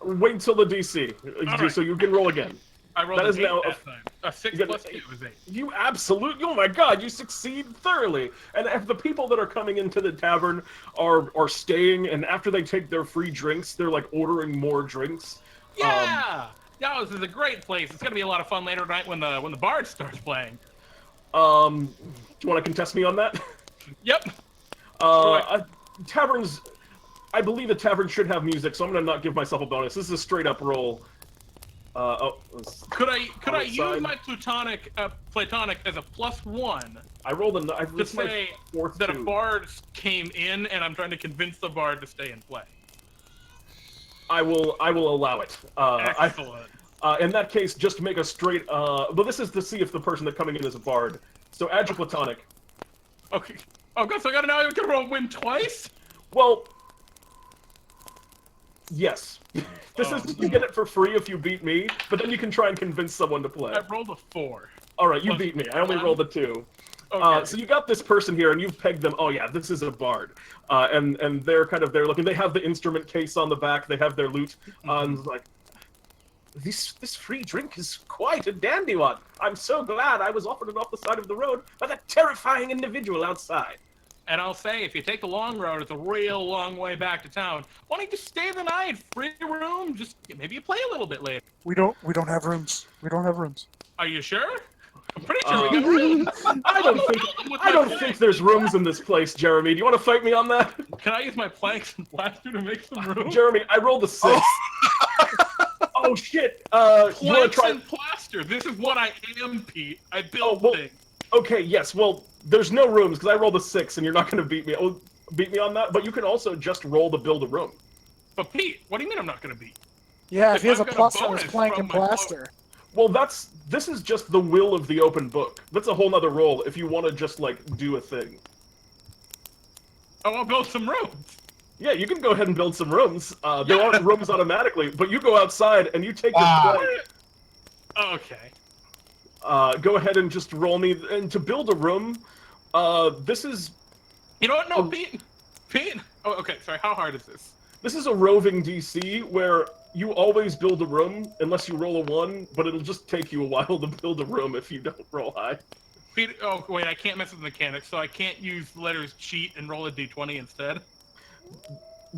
Wait until the DC, right. so you can roll again. I rolled That is now that time. A 6 + 2 is 8. You absolutely, oh my god, you succeed thoroughly. And if the people that are coming into the tavern are staying, and after they take their free drinks, they're ordering more drinks. Yeah! Yeah, this is a great place. It's gonna be a lot of fun later tonight when the bard starts playing. Do you want to contest me on that? Yep. Taverns, I believe a tavern should have music, so I'm gonna not give myself a bonus. This is a straight up roll. Could I use my platonic as a +1? I rolled a. To say that a bard came in, and I'm trying to convince the bard to stay and play. I will allow it. Excellent. In that case, just make a straight. Well, this is to see if the person that's coming in is a bard. So add your platonic. Okay. Oh, good. So I gotta roll win twice. Well, yes. This is you get it for free if you beat me, but then you can try and convince someone to play. I rolled a 4. All right, you beat me. I only rolled a 2. Okay. So you got this person here, and you've pegged them. Oh yeah, this is a bard, and they're there looking. They have the instrument case on the back. They have their lute, and this free drink is quite a dandy one. I'm so glad I was offered it off the side of the road by that terrifying individual outside. And I'll say, if you take the long road, it's a real long way back to town. Why don't you just stay the night? Free room. Just maybe you play a little bit later. We don't have rooms. We don't have rooms. Are you sure? I'm pretty sure we got rooms. I don't think there's rooms in this place, Jeremy. Do you want to fight me on that? Can I use my planks and plaster to make some room? Jeremy, I rolled a 6. Oh shit! You want to Planks try? and plaster. This is what I am, Pete. I build things. Okay, yes. Well, there's no rooms because I rolled a 6, and you're not going to beat me. Beat me on that. But you can also just roll to build a room. But Pete, what do you mean I'm not going to beat? Yeah, if he has I've a got a plus on his bonus plank from and my plaster. Well, this is just the will of the open book. That's a whole nother roll if you want to just do a thing. I want to build some rooms. Yeah, you can go ahead and build some rooms. There aren't rooms automatically, but you go outside and you take your plank. Okay. Go ahead and just roll me. And to build a room, this is... You know what? No, Pete. Oh, okay. Sorry. How hard is this? This is a roving DC where you always build a room unless you roll a 1, but it'll just take you a while to build a room if you don't roll high. Pete, oh, wait. I can't mess with the mechanics, so I can't use letters cheat and roll a d20 instead.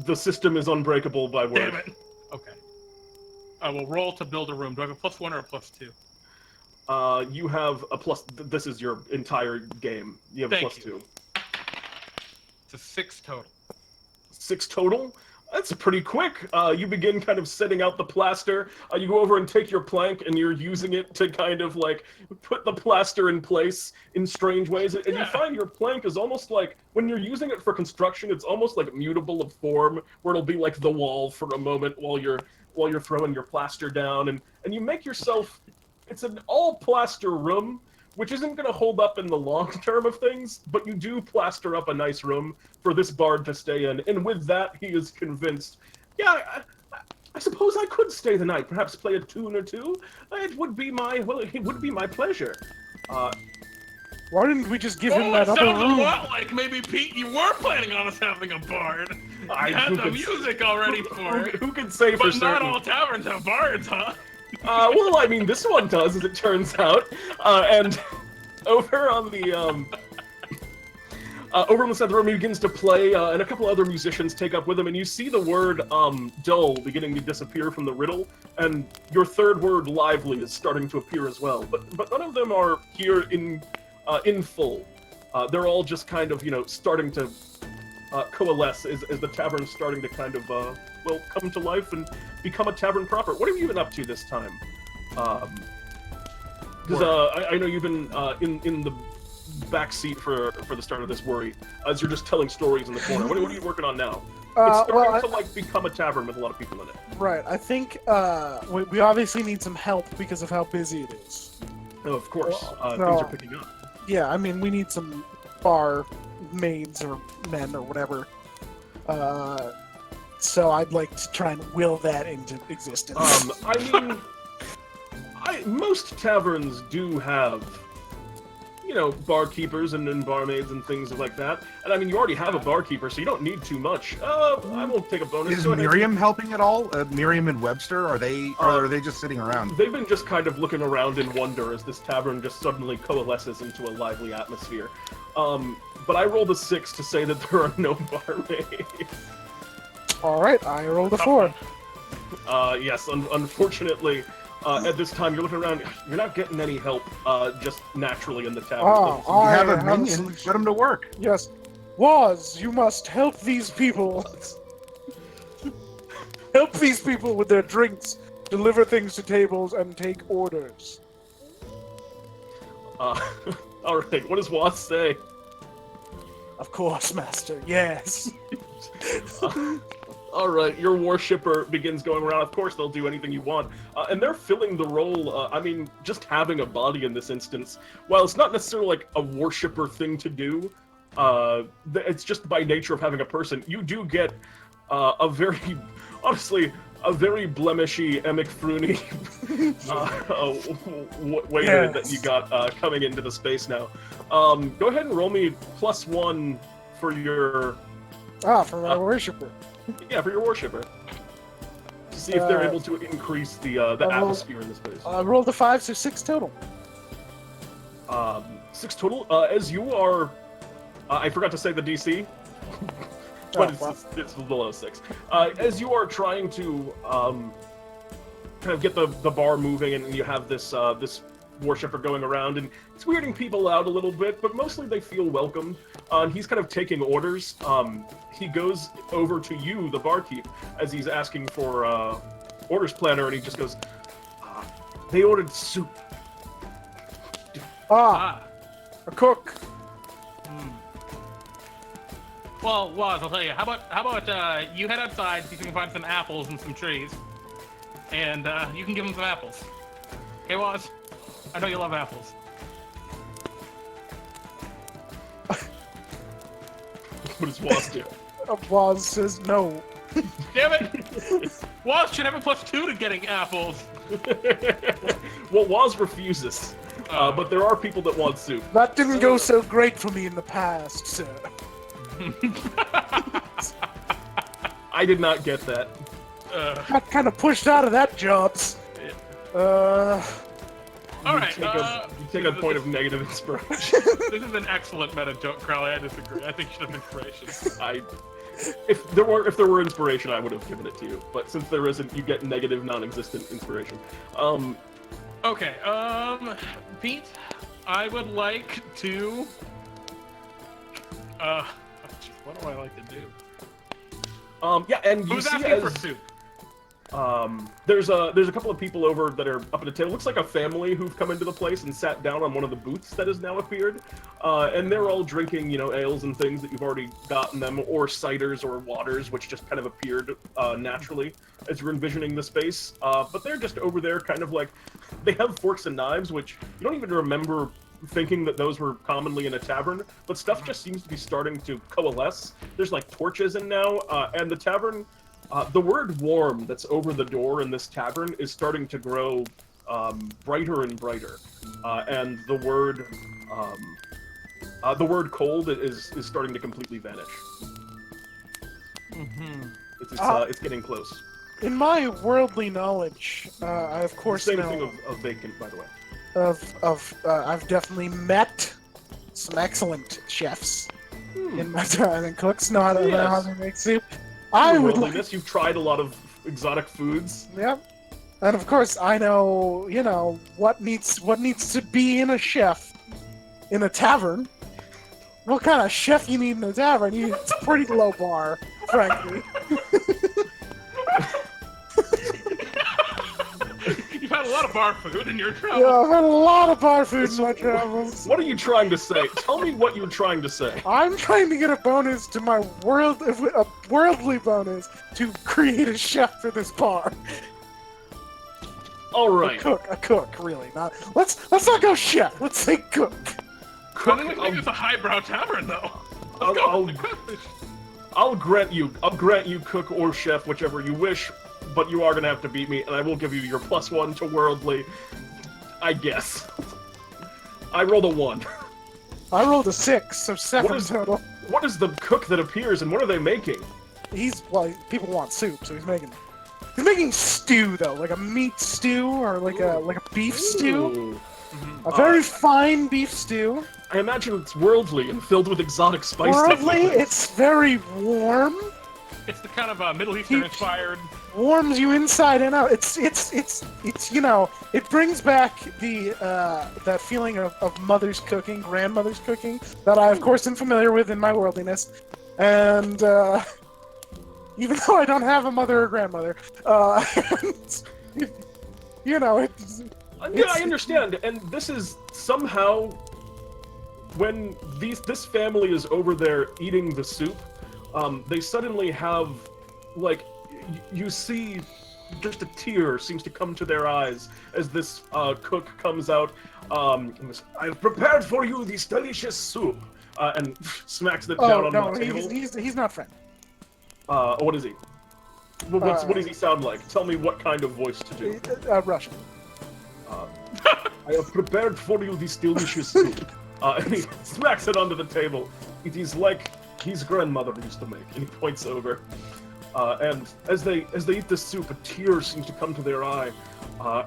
The system is unbreakable by word. Damn it. Okay. I will roll to build a room. Do I have a +1 or a +2? you have a plus. This is your entire game. You have a Thank plus you. 2. It's a 6 total. 6 total. That's pretty quick. You begin kind of setting out the plaster. You go over and take your plank, and you're using it to kind of like put the plaster in place in strange ways. And you find your plank is almost like, when you're using it for construction, it's almost like mutable of form, where it'll be like the wall for a moment while you're throwing your plaster down, and you make yourself. It's an all plaster room, which isn't going to hold up in the long term of things, but you do plaster up a nice room for this bard to stay in. And with that, he is convinced, yeah, I suppose I could stay the night, perhaps play a tune or two. It would be my pleasure. Why didn't we just give him Oh, that it other sounds a room? lot like maybe, Pete, you were planning on us having a bard. You had the music already for it. Who could say for But certain? not all taverns have bards, huh? Well, I mean, this one does, as it turns out. And over on the over on the side of the room, he begins to play, and a couple other musicians take up with him, and you see the word dull beginning to disappear from the riddle, and your third word, lively, is starting to appear as well. But none of them are here in full. They're all just kind of, starting to coalesce as the tavern's starting to kind of, come to life and become a tavern proper. What have you been up to this time? Because I know you've been in the back seat for the start of this worry, as you're just telling stories in the corner. What are you working on now? It's starting to become a tavern with a lot of people in it. Right. I think we obviously need some help because of how busy it is. Oh, of course. Things are picking up. Yeah, I mean, we need some bar maids or men or whatever. So I'd like to try and will that into existence. I mean, most taverns do have, barkeepers and barmaids and things like that. And I mean, you already have a barkeeper, so you don't need too much. I won't take a bonus. Is Miriam helping at all? Miriam and Webster, are they just sitting around? They've been just kind of looking around in wonder as this tavern just suddenly coalesces into a lively atmosphere. But I rolled a 6 to say that there are no barmaids. Alright, I rolled a 4. Yes, unfortunately, at this time, you're looking around, you're not getting any help just naturally in the tavern. You have a minion, put him to work. Yes. Waz, you must help these people. Help these people with their drinks, deliver things to tables, and take orders. Alright, what does Waz say? Of course, master, yes. Alright, your worshipper begins going around. Of course, they'll do anything you want. And they're filling the role, just having a body in this instance, while it's not necessarily like a worshipper thing to do, it's just by nature of having a person. You do get a very blemishy Emic Frooney waiter that you got coming into the space now. Go ahead and roll me +1 for your... for my worshipper. Yeah, for your worshipper. To see if they're able to increase the atmosphere in the space. I rolled a 5, so 6 total. 6 total. As you are... I forgot to say the DC. But it's below 6. As you are trying to kind of get the bar moving, and you have this this worshipper going around, and it's weirding people out a little bit, but mostly they feel welcomed. He's kind of taking orders. He goes over to you, the barkeep, as he's asking for orders planner, and he just goes, "They ordered soup." A cook. Well, Waz, I'll tell you. How about you head outside, see if you can find some apples and some trees, and you can give them some apples. Okay, Waz? I know you love apples. What does Waz do? Waz says no. Damn it! Waz should have a +2 to getting apples. Well, Waz refuses, but there are people that want soup. That didn't go so great for me in the past, sir. I did not get that. Got kind of pushed out of that job. All right. You take a point of negative inspiration. This is an excellent meta joke, Crowley. I disagree. I think you should have inspiration. If there were inspiration, I would have given it to you. But since there isn't, you get negative, non-existent inspiration. Okay, Pete, I would like to. What do I like to do? Yeah, and you Who's see asking for soup? there's a couple of people over that are up at the table. Looks like a family who've come into the place and sat down on one of the booths that has now appeared. And they're all drinking, you know, ales and things that you've already gotten them, or ciders or waters, which just kind of appeared naturally as you're envisioning the space. But they're just over there kind of like, they have forks and knives, which you don't even remember thinking that those were commonly in a tavern, but stuff just seems to be starting to coalesce. There's like torches in now, and the tavern, the word warm that's over the door in this tavern is starting to grow brighter and brighter. And the word cold is starting to completely vanish. It's getting close. In my worldly knowledge, I of course Same know thing of vacant, by the way. I've definitely met some excellent chefs in my time, and cooks know how to make soup. I would like. You've tried a lot of exotic foods. Yep. And of course, I know, you know, what needs to be in a chef in a tavern. What kind of chef you need in a tavern? It's a pretty low bar, frankly. You've had a lot of bar food in your travels. Yeah, I've had a lot of bar food in my travels. What are you trying to say? Tell me what you're trying to say. I'm trying to get a bonus to my worldly bonus to create a chef for this bar. All right. A cook, really. Let's not go chef. Let's say cook. I think it's a highbrow tavern, though. I'll grant you cook or chef, whichever you wish, but you are gonna have to beat me, and I will give you your +1 to worldly, I guess. I rolled a 1. I rolled a 6, so 7 total. What is the cook that appears, and what are they making? People want soup, so he's making stew though, like a meat stew or like a beef stew. A very fine beef stew. I imagine it's worldly and filled with exotic spice. Worldly, it's very warm. It's the kind of Middle Eastern inspired. Warms you inside and out. It's you know, it brings back the that feeling of mother's cooking, grandmother's cooking that I of course am familiar with in my worldliness, and even though I don't have a mother or grandmother, you know, yeah, I understand, and this is somehow when this family is over there eating the soup, they suddenly have, like, you see just a tear seems to come to their eyes as this cook comes out. I've prepared for you this delicious soup, and smacks it down on the table. He's not friend. What is he? What does he sound like? Tell me what kind of voice to do. Russian. I have prepared for you this delicious soup. And he smacks it onto the table. It is like his grandmother used to make. And he points over. And as they eat the soup, a tear seems to come to their eye.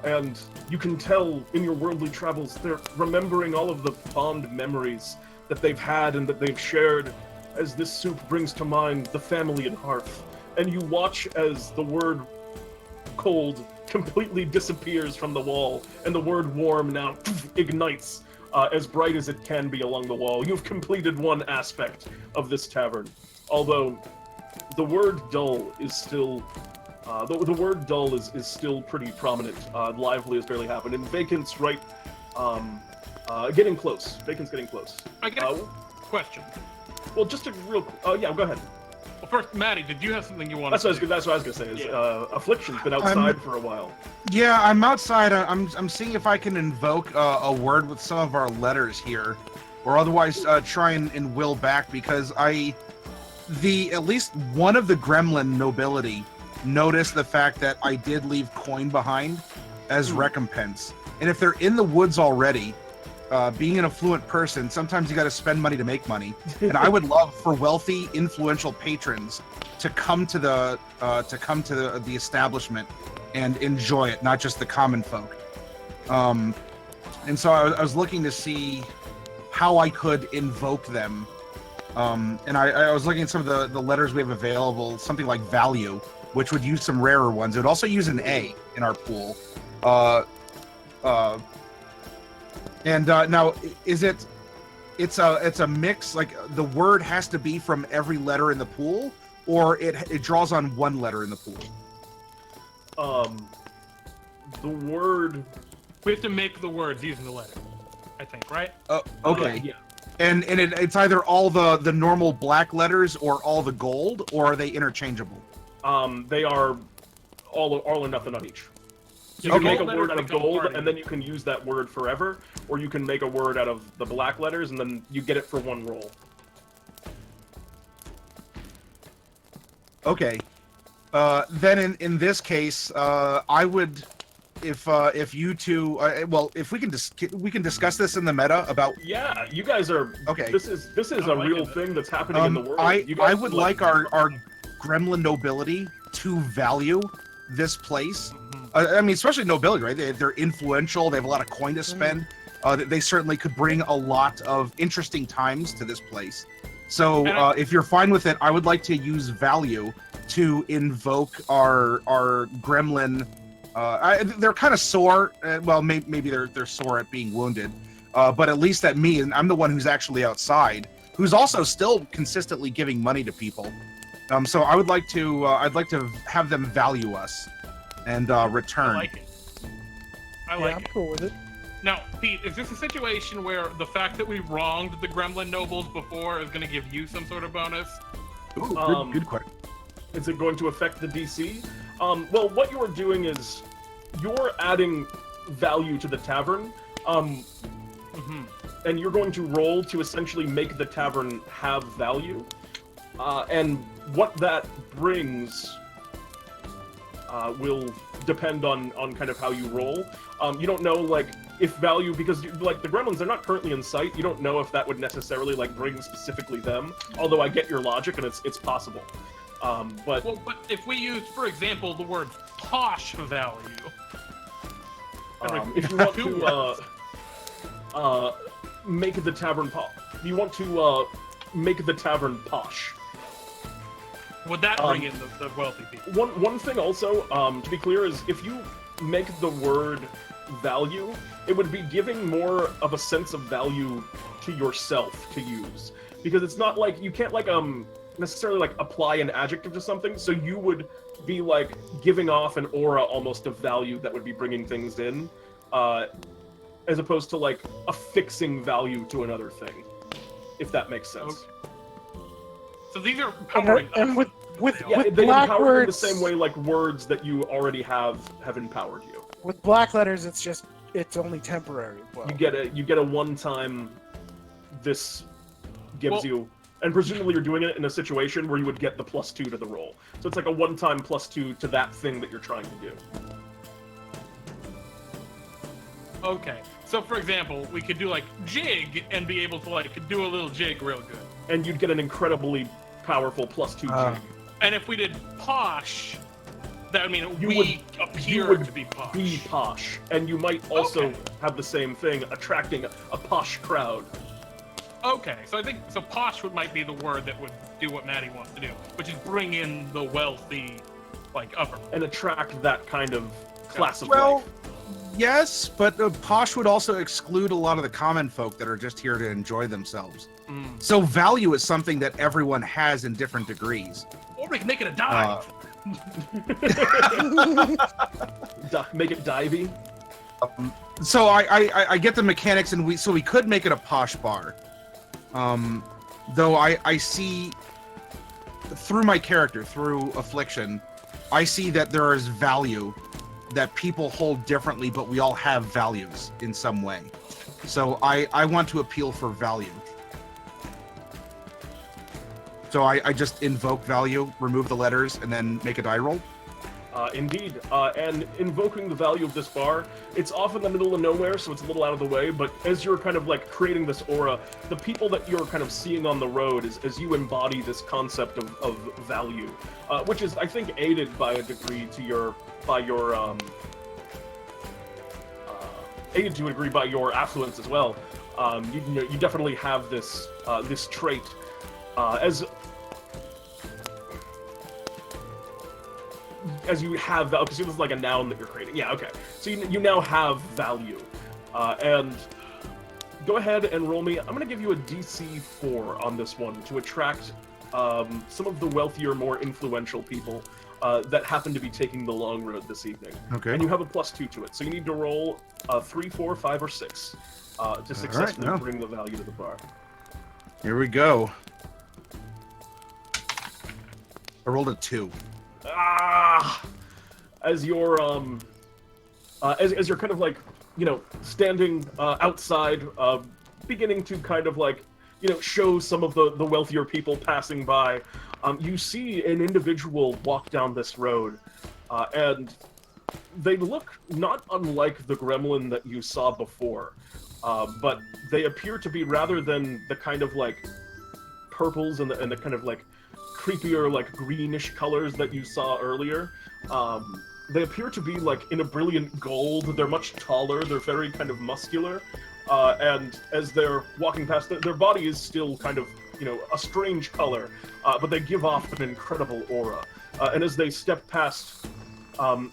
And you can tell in your worldly travels, they're remembering all of the fond memories that they've had and that they've shared, as this soup brings to mind the family and hearth. And you watch as the word cold completely disappears from the wall, and the word warm now ignites as bright as it can be along the wall. You've completed one aspect of this tavern, although the word dull is still the word dull is still pretty prominent. Lively has barely happened, and vacant's getting close. Vacant's getting close. I get a question. Well, just a real yeah, go ahead. Well, first, Maddie, did you have something you wanted That's to what I was gonna say. Is Affliction's been outside for a while. Yeah, I'm outside. I'm seeing if I can invoke a word with some of our letters here, or otherwise try and will back, because at least one of the gremlin nobility noticed the fact that I did leave coin behind as recompense, and if they're in the woods already, being an affluent person, sometimes you got to spend money to make money, and I would love for wealthy, influential patrons to come to the establishment and enjoy it, not just the common folk. And so I was looking to see how I could invoke them, and I was looking at some of the letters we have available, something like value, which would use some rarer ones. It would also use an A in our pool. Now, is it? It's a mix. Like the word has to be from every letter in the pool, or it draws on one letter in the pool. The word. We have to make the words using the letter, I think, right? Okay. Yeah. And it's either all the normal black letters or all the gold, or are they interchangeable? They are all or nothing on each. So you Okay. can make a Gold word letters out of become gold, part of and then you can use that word forever, or you can make a word out of the black letters, and then you get it for one roll. Okay. Then in this case, I would, if you two, well, if we can discuss this in the meta about. Yeah, you guys are. Okay. This is I'm a real liking it. thing that's happening in the world. You I guys would can, like our gremlin nobility to value this place. I mean, especially nobility, right? They're influential. They have a lot of coin to spend. They certainly could bring a lot of interesting times to this place. So if you're fine with it, I would like to use value to invoke our gremlin. They're kind of sore. Well, maybe they're sore at being wounded, but at least at me, and I'm the one who's actually outside, who's also still consistently giving money to people. So I would like to. I'd like to have them value us and return. I like it. I Yeah, like I'm it. cool with it. Now, Pete, is this a situation where the fact that we wronged the Gremlin nobles before is going to give you some sort of bonus? Ooh, good question. Is it going to affect the DC? Well, what you're doing is you're adding value to the tavern, and you're going to roll to essentially make the tavern have value. And what that brings will depend on kind of how you roll. You don't know, like, if value, because like the gremlins, they're not currently in sight. You don't know if that would necessarily like bring specifically them. Although I get your logic, and it's possible. But if we use, for example, the word posh value, if you want to make the tavern you want to make the tavern posh. would that bring in the wealthy people? One thing also, to be clear, is if you make the word value, it would be giving more of a sense of value to yourself to use, because it's not like you can't like necessarily like apply an adjective to something, so you would be like giving off an aura almost of value that would be bringing things in, as opposed to like affixing value to another thing, if that makes sense. Okay. So these are powering And us. with They black empower you in the words, same way like words that you already have empowered you. with black letters, it's only temporary. Well, You get a one-time. This gives you, and presumably you're doing it in a situation where you would get the +2 to the roll. So it's like a one-time +2 to that thing that you're trying to do. Okay. So, for example, we could do like jig and be able to like do a little jig real good. And you'd get an incredibly powerful +2 jig. And if we did posh, that would mean You we would- appear would to be posh. Be posh, and you might also Okay. have the same thing, attracting a posh crowd. Okay, so I think posh might be the word that would do what Maddie wants to do, which is bring in the wealthy, like upper. And attract that kind of class of Well, life. yes, but posh would also exclude a lot of the common folk that are just here to enjoy themselves. So value is something that everyone has in different degrees. Or we can make it a dive. Make it divey. So I get the mechanics, and we could make it a posh bar. Though I see through my character, through affliction, I see that there is value that people hold differently, but we all have values in some way. So I want to appeal for value. So I just invoke value, remove the letters, and then make a die roll. Indeed. And invoking the value of this bar, it's off in the middle of nowhere, so it's a little out of the way, but as you're kind of like creating this aura, the people that you're kind of seeing on the road as you embody this concept of value, which is, I think, aided by a degree aided to a degree by your affluence as well. You definitely have this this trait. as you have value, because this is like a noun that you're creating. Yeah, okay. So you now have value, and go ahead and roll me. I'm going to give you a DC 4 on this one to attract some of the wealthier, more influential people that happen to be taking the long road this evening. Okay. And you have a +2 to it, so you need to roll 3, 4, 5, or 6 to successfully bring the value to the bar. Here we go. I rolled a 2. As you're as you're kind of like, standing outside, beginning to kind of like, show some of the wealthier people passing by, you see an individual walk down this road, and they look not unlike the gremlin that you saw before, but they appear to be, rather than the kind of like purples and the kind of like creepier, like greenish colors that you saw earlier, they appear to be like in a brilliant gold. They're much taller, they're very kind of muscular, and as they're walking past, their body is still kind of, a strange color, but they give off an incredible aura. And as they step past,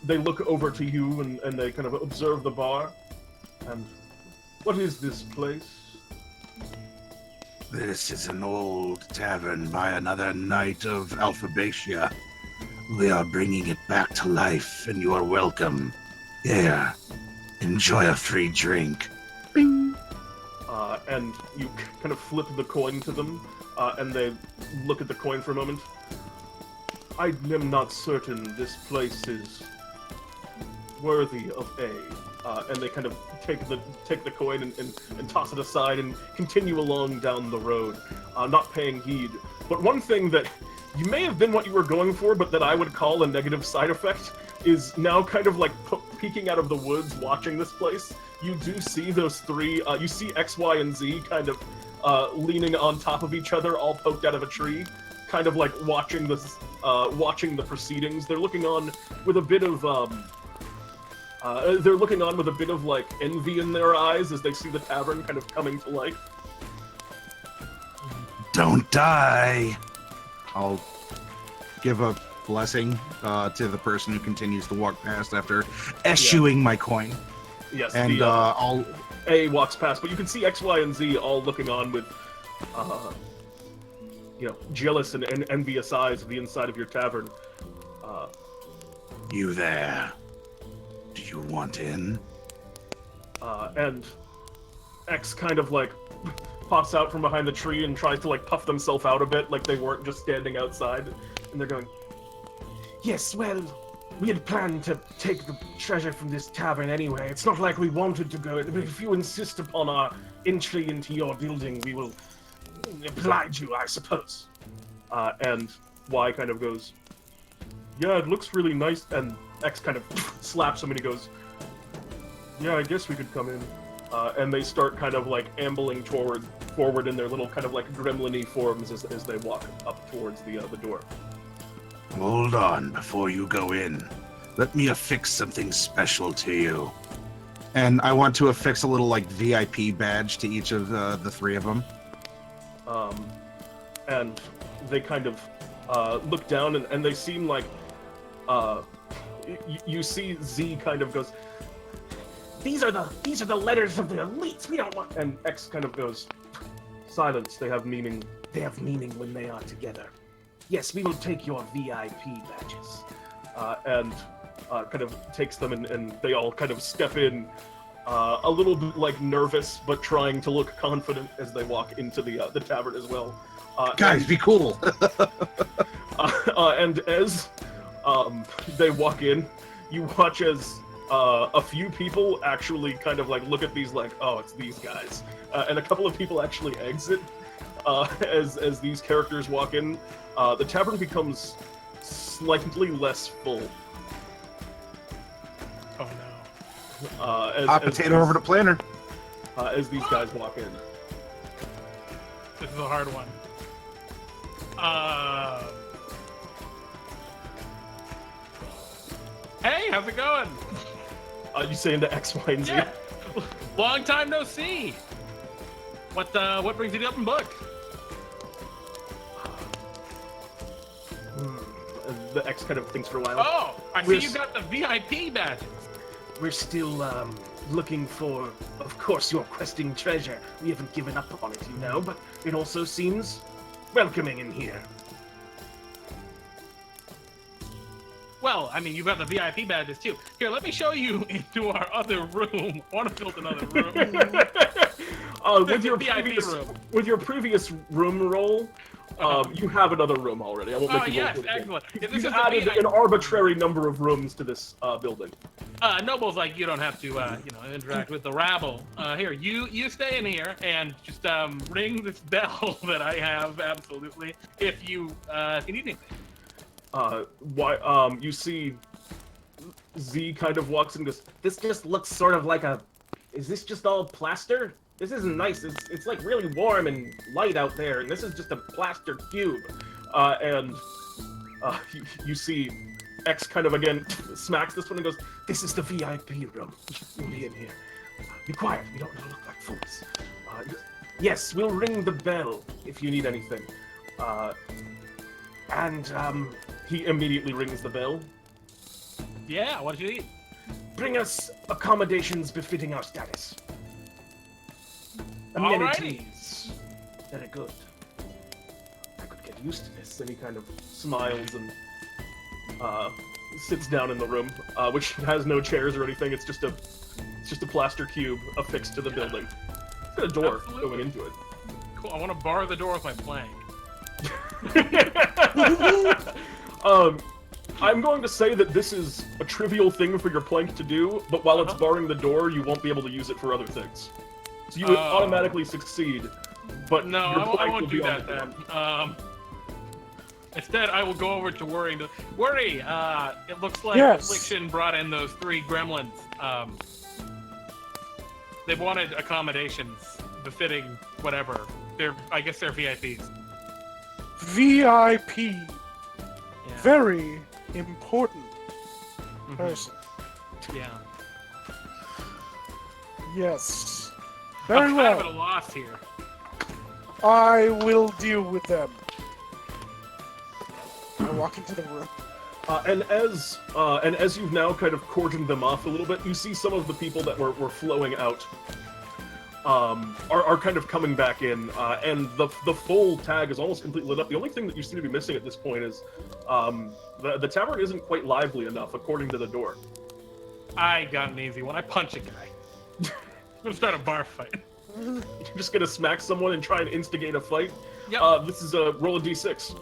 they look over to you and they kind of observe the bar. And what is this place? This is an old tavern by another knight of Alphabatia. We are bringing it back to life, and you are welcome. Here, enjoy a free drink. Bing! And you kind of flip the coin to them, and they look at the coin for a moment. I am not certain this place is worthy of A. And they kind of take the coin and toss it aside and continue along down the road, not paying heed. But one thing that you may have been what you were going for, but that I would call a negative side effect, is now kind of like peeking out of the woods, watching this place. You do see those three, you see X, Y, and Z kind of leaning on top of each other, all poked out of a tree, kind of like watching this, watching the proceedings. They're looking on with a bit of, like envy in their eyes as they see the tavern kind of coming to life. Don't die! I'll give a blessing to the person who continues to walk past after eschewing my coin. Yes, and I'll... A walks past, but you can see X, Y, and Z all looking on with, jealous and envious eyes of the inside of your tavern. You there. Do you want in? And X kind of like pops out from behind the tree and tries to like puff themselves out a bit, like they weren't just standing outside. And they're going, "Yes, well, we had planned to take the treasure from this tavern anyway. It's not like we wanted to go. But if you insist upon our entry into your building, we will oblige you, I suppose." And Y kind of goes, "Yeah, it looks really nice." And X kind of slaps him and he goes, "Yeah, I guess we could come in." And they start kind of like ambling forward in their little kind of like gremlin-y forms as they walk up towards the door. Hold on before you go in. Let me affix something special to you. And I want to affix a little like VIP badge to each of the three of them. And they kind of look down and they seem like you see Z kind of goes, These are the letters of the elites. We don't want." And X kind of goes, "Silence. They have meaning. They have meaning when they are together. Yes, we will take your VIP badges." And kind of takes them, and they all kind of step in, a little bit like nervous, but trying to look confident as they walk into the tavern as well. Guys, be cool. And as they walk in, you watch as a few people actually kind of like look at these like, "Oh, it's these guys," and a couple of people actually exit as these characters walk in. The tavern becomes slightly less full. Oh no! Hot potato over to planner. As these guys walk in. This is a hard one. Hey, how's it going? You say into X, Y, and Z. Yeah. Long time no see. What brings you to the open book? And the X kind of thinks for a while. Oh, I see you got the VIP badges. We're still looking for, of course, your questing treasure. We haven't given up on it, you know, but it also seems welcoming in here. Well, I mean, you got the VIP badges too. Here, let me show you into our other room. I want to build another room. With your previous room roll, you have another room already. I won't make you yes, go excellent. Yeah, this you is added an arbitrary number of rooms to this building. Nobles, like, you don't have to, interact with the rabble. Here, you stay in here and just ring this bell that I have. Absolutely, if you need anything. You see Z kind of walks in and goes, this just looks sort of like is this just all plaster? This isn't nice. It's like really warm and light out there, and this is just a plaster cube. You see X kind of again smacks this one and goes, this is the VIP room. You'll be in here. Be quiet. We don't want to look like fools. Yes, we'll ring the bell if you need anything. He immediately rings the bell. Yeah, what do you need? Bring us accommodations befitting our status. Amenities. Very good. I could get used to this. And he kind of smiles and sits down in the room, which has no chairs or anything. It's just a plaster cube affixed to the building. It's got a door going into it. Cool. I want to bar the door with my plank. I'm going to say that this is a trivial thing for your plank to do, but while it's barring the door, you won't be able to use it for other things. So you would automatically succeed, but no, your I won't do will be that then. Instead, I will go over to Worry. Worry, it looks like Affliction brought in those 3 gremlins. They wanted accommodations befitting whatever. I guess they're VIPs. VIP. Yeah. Very important person. Yeah. Yes. Very I'm well. kind of at a loss here. I will deal with them. I walk into the room. And as you've now kind of cordoned them off a little bit, you see some of the people that were flowing out are kind of coming back in, and the full tag is almost completely lit up. The only thing that you seem to be missing at this point is the tavern isn't quite lively enough, according to the door. I got an easy one. I punch a guy. I'm gonna start a bar fight. You're just gonna smack someone and try and instigate a fight? Yep. This is a roll a d6.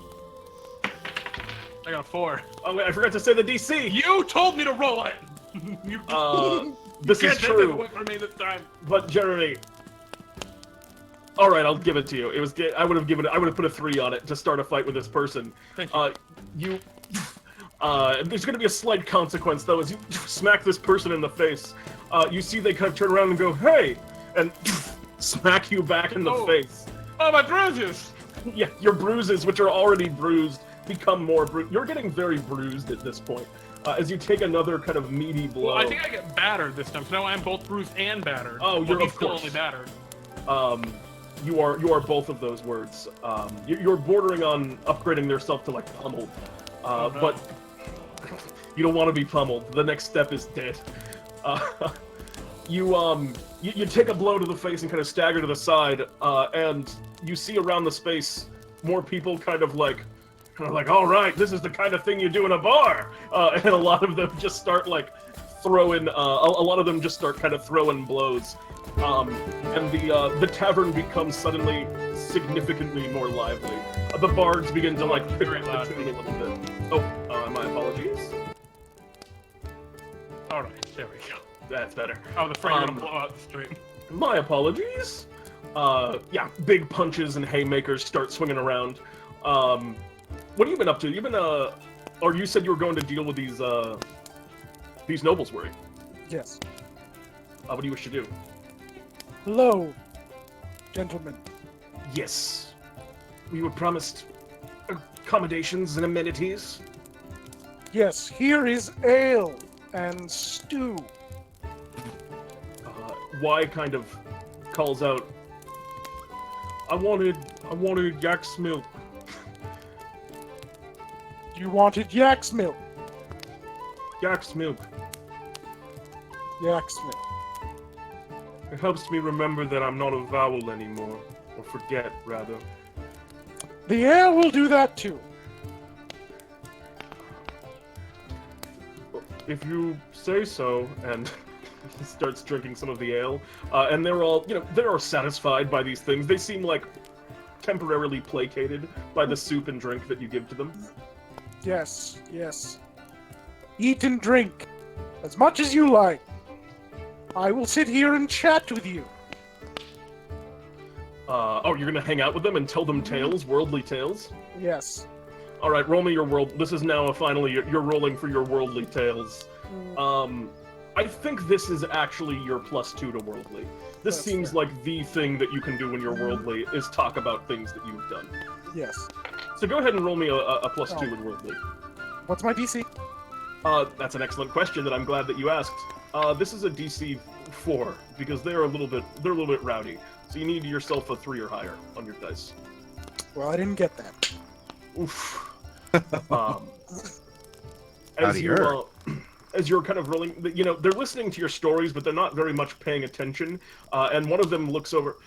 I got a 4. Oh wait, I forgot to say the DC! You told me to roll it! This is true. For me this time. But Jeremy, all right, I'll give it to you. I would have put a 3 on it to start a fight with this person. Thank you. There's going to be a slight consequence though, as you smack this person in the face. You see they kind of turn around and go, "Hey!" and smack you back in the face. Oh, my bruises! Yeah, your bruises, which are already bruised, become more bruised. You're getting very bruised at this point. As you take another kind of meaty blow. Well, I think I get battered this time, so now I'm both bruised and battered. Oh, you're he's of still course. only battered. You are both of those words. You're bordering on upgrading yourself to like pummeled, but you don't want to be pummeled. The next step is dead. You take a blow to the face and kind of stagger to the side, and you see around the space more people kind of like, all right, this is the kind of thing you do in a bar, and a lot of them just start like throwing. A lot of them just start kind of throwing blows, and the tavern becomes suddenly significantly more lively. The bards begin to like pick up the tune a little bit. Oh, my apologies. All right, there we go. That's better. I was afraid you were gonna blow out the stream. My apologies. Yeah, big punches and haymakers start swinging around. What have you been up to? You've been, or you said you were going to deal with these nobles, were you? Yes. What do you wish to do? Hello, gentlemen. Yes. We were promised accommodations and amenities. Yes, here is ale and stew. Y kind of calls out, I wanted yak's milk. You wanted yak's milk. Yak's milk. Yak's milk. It helps me remember that I'm not a vowel anymore. Or forget, rather. The air will do that too. If you say so, and he starts drinking some of the ale, and they're all, they're satisfied by these things. They seem like temporarily placated by the soup and drink that you give to them. Yes, yes. Eat and drink as much as you like. I will sit here and chat with you. Oh, you're gonna hang out with them and tell them tales, worldly tales? Yes. All right, roll me your world. This is now finally you're rolling for your worldly tales. I think this is actually your +2 to worldly. This That's seems fair. like the thing that you can do when you're worldly is talk about things that you've done. Yes. So go ahead and roll me a +2 in worldly. What's my DC? That's an excellent question that I'm glad that you asked. This is a DC 4 because they're a little bit rowdy. So you need yourself a 3 or higher on your dice. Well, I didn't get that. Oof. Howdy, As you're kind of rolling, they're listening to your stories, but they're not very much paying attention. And one of them looks over.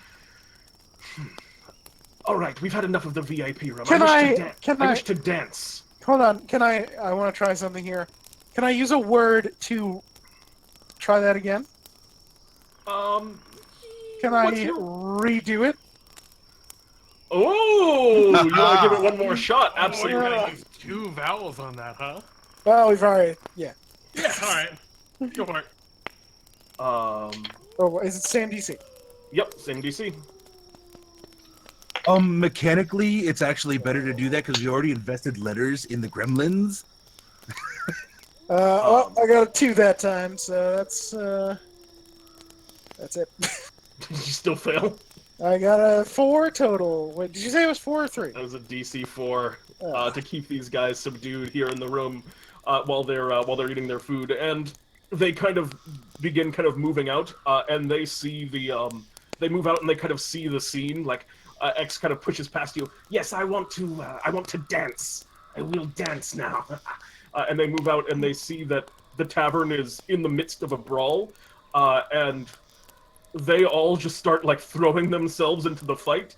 All right, we've had enough of the VIP room. I wish to dance. Hold on. I want to try something here. Can I use a word to try that again? Can I redo it? Oh, you want to give it one more shot? Oh, you're Absolutely. gonna use 2 vowels on that, huh? Well, we've already. Yeah. Yeah, alright. Go for it. Oh, is it same DC? Yep, same DC. Mechanically, it's actually better to do that because we already invested letters in the gremlins. I got a 2 that time, so that's it. Did you still fail? I got a 4 total. Wait, did you say it was 4 or 3? That was a DC 4 to keep these guys subdued here in the room while they're eating their food, and they kind of begin moving out, and they see they move out and they kind of see the scene. Like X kind of pushes past you. Yes, I want to dance. I will dance now. And they move out and they see that the tavern is in the midst of a brawl, and they all just start throwing themselves into the fight.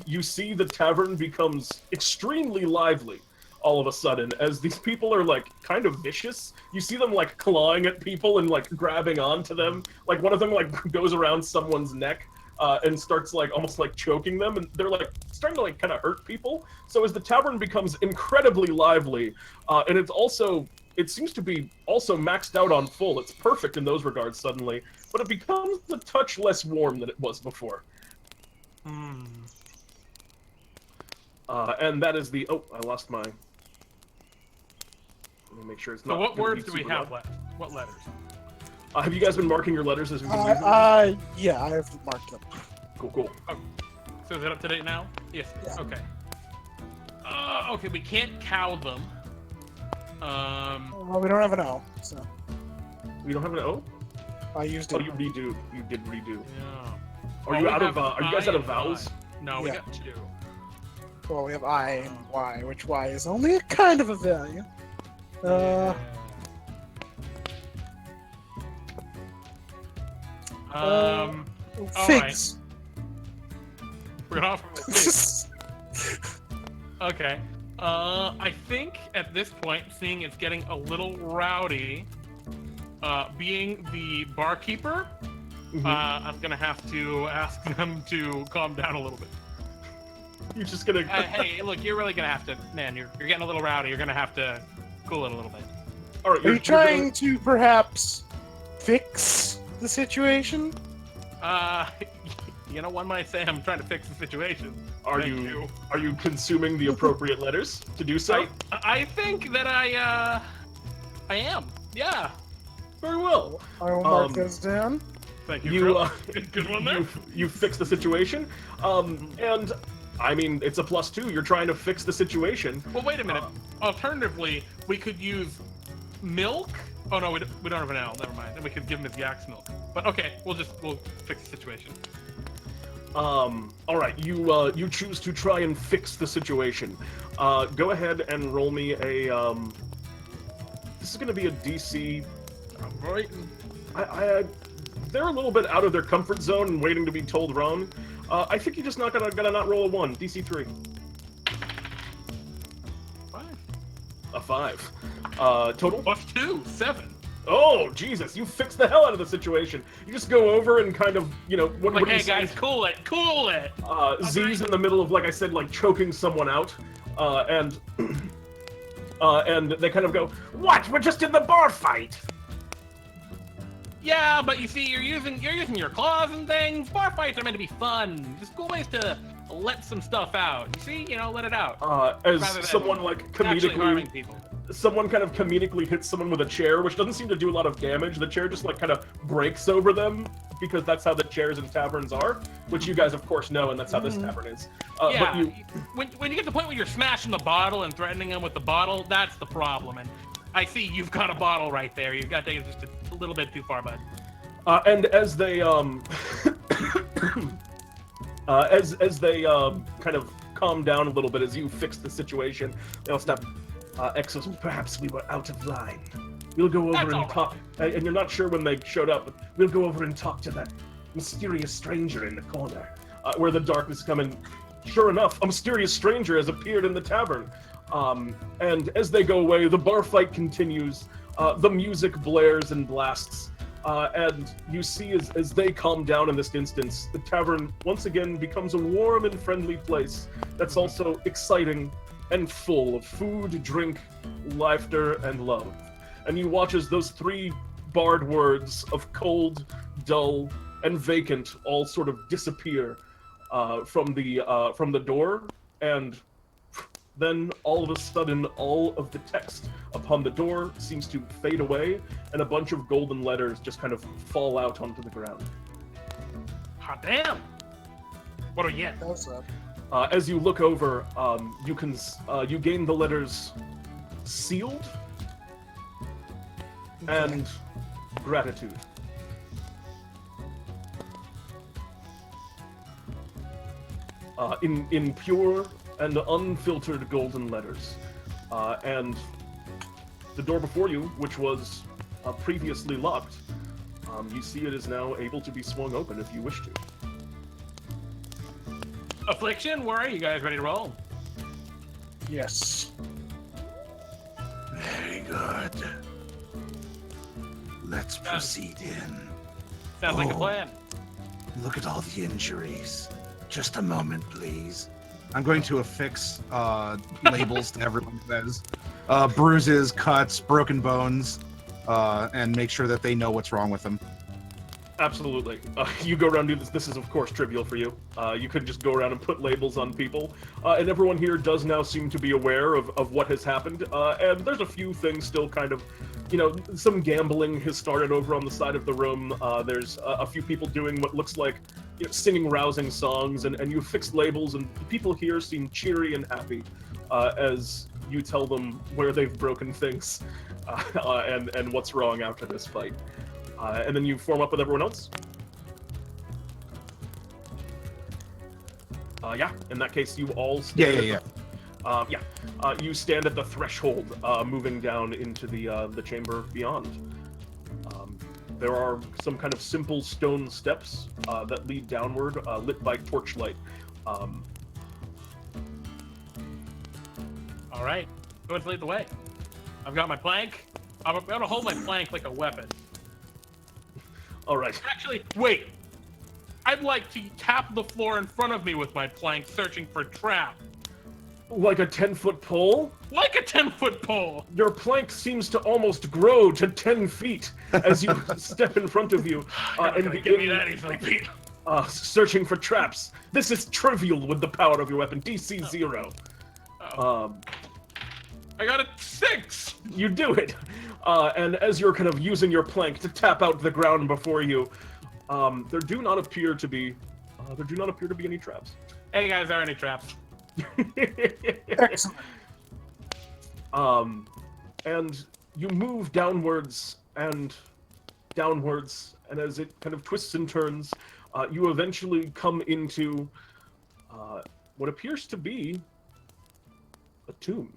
You see the tavern becomes extremely lively all of a sudden as these people are kind of vicious. You see them clawing at people and grabbing onto them. One of them goes around someone's neck and starts almost choking them, and they're starting to kind of hurt people. So as the tavern becomes incredibly lively, and it seems to be also maxed out on full. It's perfect in those regards suddenly, but it becomes a touch less warm than it was before. And that is the... Oh, I lost my... Let me make sure it's not... So what gonna words be do we super have loud. left? What letters? Have you guys been marking your letters as we've been using them? Yeah, I have marked them. Cool. So is it up to date now? Yes. Yeah. Okay. Okay, we can't cow them. Well, we don't have an O, so We don't have an O? I used Oh, it. you redo. You did redo. Yeah. Are you out of... Are you guys out of vowels? No, we Yeah. got 2. Well, we have I and Y, which Y is only a kind of a value. Figs. We're gonna offer them figs. Okay. I think at this point, seeing it's getting a little rowdy, being the barkeeper, I'm gonna have to ask them to calm down a little bit. You're just gonna... Hey, look, you're really gonna have to, man, you're getting a little rowdy. You're gonna have to cool it a little bit. All right, Are you trying to perhaps fix the situation? You know, one might say I'm trying to fix the situation. Are you consuming the appropriate letters to do so? I think that I am. Yeah. Very well. I will mark those down. Thank you. You Good one there. you fix the situation, and I mean it's a +2. You're trying to fix the situation. Well, wait a minute. Alternatively, we could use milk. Oh no, we don't have an L. Never mind. Then we could give him his yak's milk. But okay, we'll fix the situation. All right. You choose to try and fix the situation. Go ahead and roll me a This is going to be a DC. I'm writing. They're a little bit out of their comfort zone and waiting to be told wrong. I think you're just not gonna not roll a 1. DC 3. 5. A 5. Total? +2, 7. Oh, Jesus, you fixed the hell out of the situation. You just go over and kind of, you know, what Like, do you hey say? guys, cool it. Z's in the middle of, like I said, like choking someone out, and they kind of go, "What? We're just in the bar fight." Yeah, but you see, you're using your claws and things. Bar fights are meant to be fun. Just cool ways to let some stuff out. You see, let it out. As Rather than someone like actually harming comedically, people. someone kind of comedically hits someone with a chair, which doesn't seem to do a lot of damage. The chair just like kind of breaks over them because that's how the chairs in taverns are, which you guys of course know, and that's how this tavern is. Yeah, But when you get to the point where you're smashing the bottle and threatening them with the bottle, that's the problem. And I see you've got a bottle right there. You've got to take it just a little bit too far, bud. And as they as they kind of calm down a little bit as you fix the situation, they'll stop. Exos, perhaps we were out of line. We'll go over That's and all talk. And you're not sure when they showed up, but we'll go over and talk to that mysterious stranger in the corner, where the darkness is coming. Sure enough, a mysterious stranger has appeared in the tavern. And as they go away, the bar fight continues. The music blares and blasts. And you see as they calm down in this instance, the tavern once again becomes a warm and friendly place that's also exciting and full of food, drink, laughter, and love. And you watch as those 3 barred words of cold, dull, and vacant all sort of disappear from the door, and then all of a sudden all of the text upon the door seems to fade away, and a bunch of golden letters just kind of fall out onto the ground. Hot damn! What do we get? That's up. As you look over, you gain the letters sealed and gratitude. In pure and unfiltered golden letters, and the door before you, which was previously locked, you see it is now able to be swung open if you wish to. Affliction, where are you guys? Ready to roll? Yes. Very good. Let's proceed in. Sounds like a Oh. plan. Look at all the injuries. Just a moment, please. I'm going to affix labels to everyone that says bruises, cuts, broken bones, and make sure that they know what's wrong with them. Absolutely. You go around and do this. This is, of course, trivial for you. You could just go around and put labels on people. And everyone here does now seem to be aware of what has happened. And there's a few things still kind of, some gambling has started over on the side of the room. There's a few people doing what looks like singing rousing songs. And you fix labels, and the people here seem cheery and happy as you tell them where they've broken things and what's wrong after this fight. And then you form up with everyone else? Yeah, in that case, you all stand you stand at the threshold, moving down into the chamber beyond. There are some kind of simple stone steps that lead downward, lit by torchlight. All right, go ahead and lead the way. I've got my plank. I'm gonna hold my plank like a weapon. All right. Actually, wait. I'd like to tap the floor in front of me with my plank, searching for trap. Like a 10-foot pole? Like a 10-foot pole. Your plank seems to almost grow to 10 feet as you step in front of you and Give me begin that easily, Pete. searching for traps. This is trivial with the power of your weapon. DC 0. I got a 6. You do it. And as you're kind of using your plank to tap out the ground before you, there do not appear to be any traps. Hey guys, there are any traps? Excellent. And you move downwards and downwards, and as it kind of twists and turns, you eventually come into what appears to be a tomb.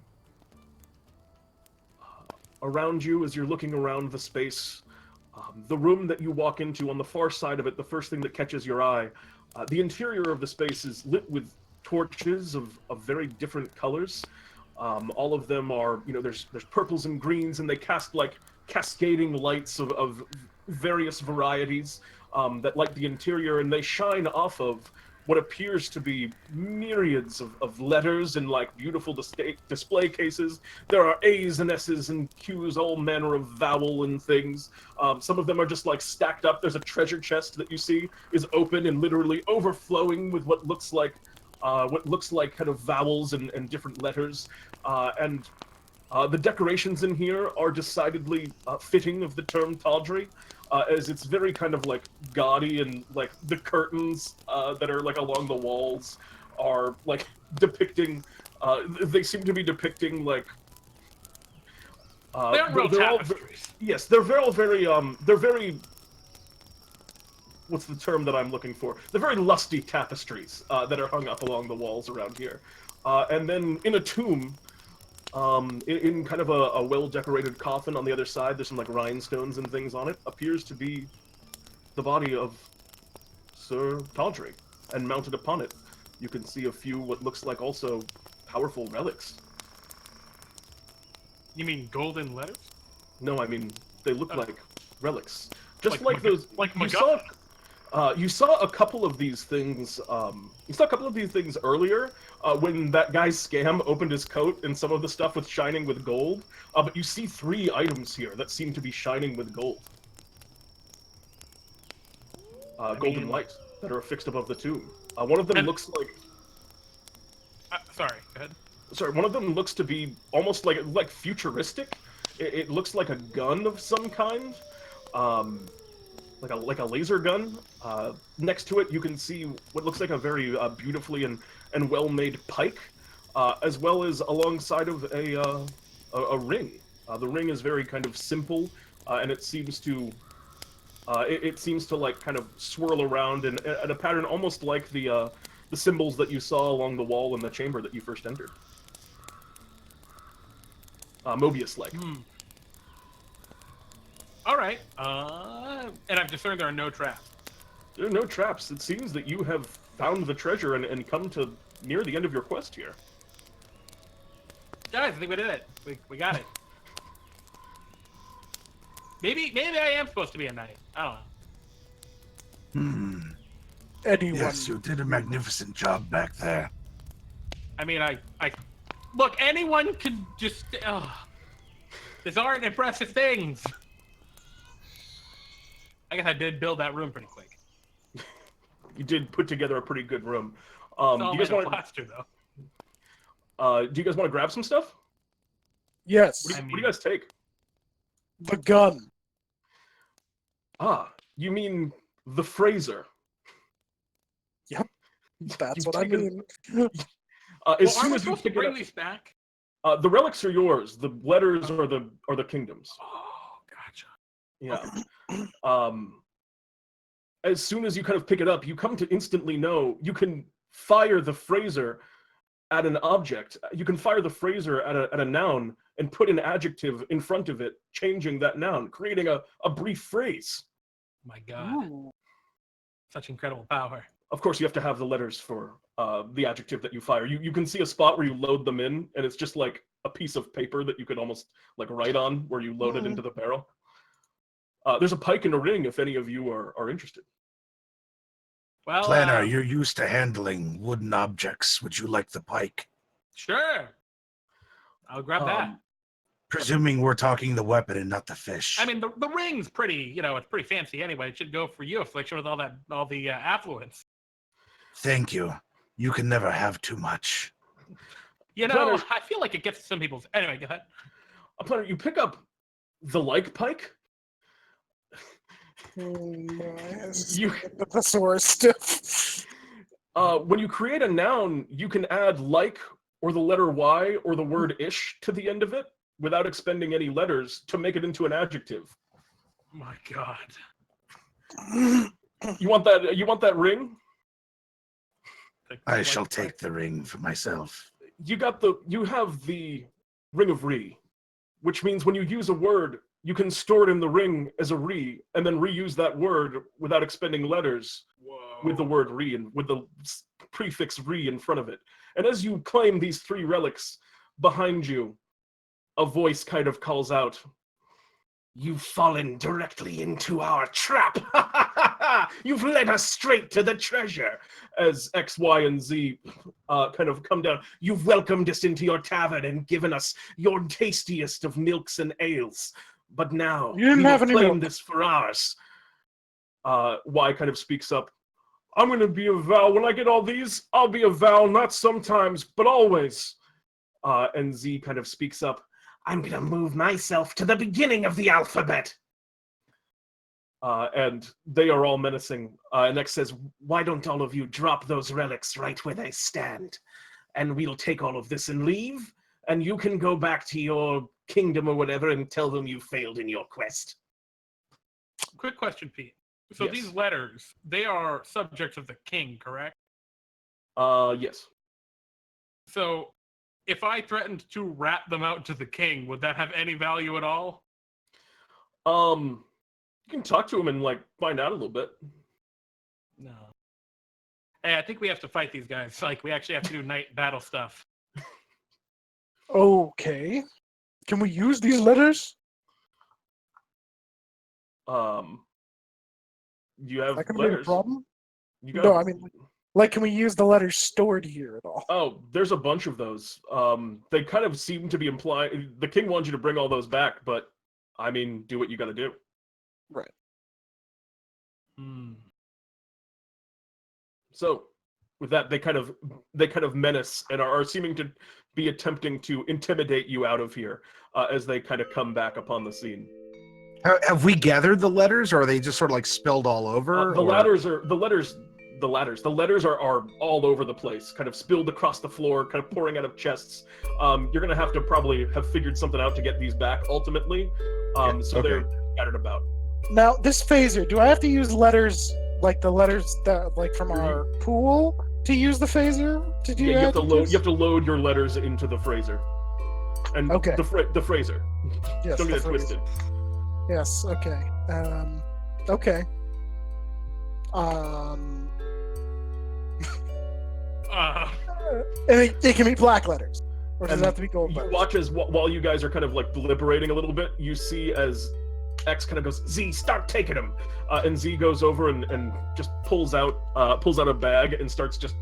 around you as you're looking around the space. The room that you walk into, on the far side of it, the first thing that catches your eye, the interior of the space is lit with torches of very different colors. All of them are, there's purples and greens, and they cast like cascading lights of various varieties that light the interior, and they shine off of what appears to be myriads of letters and like beautiful display cases. There are A's and S's and Q's, all manner of vowel and things. Some of them are just like stacked up. There's a treasure chest that you see is open and literally overflowing with what looks like kind of vowels and different letters. And the decorations in here are decidedly fitting of the term tawdry, as it's very kind of like gaudy, and like the curtains that are like along the walls are like depicting, they seem to be depicting like they aren't real tapestries. Yes, they're very what's the term that I'm looking for? They're very lusty tapestries that are hung up along the walls around here. And then in a tomb, in kind of a well-decorated coffin on the other side, there's some like rhinestones and things on it, appears to be the body of Sir Tawdry, and mounted upon it, you can see a few what looks like also powerful relics. You mean golden letters? No, I mean they look like relics, just like those. Like You saw a couple of these things. You saw a couple of these things earlier when that guy's scam opened his coat, and some of the stuff was shining with gold. But you see 3 items here that seem to be shining with gold. Golden light that are affixed above the tomb. One of them looks like. Sorry, go ahead. Sorry, one of them looks to be almost like futuristic. It looks like a gun of some kind. Like a laser gun. Next to it, you can see what looks like a very beautifully and well-made pike, as well as alongside of a ring. The ring is very kind of simple, and it seems to like kind of swirl around in a pattern almost like the symbols that you saw along the wall in the chamber that you first entered. Mobius-like. All right. And I've discerned there are no traps. There are no traps. It seems that you have found the treasure and come to near the end of your quest here. Guys, I think we did it. We got it. Maybe I am supposed to be a knight. I don't know. Anyone. Yes, you did a magnificent job back there. I mean, I look. Anyone could just. These aren't impressive things. I guess I did build that room pretty quick. You did put together a pretty good room. Do do you guys want plaster though? Do you guys want to grab some stuff? Yes. What do you guys take? The gun. You mean the Fraser? Yep. That's You've what I taken- mean. As Are soon we as you supposed to pick it bring up, these back? the relics are yours. The letters are the kingdoms. Oh, gotcha. Yeah. As soon as you kind of pick it up, you come to instantly know you can fire the Fraser at an object. You can fire the Fraser at a noun and put an adjective in front of it, changing that noun, creating a brief phrase. My God. Ooh. Such incredible power. Of course, you have to have the letters for the adjective that you fire. You can see a spot where you load them in, and it's just like a piece of paper that you could almost like write on where you load it into the barrel. There's a pike and a ring if any of you are interested. Well, Planner, you're used to handling wooden objects. Would you like the pike? sure. I'll grab that. Presuming we're talking the weapon and not the fish. I mean, the ring's pretty, it's pretty fancy anyway. It should go for you, Affliction, with all the affluence. Thank you. You can never have too much. Planner- I feel like it gets to some people's. Anyway, go ahead. Planner, you pick up the like pike. You The thesaurus stuff. when you create a noun, you can add like or the letter Y or the word ish to the end of it without expending any letters to make it into an adjective. My God. You want that ring? I shall take the ring for myself. You have the Ring of Re. which means when you use a word, you can store it in the ring as a re, and then reuse that word without expending letters with the word re and with the prefix re in front of it. And as you claim these 3 relics, behind you, a voice kind of calls out, "You've fallen directly into our trap. You've led us straight to the treasure." As X, Y, and Z kind of come down, "You've welcomed us into your tavern and given us your tastiest of milks and ales. But now You didn't we have will any claim milk." this for ours." Y kind of speaks up. "I'm going to be a Val. When I get all these, I'll be a Val, not sometimes, but always." And Z kind of speaks up. "I'm going to move myself to the beginning of the alphabet." And they are all menacing. And X says, "Why don't all of you drop those relics right where they stand? And we'll take all of this and leave, and you can go back to your kingdom or whatever and tell them you failed in your quest." Quick question, Pete. So Yes. these letters, they are subjects of the king, correct? Yes. So if I threatened to rat them out to the king, would that have any value at all? You can talk to him and like find out a little bit. No. Hey, I think we have to fight these guys. Like, we actually have to do night battle stuff. Okay. Can we use these letters? You have That could be a letters. problem? You got. No, I mean, like, can we use the letters stored here at all? Oh, there's a bunch of those. They kind of seem to be implying the king wants you to bring all those back, but I mean, do what you got to do. Right. So, with that, they kind of menace and are seeming to be attempting to intimidate you out of here as they kind of come back upon the scene. Have we gathered the letters, or are they just sort of like spilled all over? The letters are all over the place, kind of spilled across the floor, kind of pouring out of chests. You're gonna have to probably have figured something out to get these back ultimately. So they're scattered about. Now, this phaser, do I have to use letters like the letters that like from our pool to use the phaser? To do Yeah, you have to that? load. You have to load your letters into the Fraser. And Okay. the Fraser. Yes, Don't the get it phaser. twisted. Yes. Okay. Okay. And it can be black letters, or does And it have to be gold You letters? watch as while you guys are kind of like deliberating a little bit, you see as X kind of goes, "Z, start taking them," and Z goes over and just pulls out a bag and starts just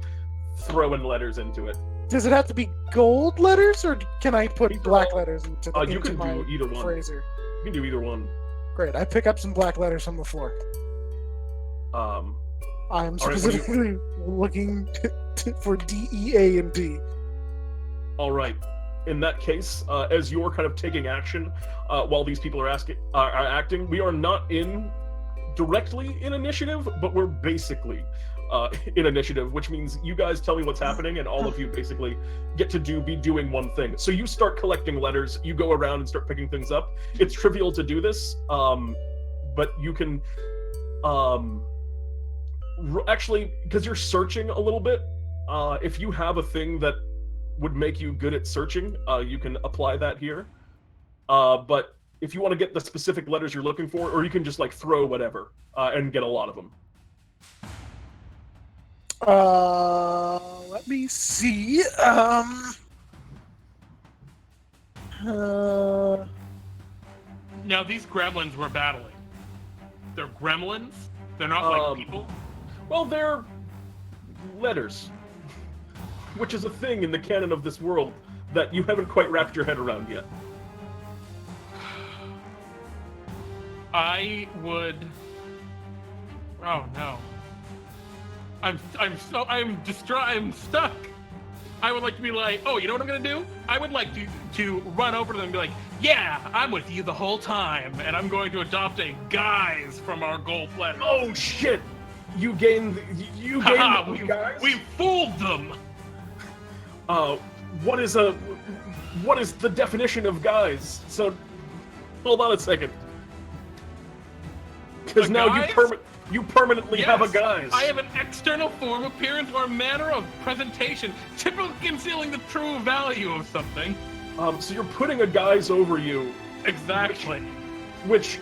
throwing letters into it. Does it have to be gold letters, or can I put black letters into You into can my do either one. Fraser? You can do either one. Great. I pick up some black letters from the floor. All I'm right, specifically looking for D, E, A, and D. All right. In that case, as you're kind of taking action while these people are acting, we are not directly in initiative, but we're basically in initiative, which means you guys tell me what's happening, and all of you basically get to be doing one thing. So you start collecting letters, you go around and start picking things up. It's trivial to do this, but you can actually, because you're searching a little bit, if you have a thing that would make you good at searching, you can apply that here. But if you want to get the specific letters you're looking for, or you can just like throw whatever and get a lot of them. Let me see. Now, these gremlins we're battling, they're gremlins? They're not like people? Well, they're letters, which is a thing in the canon of this world that you haven't quite wrapped your head around yet. I would... Oh, no. I'm stuck. I would like to be like, oh, you know what I'm gonna do? I would like to run over to them and be like, yeah, I'm with you the whole time, and I'm going to adopt a guise from our gold letter. Oh shit! You gained Haha, guys. we fooled them. What is the definition of guys? So, hold on a second. Because A now guise? you permanently have a guise. I have an external form, appearance, or manner of presentation, typically concealing the true value of something. So you're putting a guise over you, Exactly. which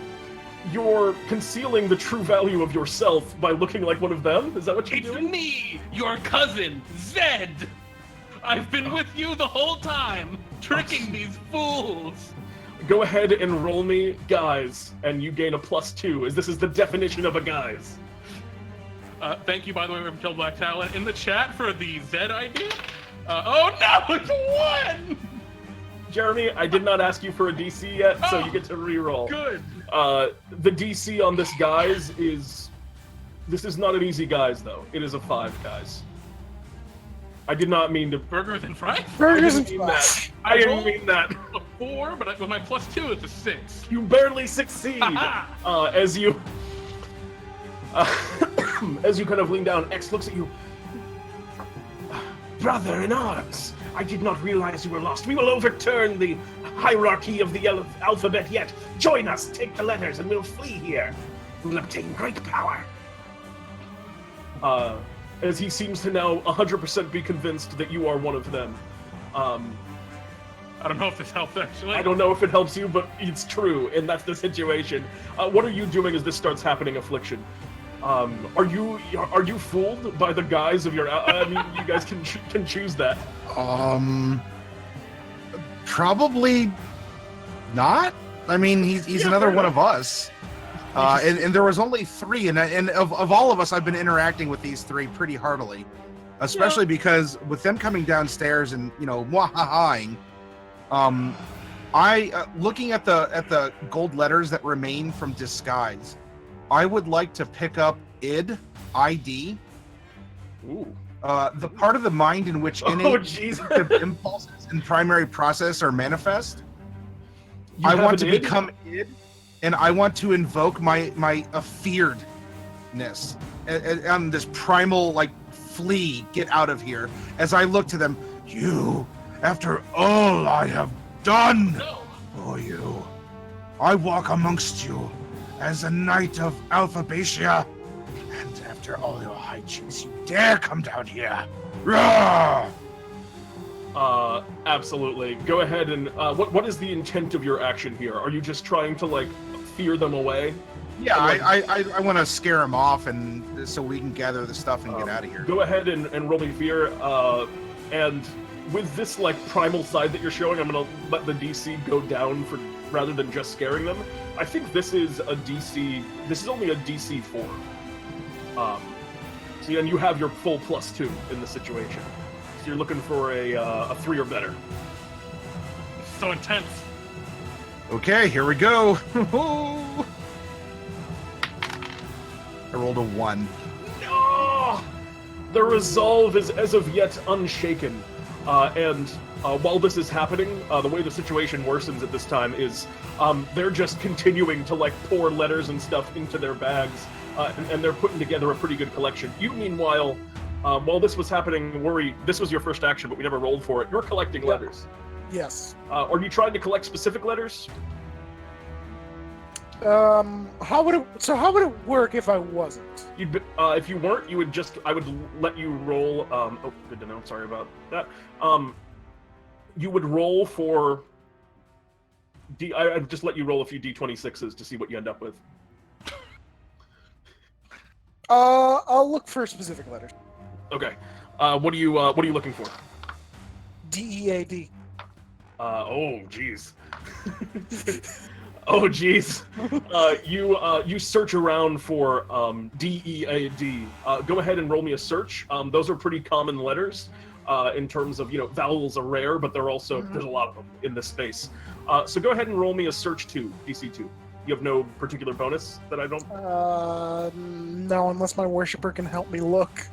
you're concealing the true value of yourself by looking like one of them? Is that what you're It's doing? me, your cousin, Zed. I've been with you the whole time, tricking these fools. Go ahead and roll me guise, and you gain a +2, as this is the definition of a guise. Thank you, by the way, from Kill Black Talent in the chat for the Zed idea. Oh no, it's a 1! Jeremy, I did not ask you for a DC yet, so you get to re-roll. Good. The DC on this guise is... This is not an easy guise, though. It is a 5, guys. I did not mean to... Burgers and fries? Burgers I and didn't mean that. fries. I didn't mean that. A 4, but with my +2, it's a 6. You barely succeed. As you... as you kind of lean down, X looks at you. Brother in arms, I did not realize you were lost. We will overturn the hierarchy of the alphabet yet. Join us, take the letters, and we'll flee here. We'll obtain great power. As he seems to now 100% be convinced that you are one of them. I don't know if this helps, actually. I don't know if it helps you, but it's true, and that's the situation. What are you doing as this starts happening, Affliction? Are you fooled by the guise of your? I mean, you guys can choose that. Probably not. I mean, he's another one of us. And there was only 3, and of all of us, I've been interacting with these 3 pretty heartily, especially because with them coming downstairs and mwahahaing, looking at the gold letters that remain from disguise, I would like to pick up ID. Ooh. The part of the mind in which innate impulses and primary process are manifest. I want to become id, and I want to invoke my afearedness and this primal flee, get out of here. As I look to them, you, after all I have done for you, I walk amongst you as a knight of Alphabatia, and after all your hijinks, you dare come down here. Rah! Absolutely. Go ahead and what is the intent of your action here? Are you just trying to fear them away? Yeah, I want to scare them off, and so we can gather the stuff and get out of here. Go ahead and roll me fear, and with this primal side that you're showing, I'm gonna let the DC go down rather than just scaring them. I think this is a DC. This is only a DC 4. And you have your full +2 in the situation. So you're looking for a 3 or better. It's so intense. Okay, here we go. I rolled a 1. No! The resolve is as of yet unshaken. And while this is happening, the way the situation worsens at this time is they're just continuing to pour letters and stuff into their bags, and they're putting together a pretty good collection. You, meanwhile, while this was happening, this was your first action, but we never rolled for it. You're collecting letters. Yes. Are you trying to collect specific letters? How would it work if I wasn't? If you weren't, I would let you roll. Oh, good to know. Sorry about that. You would roll for I'd just let you roll a few D26s to see what you end up with. I'll look for specific letters. Okay. What are you looking for? DEAD. Oh, jeez. Oh, jeez. You search around for DEAD. Go ahead and roll me a search. Those are pretty common letters in terms of, vowels are rare, but they're also, there's a lot of them in this space. So go ahead and roll me a search 2, DC 2. You have no particular bonus that I don't? No, unless my worshiper can help me look.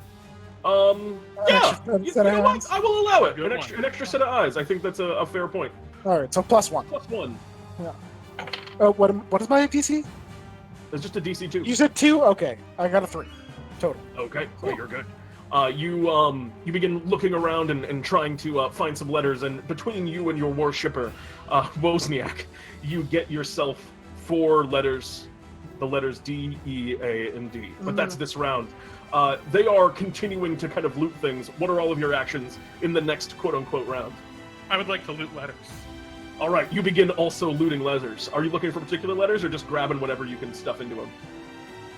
Yeah, you know what? I will allow it. Good An extra set of eyes. I think that's a fair point. All right, so +1. +1. Yeah. What is my DC? It's just a DC 2. You said 2? Okay, I got a 3 total. Okay, cool. You're good. You begin looking around and trying to find some letters, and between you and your worshipper, Wozniak, you get yourself 4 letters, the letters D, E, A, and D. But that's this round. They are continuing to kind of loot things. What are all of your actions in the next quote-unquote round? I would like to loot letters. All right, you begin also looting letters. Are you looking for particular letters, or just grabbing whatever you can stuff into them?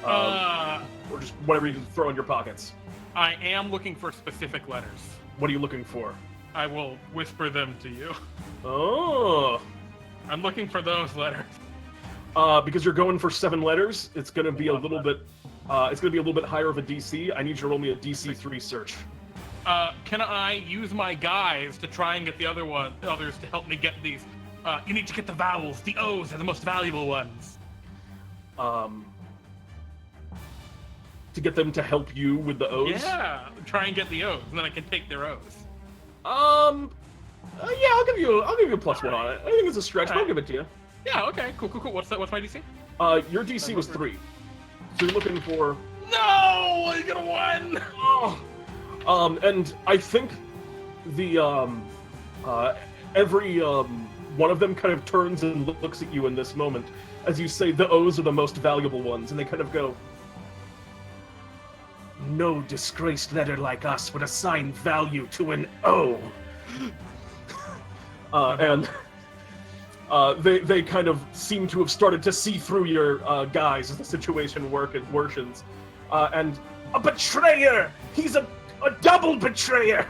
Or just whatever you can throw in your pockets? I am looking for specific letters. What are you looking for? I will whisper them to you. Oh. I'm looking for those letters. Because you're going for 7 letters, it's going to be a little bit. It's going to be a little bit higher of a DC. I need you to roll me a DC 3 search. Can I use my guys to try and get the others to help me get these? You need to get the vowels. The O's are the most valuable ones. To get them to help you with the O's? Yeah, try and get the O's, and then I can take their O's. Yeah, I'll give you a +1 on it. I think it's a stretch, but I'll give it to you. Yeah, okay, cool. What's my DC? Your DC was 3. So you're looking for... No! I got a 1! Oh! And I think the, every, one of them kind of turns and looks at you in this moment as you say the O's are the most valuable ones, and they kind of go, "No disgraced letter like us would assign value to an O." And they kind of seem to have started to see through your guys as the situation worsens. And a betrayer! He's a double betrayer!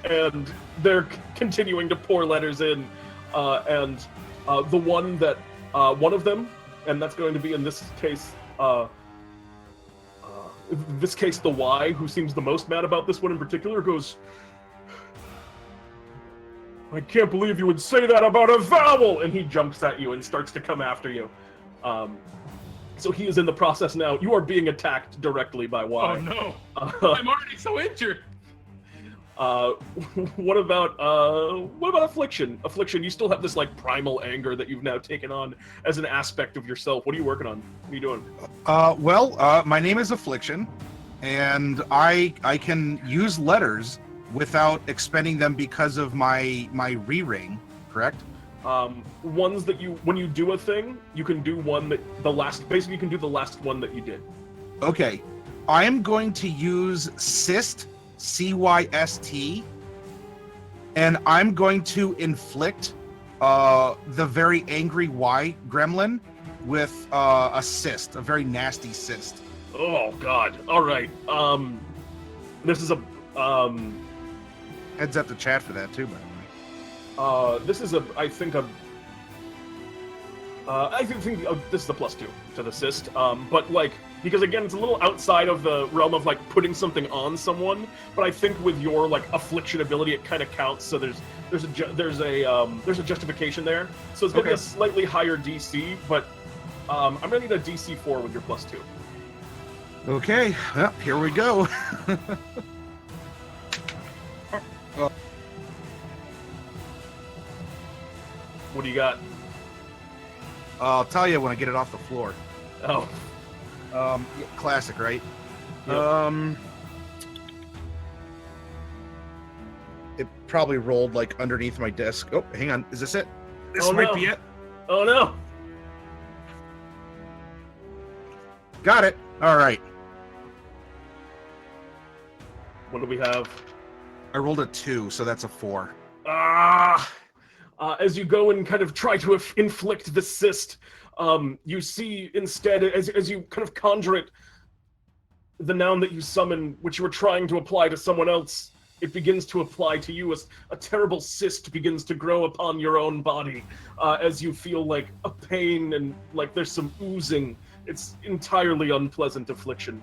And they're continuing to pour letters in. And the one that, one of them, and that's going to be in this case, the Y, who seems the most mad about this one in particular, goes, "I can't believe you would say that about a vowel!" And he jumps at you and starts to come after you. So he is in the process now. You are being attacked directly by Y. Oh no! I'm already so injured. What about Affliction? Affliction, you still have this like primal anger that you've now taken on as an aspect of yourself. What are you working on? What are you doing? My name is Affliction, and I can use letters without expending them because of my re-ring, correct? Ones that when you do a thing, you can do one that basically you can do the last one that you did. Okay, I am going to use Cyst, CYST, and I'm going to inflict the very angry Y gremlin with a cyst, a very nasty cyst. Oh God! All right. This is a Heads up to chat for that too, by the way. This is I think this is a +2 to the cyst. But like, because again, it's a little outside of the realm of like putting something on someone. But I think with your like affliction ability, it kind of counts. So there's a justification there. So it's gonna be a slightly higher DC, but I'm gonna need a DC 4 with your +2. Okay, well, here we go. What do you got? I'll tell you when I get it off the floor. Oh. Classic, right? Yep. It probably rolled like underneath my desk. Oh, hang on. Is this it? This Oh, might no. be it. Oh no! Got it. All right. What do we have? I rolled a 2, so that's a 4. As you go and kind of try to inflict the cyst, you see instead, as you kind of conjure it, the noun that you summon, which you were trying to apply to someone else, it begins to apply to you as a terrible cyst begins to grow upon your own body, as you feel like a pain and like there's some oozing. It's entirely unpleasant affliction.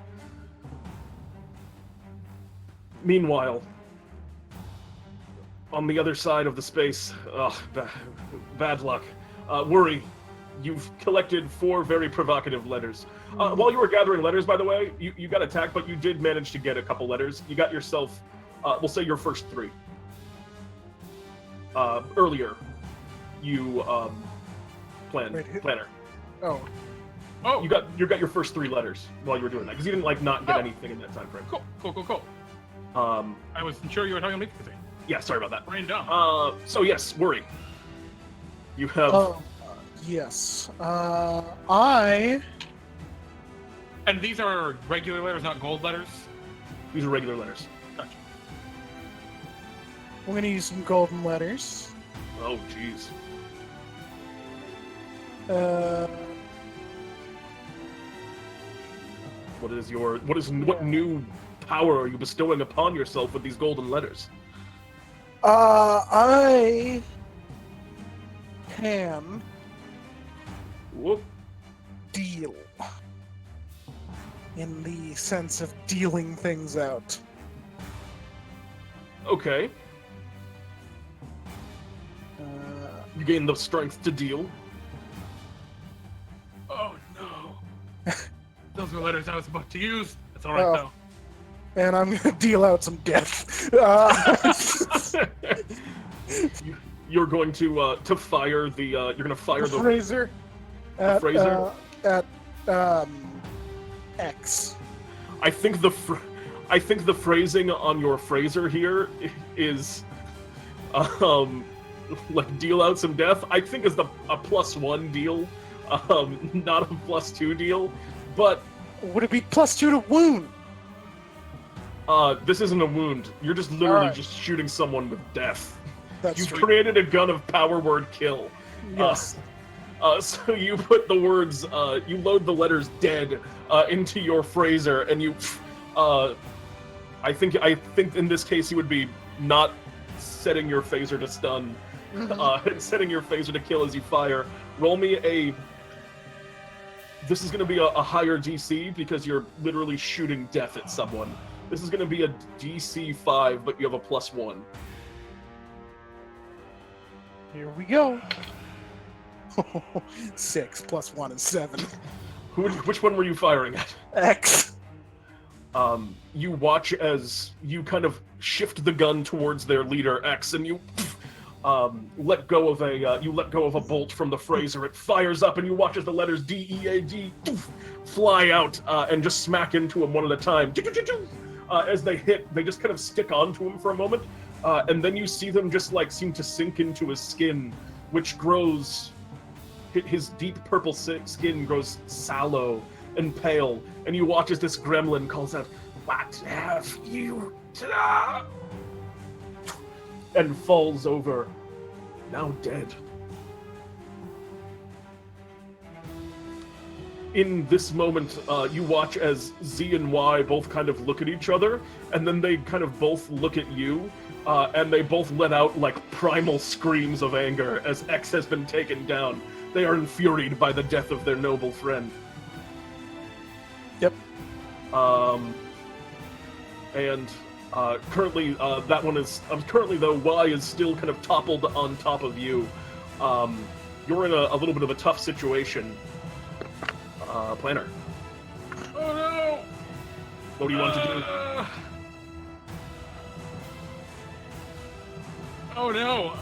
Meanwhile, on the other side of the space, bad luck. Worry, you've collected 4 very provocative letters. While you were gathering letters, by the way, you got attacked, but you did manage to get a couple letters. You got yourself, we'll say your first 3. Earlier, you planner. Oh, You got your first 3 letters while you were doing that because you didn't like not get anything in that time frame. Cool. I wasn't sure you were talking to me. Yeah, sorry about that. Brain dumb. So yes, worry. You have. yes. And these are regular letters, not gold letters? These are regular letters. Gotcha. I'm gonna use some golden letters. Oh, jeez. What new power are you bestowing upon yourself with these golden letters? I can Whoop. deal. In the sense of dealing things out. Okay. You gain the strength to deal. Oh no. Those were letters I was about to use. That's alright Oh. though. And I'm gonna deal out some death. You're going to fire the you're going to fire the Fraser. Fraser? At X. I think the phrasing on your Fraser here is like deal out some death. I think is a +1 deal, not a +2 deal. But Would it be +2 to wound? this isn't a wound. You're just literally Alright. just shooting someone with death. That's You've true. created a gun of power word kill. Yes. So you put the words, you load the letters "dead" into your Fraser, and you, I think in this case you would be not setting your phaser to stun, and setting your phaser to kill as you fire. Roll me a. This is going to be a higher DC because you're literally shooting death at someone. This is going to be a DC 5, but you have a +1. Here we go. 6 + 1 is 7. Which one were you firing at? X. You watch as you kind of shift the gun towards their leader X, and you let go of a bolt from the Fraser. It fires up, and you watch as the letters DEAD fly out and just smack into him one at a time. As they hit, they just kind of stick onto him for a moment, and then you see them just like seem to sink into his skin, which grows. His deep purple skin grows sallow and pale, and you watch as this gremlin calls out, "What have you done?" and falls over, now dead. In this moment, you watch as Z and Y both kind of look at each other, and then they kind of both look at you, and they both let out like primal screams of anger as X has been taken down. They are infuriated by the death of their noble friend. Yep. And currently, that one is. Currently, though, Y is still kind of toppled on top of you. You're in a little bit of a tough situation. Planner, Oh no! what do you want to do? Oh no!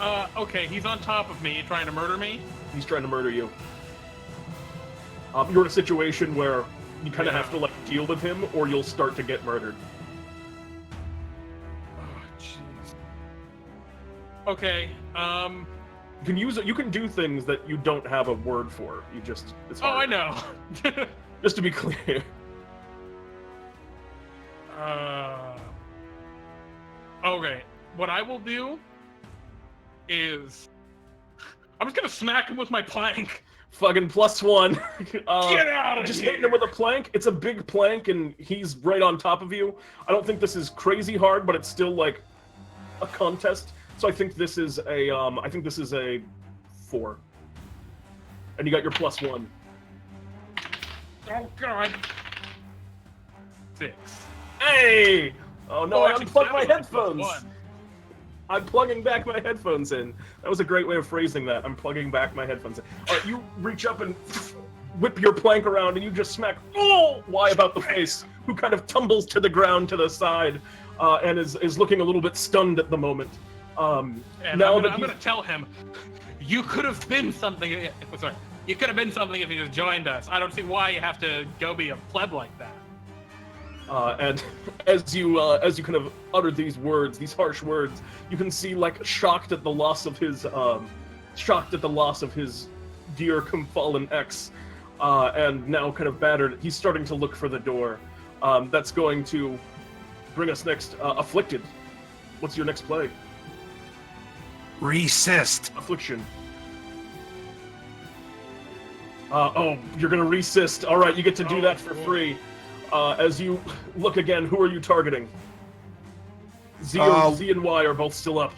Okay, he's on top of me, trying to murder me. He's trying to murder you. You're in a situation where you kind of have to like deal with him, or you'll start to get murdered. Oh jeez. Okay. You can do things that you don't have a word for. You just. It's Oh, hard. I know. Just to be clear. Okay. What I will do is I'm just gonna smack him with my plank. Fucking +1. Get out of Just here! hitting him with a plank. It's a big plank, and he's right on top of you. I don't think this is crazy hard, but it's still like a contest. So I think this is a a 4. And you got your +1. Oh god. 6. Hey! Oh no, I actually, unplugged my 7 + headphones. 1. I'm plugging back my headphones in. That was a great way of phrasing that. I'm plugging back my headphones in. All right, you reach up and whip your plank around, and you just smack Y about the face, who kind of tumbles to the ground to the side, and is looking a little bit stunned at the moment. And now I'm that gonna tell him, you could have been something. Sorry, you could have been something if you just joined us. I don't see why you have to go be a pleb like that. And as you kind of utter these words, these harsh words, you can see like shocked at the loss of his dear fallen ex, and now kind of battered. He's starting to look for the door. That's going to bring us next. Afflicted. What's your next play? Resist. Affliction. Oh, you're gonna resist. All right, you get to do that for free. As you look again, who are you targeting? Z and Y are both still up.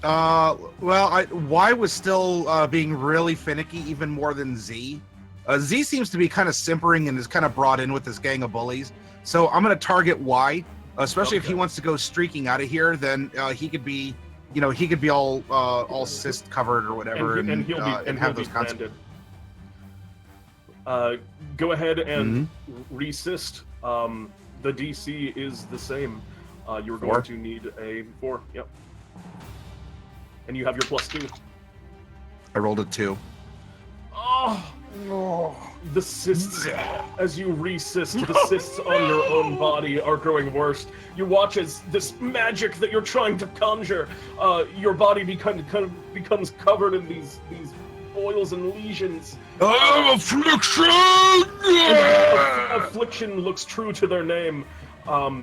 Well, Y was still being really finicky, even more than Z. Z seems to be kind of simpering and is kind of brought in with this gang of bullies. So I'm going to target Y, especially if he wants to go streaking out of here. Then he could be, he could be all cyst covered or whatever, and he'll be and have those branded. Go ahead and resist. The DC is the same. You're going to need a 4. Yep. And you have your +2. I rolled a 2. Oh no! The cysts, as you resist, the cysts on your own body are growing worse. You watch as this magic that you're trying to conjure, your body becomes covered in these boils and lesions. Affliction! Affliction looks true to their name.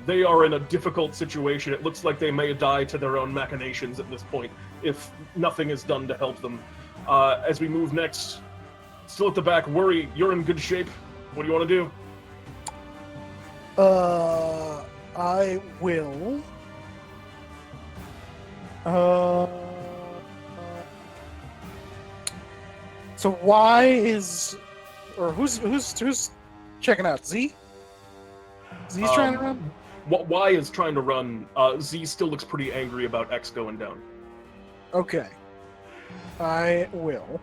They are in a difficult situation. It looks like they may die to their own machinations at this point if nothing is done to help them. As we move next, still at the back, Worry, you're in good shape. What do you want to do? I will. So why is, or who's checking out? Z? Z's trying to run? Y is trying to run. Z still looks pretty angry about X going down. Okay. I will.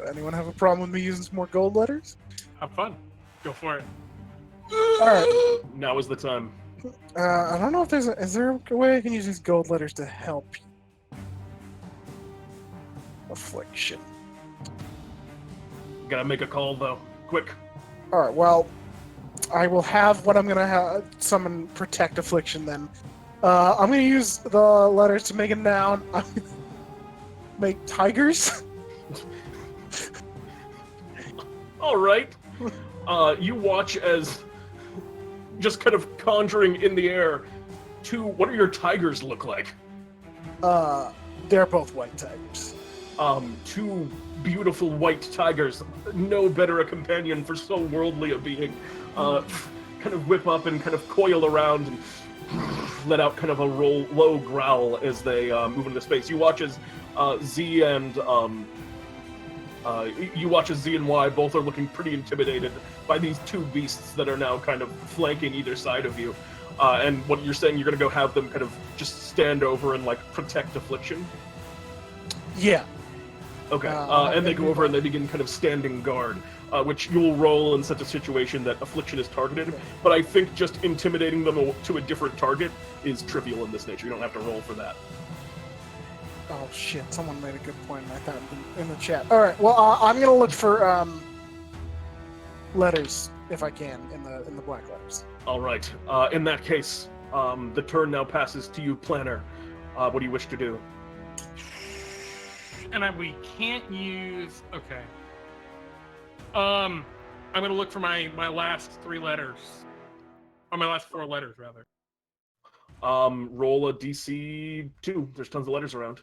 Anyone have a problem with me using some more gold letters? Have fun. Go for it. Alright. Now is the time. I don't know if is there a way I can use these gold letters to help you? Affliction. Gotta make a call though. Quick. Alright, well, I will have what I'm gonna have summon Protect Affliction then. I'm gonna use the letters to make a noun. I'm gonna make tigers. Alright. You watch as, just kind of conjuring in the air, what do your tigers look like? They're both white tigers. 2 beautiful white tigers, no better a companion for so worldly a being, kind of whip up and kind of coil around and let out kind of a low growl as they move into space. You watch as Z and Y both are looking pretty intimidated by these 2 beasts that are now kind of flanking either side of you. And what you're saying, you're going to go have them kind of just stand over and like protect Affliction? Yeah. Okay, and they go over and they begin kind of standing guard, which you'll roll in such a situation that Affliction is targeted, but I think just intimidating them to a different target is trivial in this nature. You don't have to roll for that. Oh shit, someone made a good point, I thought in the chat. Alright, well, I'm gonna look for letters, if I can, in the black letters. Alright, in that case, the turn now passes to you, Planner. What do you wish to do? And we can't use... Okay. I'm gonna look for my last 3 letters. Or my last 4 letters, rather. Roll a DC 2. There's tons of letters around.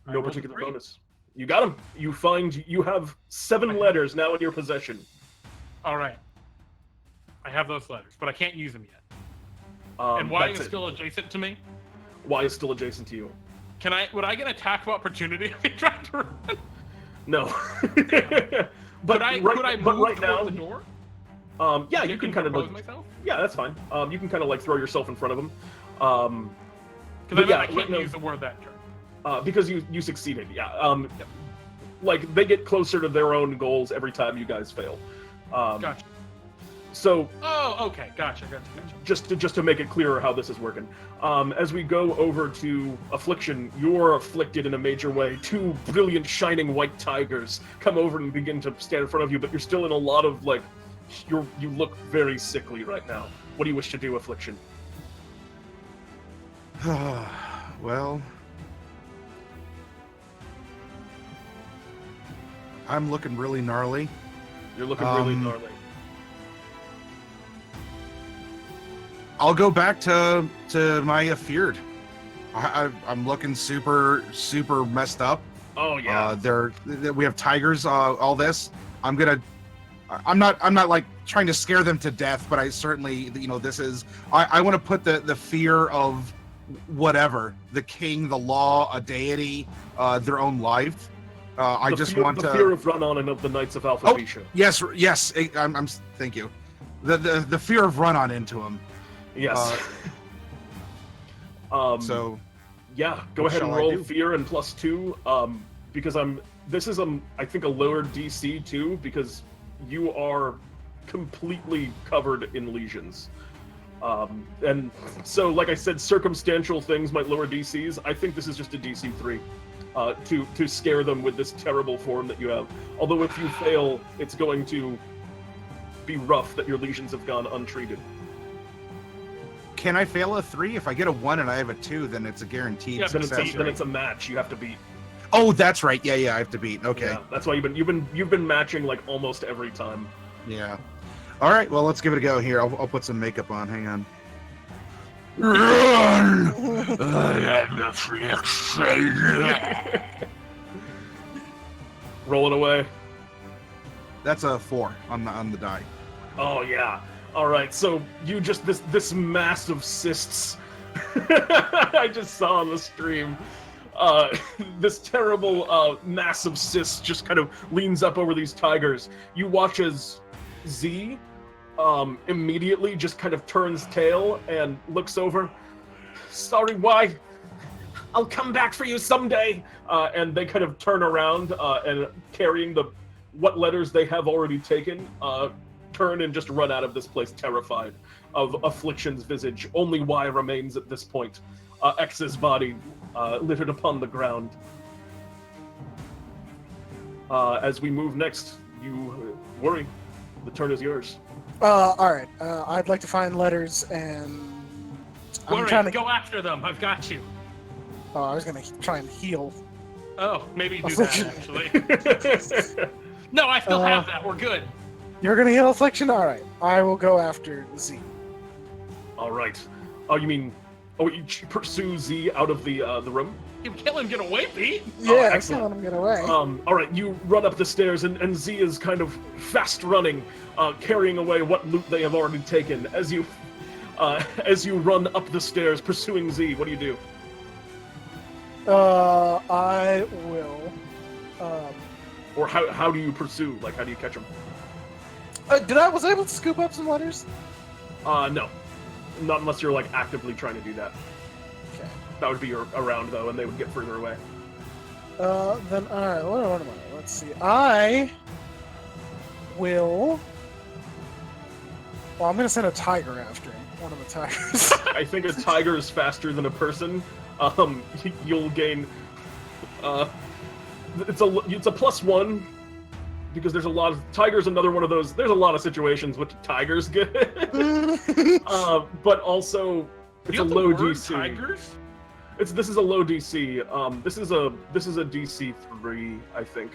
No particular bonus. You got them. You have 7 letters now in your possession. Alright. I have those letters, but I can't use them yet. And Y is still adjacent to me? Y is still adjacent to you. Would I get an attack of opportunity if he tried to run? No. Could I move right now, the door? Yeah, you can kind of like, myself? Yeah, that's fine. You can kind of like throw yourself in front of him. Because I can't use the word that turn. Because you succeeded. Yeah. Like they get closer to their own goals every time you guys fail. Gotcha. So. Oh, okay. Gotcha. Just to make it clearer how this is working. As we go over to Affliction, you're afflicted in a major way. 2 brilliant, shining white tigers come over and begin to stand in front of you, but you're still in a lot of like. You look very sickly right now. What do you wish to do, Affliction? Well, I'm looking really gnarly. You're looking really gnarly. I'll go back to my afeared. I'm looking super messed up. Oh yeah. We have tigers. All this. I'm not like trying to scare them to death, but I certainly, this is. I want to put the fear of whatever, the king, the law, a deity, their own life. I just want the fear of Run-On and of the Knights of Alphabisha. Yes. I'm thank you. The fear of Run-On into him. Yes. So. Yeah, go ahead and roll fear and +2. Because this is I think a lower DC too, because you are completely covered in lesions. And so, like I said, circumstantial things might lower DCs. I think this is just a DC 3 to scare them with this terrible form that you have. Although if you fail, it's going to be rough that your lesions have gone untreated. Can I fail a 3? If I get a 1 and I have a 2, then it's a guaranteed success. Then it's a match. You have to beat. Oh, that's right. Yeah, I have to beat. Okay. Yeah, that's why you've been matching like almost every time. Yeah. All right. Well, let's give it a go here. I'll put some makeup on. Hang on. Run! I am the flex. Roll it away. That's a 4 on the die. Oh yeah. All right. So you just this mass of cysts. I just saw on the stream. This terrible mass of cysts just kind of leans up over these tigers. You watch as Z immediately just kind of turns tail and looks over. Sorry, why? I'll come back for you someday. And they kind of turn around and carrying what letters they have already taken, turn and just run out of this place terrified of Affliction's visage. Only Y remains at this point. X's body littered upon the ground. As we move next, you worry. The turn is yours. All right. I'd like to find letters and. Worry, go after them. I've got you. Oh, I was gonna try and heal. Oh, maybe do that actually. No, I still have that. We're good. You're gonna heal Affliction? All right. I will go after Z. All right. Oh, you mean? Oh, you pursue Z out of the room? You can't let him get away, Pete. Yeah, I can't let him get away. All right, you run up the stairs, and Z is kind of fast running, carrying away what loot they have already taken. As you run up the stairs, pursuing Z, what do you do? I will. Or how do you pursue? Like, how do you catch them? Was I able to scoop up some letters? No. Not unless you're, like, actively trying to do that. Okay. That would be around, though, and they would get further away. Then, alright, what am I? Let's see. I will... Well, I'm gonna send a tiger after him. One of the tigers. I think a tiger is faster than a person. You'll gain... It's a +1, because there's a lot of... Tiger's another one of those... There's a lot of situations which tigers get. But also, it's a low DC. Tigers? This is a low DC. This is a DC 3, I think.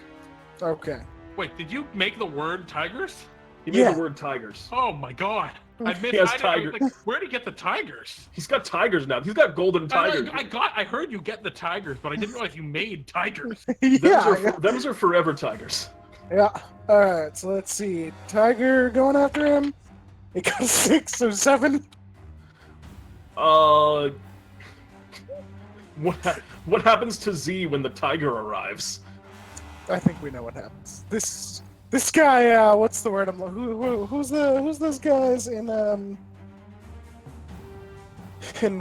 Okay. Wait, did you make the word tigers? He made the word tigers. Oh my god. I admit, He has I tigers. like, where did he get the tigers? He's got tigers now. He's got golden tigers. I heard you get the tigers, but I didn't realize you made tigers. Them's are forever tigers. Yeah. Alright, so let's see. Tiger going after him. It got 6 or 7. What happens to Z when the tiger arrives? I think we know what happens. This guy, what's the word? Who's those guys in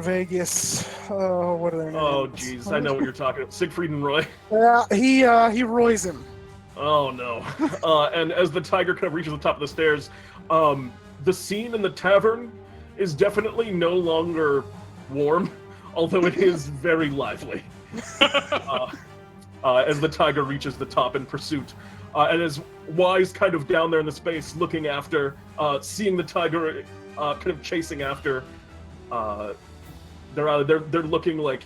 Vegas? Oh, what are their names? Oh, jeez, I know what you're talking about. Siegfried and Roy. Yeah, he roys him. Oh no! And as the tiger kind of reaches the top of the stairs, the scene in the tavern is definitely no longer warm, although it is very lively. As the tiger reaches the top in pursuit. And as Y's kind of down there in the space, looking after, seeing the tiger kind of chasing after, they're looking like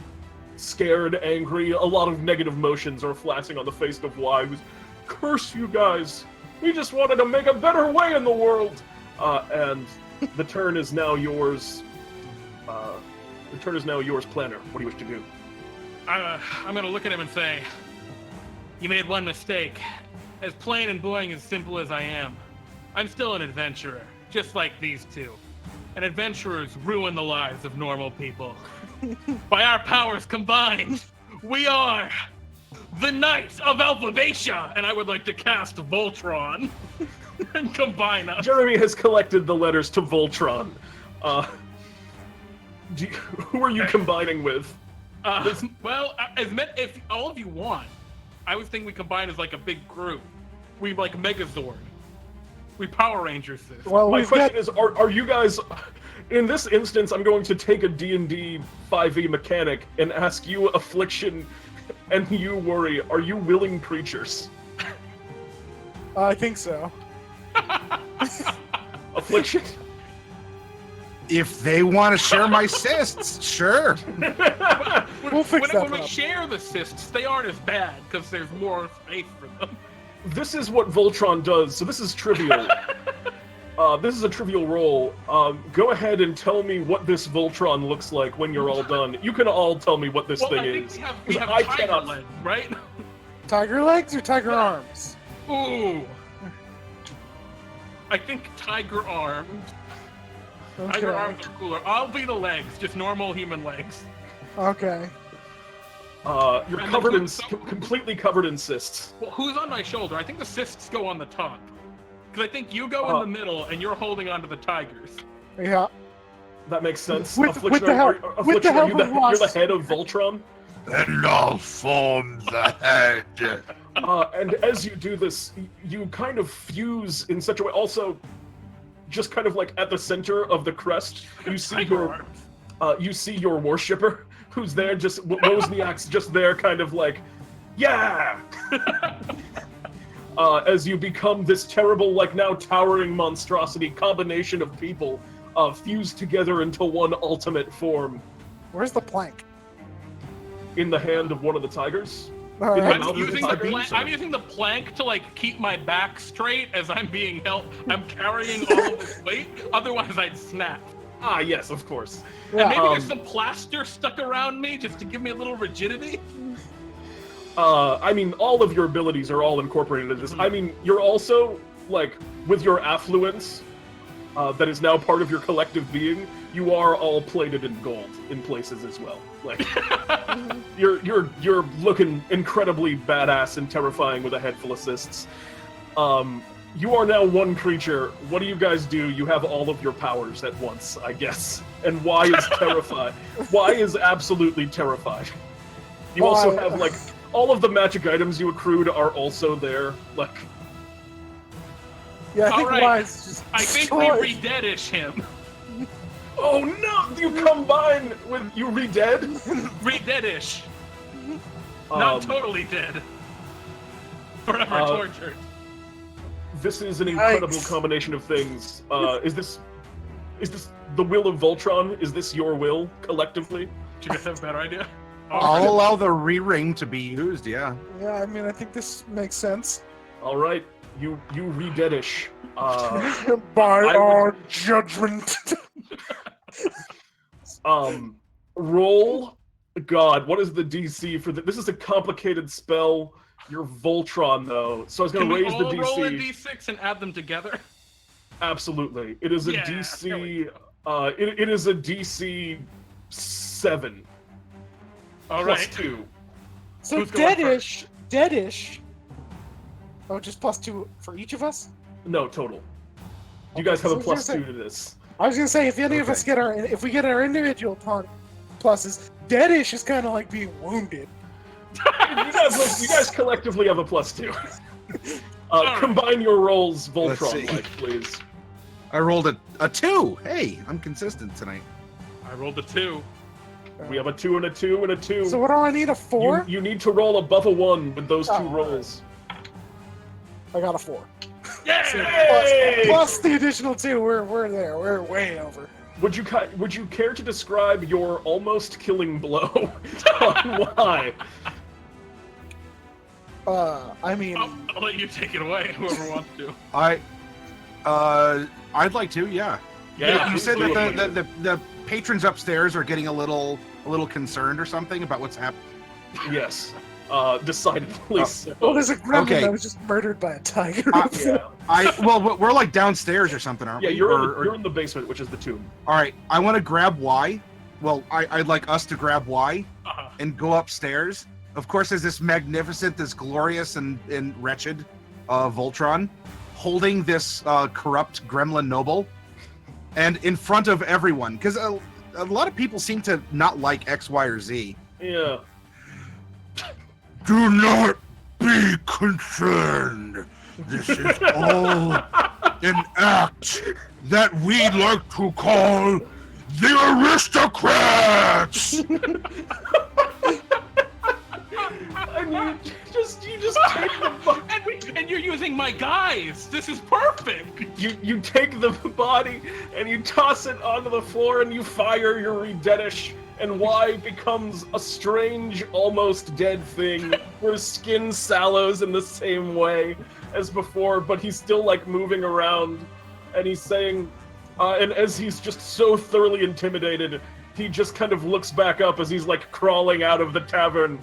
scared, angry. A lot of negative emotions are flashing on the face of Y, who's, curse you guys! We just wanted to make a better way in the world! And the turn is now yours. The turn is now yours, Planner. What do you wish to do? I'm gonna look at him and say, "You made one mistake. As plain and boring as simple as I am, I'm still an adventurer, just like these two. And adventurers ruin the lives of normal people. By our powers combined, we are the Knights of Alphabatia, and I would like to cast Voltron and combine us." Jeremy has collected the letters to Voltron. Who are you combining with? Well, if all of you want, I was thinking we combine as like a big group. We like Megazord. We Power Rangers this. Well, My we've question got is, are you guys... In this instance, I'm going to take a D&D 5e mechanic and ask you, Affliction, and you, Worry, are you willing creatures? I think so. Affliction? If they want to share my cysts, sure. We'll fix that When we up. share the cysts, they aren't as bad because there's more space for them. This is what Voltron does, so this is trivial. This is a trivial roll. Go ahead and tell me what this Voltron looks like when you're all done. You can all tell me what this Well, thing I think is. we have I tiger cannot- legs, right? Tiger legs or tiger arms? Ooh. I think tiger arms. Okay. Tiger arms are cooler. I'll be the legs, just normal human legs. Okay. You're And covered then in completely covered in cysts. Well, who's on my shoulder? I think the cysts go on the top. Because I think you go in the middle and you're holding onto the tigers. Yeah. That makes sense. With the Affliction, help- are with the you help of you're the Ross. head of Voltron. And I'll form the head. And as you do this, you kind of fuse in such a way. Also, just kind of like at the center of the crest, you see Tiger your worshipper, who's there, just Wozniak's just there, kind of like, yeah. As you become this terrible, like now towering monstrosity combination of people, fused together into one ultimate form Where's the plank? in the hand of one of the tigers. All In the right. mouth of the tiger? I'm using the plank to like keep my back straight as I'm being held. I'm carrying all of this weight. Otherwise, I'd snap. Ah, yes, of course. Yeah. And maybe there's some plaster stuck around me just to give me a little rigidity. I mean, all of your abilities are all incorporated into this. I mean, you're also, like, with your affluence, that is now part of your collective being, you are all plated in gold in places as well. Like, you're looking incredibly badass and terrifying with a head full of cysts. You are now one creature. What do you guys do? You have all of your powers at once, I guess. And Y is terrified. Y is absolutely terrified. You also have, like, all of the magic items you accrued are also there. Like, Yeah, I think Alright. Wise just I think we destroyed- re-deadish him. oh no! You combine with you re-dead? Re-deadish. Not totally dead. Forever tortured. This is an incredible Yikes. combination of things. Is this the will of Voltron? Is this your will collectively? Do you guys have a better idea? I'll allow the re-ring to be used, yeah. Yeah, I mean, I think this makes sense. All right, you re-deadish. By I our judgment. Roll. God, what is the DC for this? Is a complicated spell. You're Voltron though, so I was Can gonna we raise the all DC. roll a d6 and add them together? Absolutely, it is a Yeah, there we DC. It is a DC 7 All plus right. 2. So Who's going deadish. Oh, just +2 for each of us? No, total. You Okay, guys have so a I was gonna plus say- 2 to this. I was gonna say, if any of us get if we get our individual pluses, deadish is kind of like being wounded. You guys collectively have a plus 2. right. Combine your rolls, Let's Voltron, see. like, please. I rolled a 2. Hey, I'm consistent tonight. I rolled a 2. We have a 2 and a 2 and a 2. So what do I need? A 4? You need to roll above a 1 with those 2 Oh, rolls. I got a 4. Yay! Plus the additional 2, we're there. We're way over. Would you care to describe your almost killing blow? Why? I mean, I'll let you take it away, whoever wants to. I'd like to, yeah. Yeah, You said please do. that the patrons upstairs are getting a little concerned or something about what's happening. Yes, decidedly so. Oh, there's a gremlin Okay. that was just murdered by a tiger. Yeah, Well, we're like downstairs or something, aren't yeah, we? you're in the basement, which is the tomb. All right, I want to grab Y. Well, I'd like us to grab Y Uh-huh. and go upstairs. Of course, there's this magnificent, this glorious and wretched Voltron holding this corrupt gremlin noble, and in front of everyone, because a lot of people seem to not like X, Y, or Z. Yeah. Do not be concerned. This is all an act that we like to call the aristocrats. And you just take the And you're using my guys. This is perfect. you take the body and you toss it onto the floor and you fire your rededish, and Y becomes a strange, almost dead thing where his skin sallows in the same way as before, but he's still like moving around, and he's saying, and as he's just so thoroughly intimidated, he just kind of looks back up as he's like crawling out of the tavern.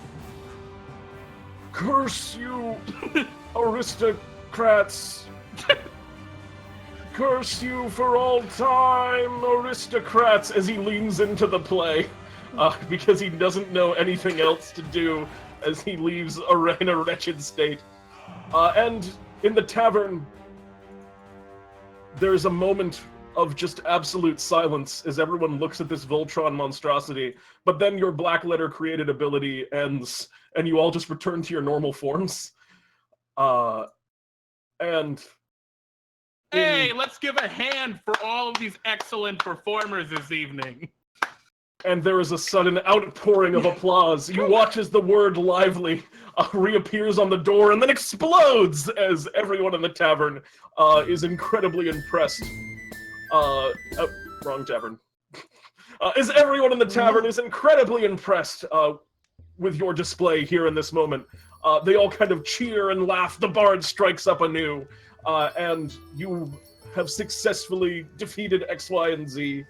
Curse you, aristocrats! Curse you for all time, aristocrats! As he leans into the play, because he doesn't know anything else to do as he leaves in a wretched state. And in the tavern, there's a moment of just absolute silence as everyone looks at this Voltron monstrosity, but then your black letter created ability ends, and you all just return to your normal forms. And Hey, let's give a hand for all of these excellent performers this evening. And there is a sudden outpouring of applause. You watch as the word lively reappears on the door and then explodes as everyone in the tavern is incredibly impressed. Wrong tavern. As everyone in the tavern is incredibly impressed with your display here in this moment. They all kind of cheer and laugh. The bard strikes up anew. And you have successfully defeated X, Y, and Z.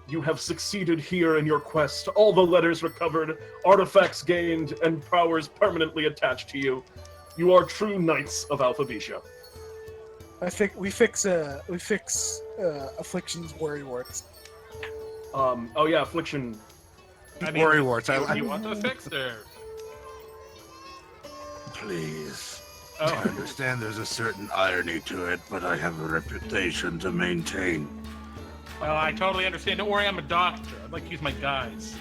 You have succeeded here in your quest. All the letters recovered, artifacts gained, and powers permanently attached to you. You are true knights of Alphabetia. I think we fix Affliction's worry warts. Oh yeah, Affliction. I mean, Worry warts. you want those fixed, or? Please. Oh. I understand there's a certain irony to it, but I have a reputation to maintain. Well, I totally understand. Don't worry, I'm a doctor. I'd like to use my guys.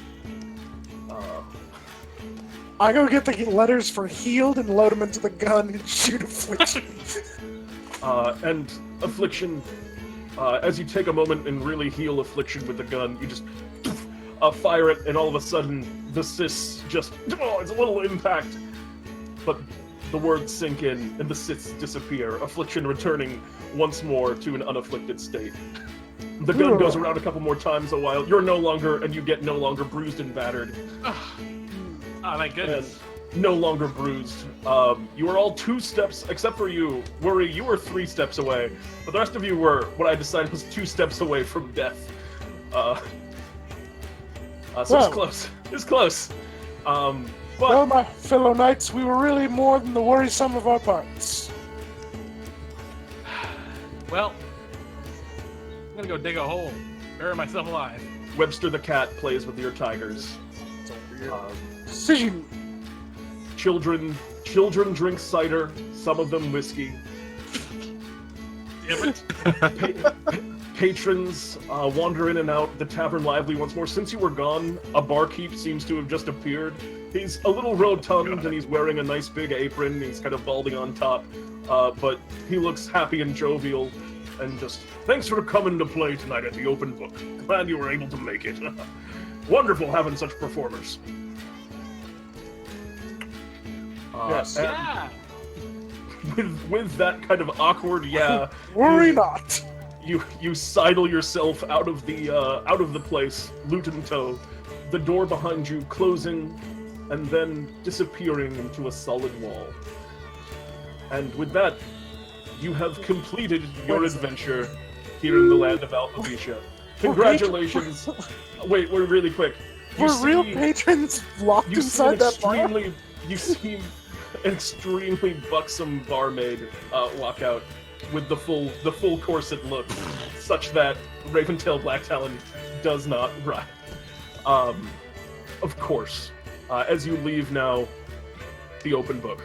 I go get the letters for healed and load them into the gun and shoot Affliction. And Affliction, as you take a moment and really heal Affliction with the gun, you just fire it, and all of a sudden the cysts just, it's a little impact, but the words sink in and the cysts disappear, Affliction returning once more to an unafflicted state. The gun goes around a couple more times a while. You're no longer, and you get no longer bruised and battered. Oh, thank goodness. And no longer bruised. You were all 2 steps, except for you, Worry, you were 3 steps away. But the rest of you were, what I decided was 2 steps away from death. So it's close. It's close. But Well, my fellow knights, we were really more than the worrisome of our parts. Well, I'm gonna go dig a hole, bury myself alive. Webster the cat plays with your tigers. Decision. Children drink cider, some of them whiskey. Damn it. Patrons wander in and out, the tavern lively once more. Since you were gone, a barkeep seems to have just appeared. He's a little rotund and he's wearing a nice big apron. He's kind of balding on top, but he looks happy and jovial and just, thanks for coming to play tonight at the open book. Glad you were able to make it. Wonderful having such performers. Yes. And Yeah. with that kind of awkward, yeah. Worry not. You sidle yourself out of the place, loot in tow, the door behind you closing and then disappearing into a solid wall. And with that, you have completed your adventure here in the land of Alphabetia. Congratulations. Wait, we're really quick. You Were real see- patrons locked You see inside an that bar? extremely buxom barmaid walk out with the full corset look, such that Raventail Blacktalon does not ride. Of course, as you leave now, the open book.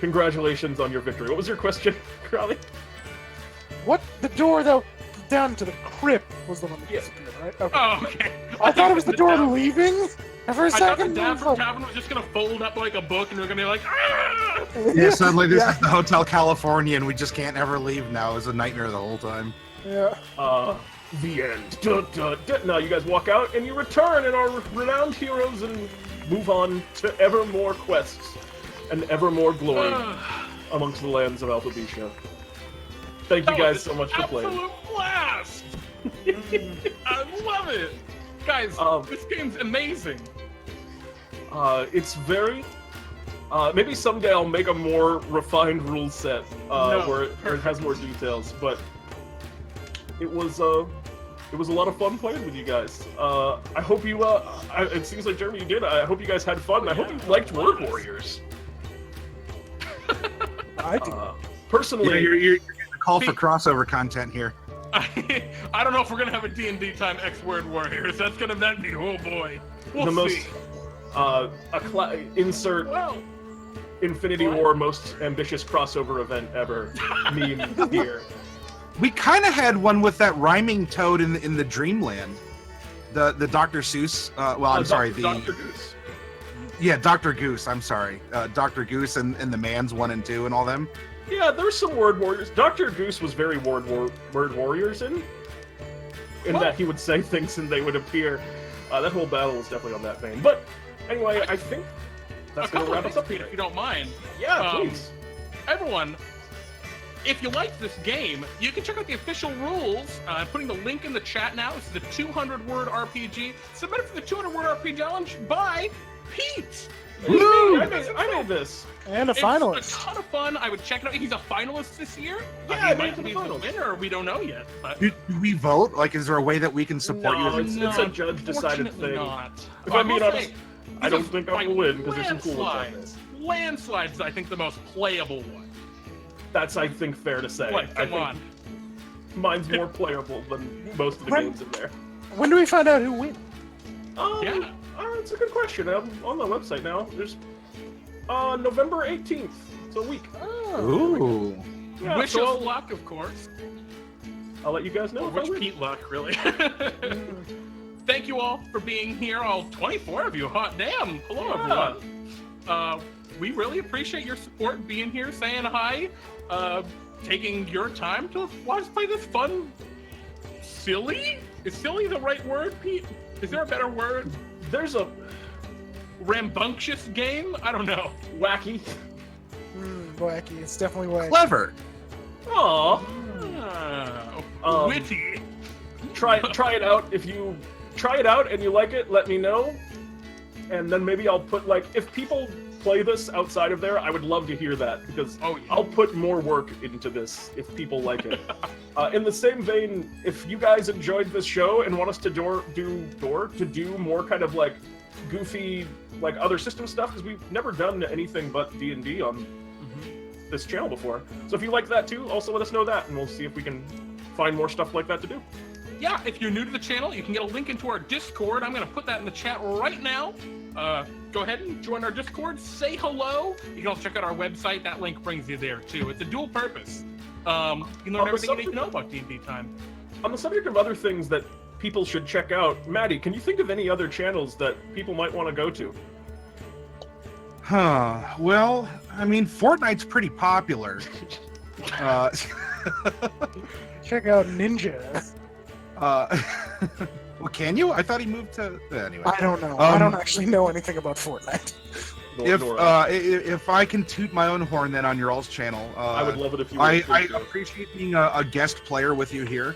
Congratulations on your victory. What was your question, Crowley? What? The door though down to the crypt was the one that Yeah. disappeared, right? Okay. Oh, okay. I thought it was the door down- leaving. And for a I thought the second, tavern was just gonna fold up like a book, and we're gonna be like, ah! Yeah, suddenly this Yeah. is the Hotel California, and we just can't ever leave now. It was a nightmare the whole time. Yeah. The end. Dun, dun, dun. Now you guys walk out and you return and are renowned heroes and move on to ever more quests and ever more glory amongst the lands of Alphabetia. Thank you guys so much for playing. Absolute blast! I love it, guys. This game's amazing. It's very. Maybe someday I'll make a more refined rule set where it has more details. But it was a lot of fun playing with you guys. I hope you. It seems like Jeremy, you did. I hope you guys had fun. I hope you liked Word Warriors. I do. Personally, You're getting a call for crossover content here. I don't know if we're gonna have a D&D time X Word Warriors. That'd be, oh boy. We'll the see. most insert Infinity War most ambitious crossover event ever meme here. We kind of had one with that rhyming toad in the Dreamland. The Dr. Seuss. I'm sorry. Dr. Goose. Yeah, Dr. Goose. I'm sorry. Dr. Goose and the Man's 1 and 2 and all them. Yeah, there's some Word Warriors. Dr. Goose was very Word Warriors in that he would say things and they would appear. That whole battle was definitely on that vein. But anyway, I think that's going to wrap us up Peter, here. if you don't mind. Yeah, please. Everyone, if you like this game, you can check out the official rules. I'm putting the link in the chat now. This is the 200-word RPG submitted for the 200-word RPG challenge by Pete. Woo! I made this. And a It's finalist. a ton of fun. I would check it out. He's a finalist this year. Yeah, he I made might it to be the the finals. winner. We don't know yet. But Do we vote? Like, is there a way that we can support No, you? it's a judge-decided Unfortunately thing. not. If I I'm being will honest, say, I don't think I will win because there's some cool ones on there. Landslides is, I think, the most playable one. That's, I think, fair to say. What? I Come think on. mine's more playable than most of the Right. games in there. When do we find out who wins? Yeah. It's a good question. I'm on my website now. There's November 18th. It's a week. Ooh. Yeah, Wish so us luck, of course. I'll let you guys know. Or if I wish win. Pete luck, really. Thank you all for being here, all 24 of you. Hot damn. Hello, Yeah. everyone. We really appreciate your support, being here, saying hi, taking your time to watch us play this fun, silly? Is silly the right word, Pete? Is there a better word? There's a Rambunctious game? I don't know. wacky. Wacky. It's definitely wacky. Clever. Aw. Witty. Try it out. If you try it out and you like it, let me know. And then maybe I'll put, like, if people play this outside of there, I would love to hear that because Oh, yeah. I'll put more work into this if people like it. In the same vein, if you guys enjoyed this show and want us to do more kind of like goofy, like other system stuff, because we've never done anything but D&D on this channel before. So if you like that too, also let us know that, and we'll see if we can find more stuff like that to do. Yeah, if you're new to the channel, you can get a link into our Discord. I'm going to put that in the chat right now. Go ahead and join our Discord. Say hello. You can also check out our website. That link brings you there, too. It's a dual purpose. You can learn everything you need to know about D&D time. On the subject of other things that people should check out, Maddie, can you think of any other channels that people might want to go to? Huh. Well, I mean, Fortnite's pretty popular. Check out Ninja. Well, can you? I thought he moved to. Anyway. I don't know. I don't actually know anything about Fortnite. If I can toot my own horn then on your all's channel, I would love it if you I would. appreciate being a guest player with you here.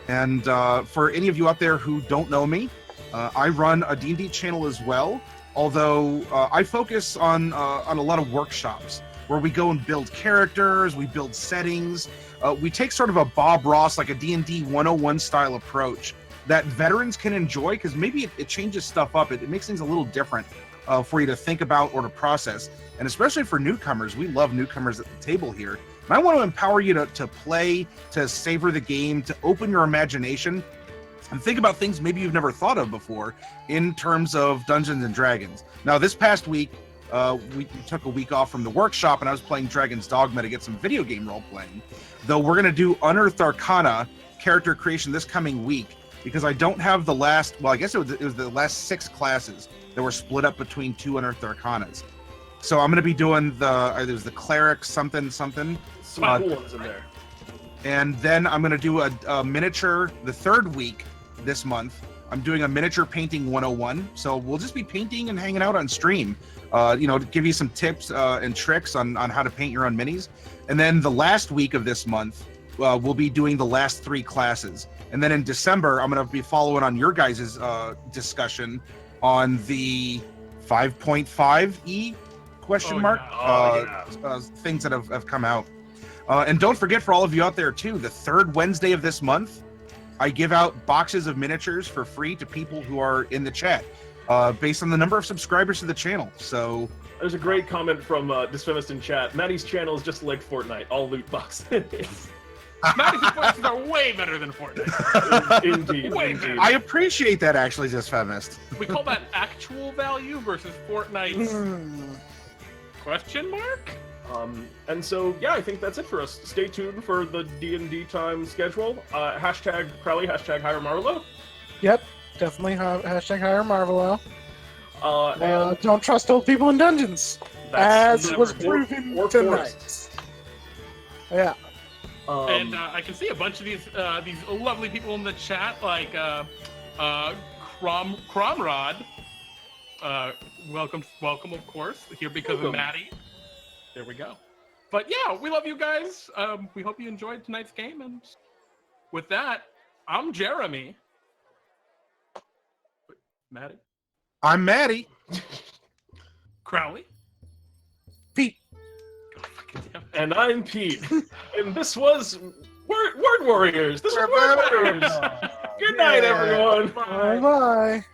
And for any of you out there who don't know me, I run a D&D channel as well. Although I focus on a lot of workshops where we go and build characters, we build settings. We take sort of a Bob Ross, like a D&D 101 style approach that veterans can enjoy, because maybe it changes stuff up. It makes things a little different for you to think about or to process. And especially for newcomers, we love newcomers at the table here. And I want to empower you to play, to savor the game, to open your imagination, and think about things maybe you've never thought of before in terms of Dungeons and Dragons. Now, this past week, we took a week off from the workshop, and I was playing Dragon's Dogma to get some video game role-playing. Though we're going to do Unearthed Arcana character creation this coming week, because I don't have the last, well, I guess it was the last 6 classes that were split up between 2 Unearthed Arcanas. So I'm going to be doing there's the Cleric something. Some cool ones in there. And then I'm going to do a miniature, the 3rd week this month. I'm doing a miniature painting 101. So we'll just be painting and hanging out on stream, to give you some tips and tricks on how to paint your own minis. And then the last week of this month, we'll be doing the last 3 classes. And then in December, I'm going to be following on your guys' discussion on the 5.5e question mark things that have come out. And don't forget, for all of you out there too, the 3rd Wednesday of this month, I give out boxes of miniatures for free to people who are in the chat, based on the number of subscribers to the channel. So there's a great comment from Disfemist in chat. Maddie's channel is just like Fortnite, all loot boxes. Maddie's boxes are way better than Fortnite. Indeed. Way I appreciate that, actually, Disfemist. We call that actual value versus Fortnite's question mark? And so, yeah, I think that's it for us. Stay tuned for the D&D time schedule. Hashtag Crowley, hashtag Hire Marlo. Yep, definitely hashtag Hire Marvelo. And Don't trust old people in dungeons, that's as was never- proven or tonight. forests. Yeah. And I can see a bunch of these lovely people in the chat, like Cromrod. Welcome, of course, here because of Maddie. There we go. But yeah, we love you guys. We hope you enjoyed tonight's game. And with that, I'm Jeremy. Maddie. I'm Maddie. Crowley. Pete. God, fucking damn it. And I'm Pete. And this was Word Warriors. This was Word Warriors. Good night, everyone. Bye bye.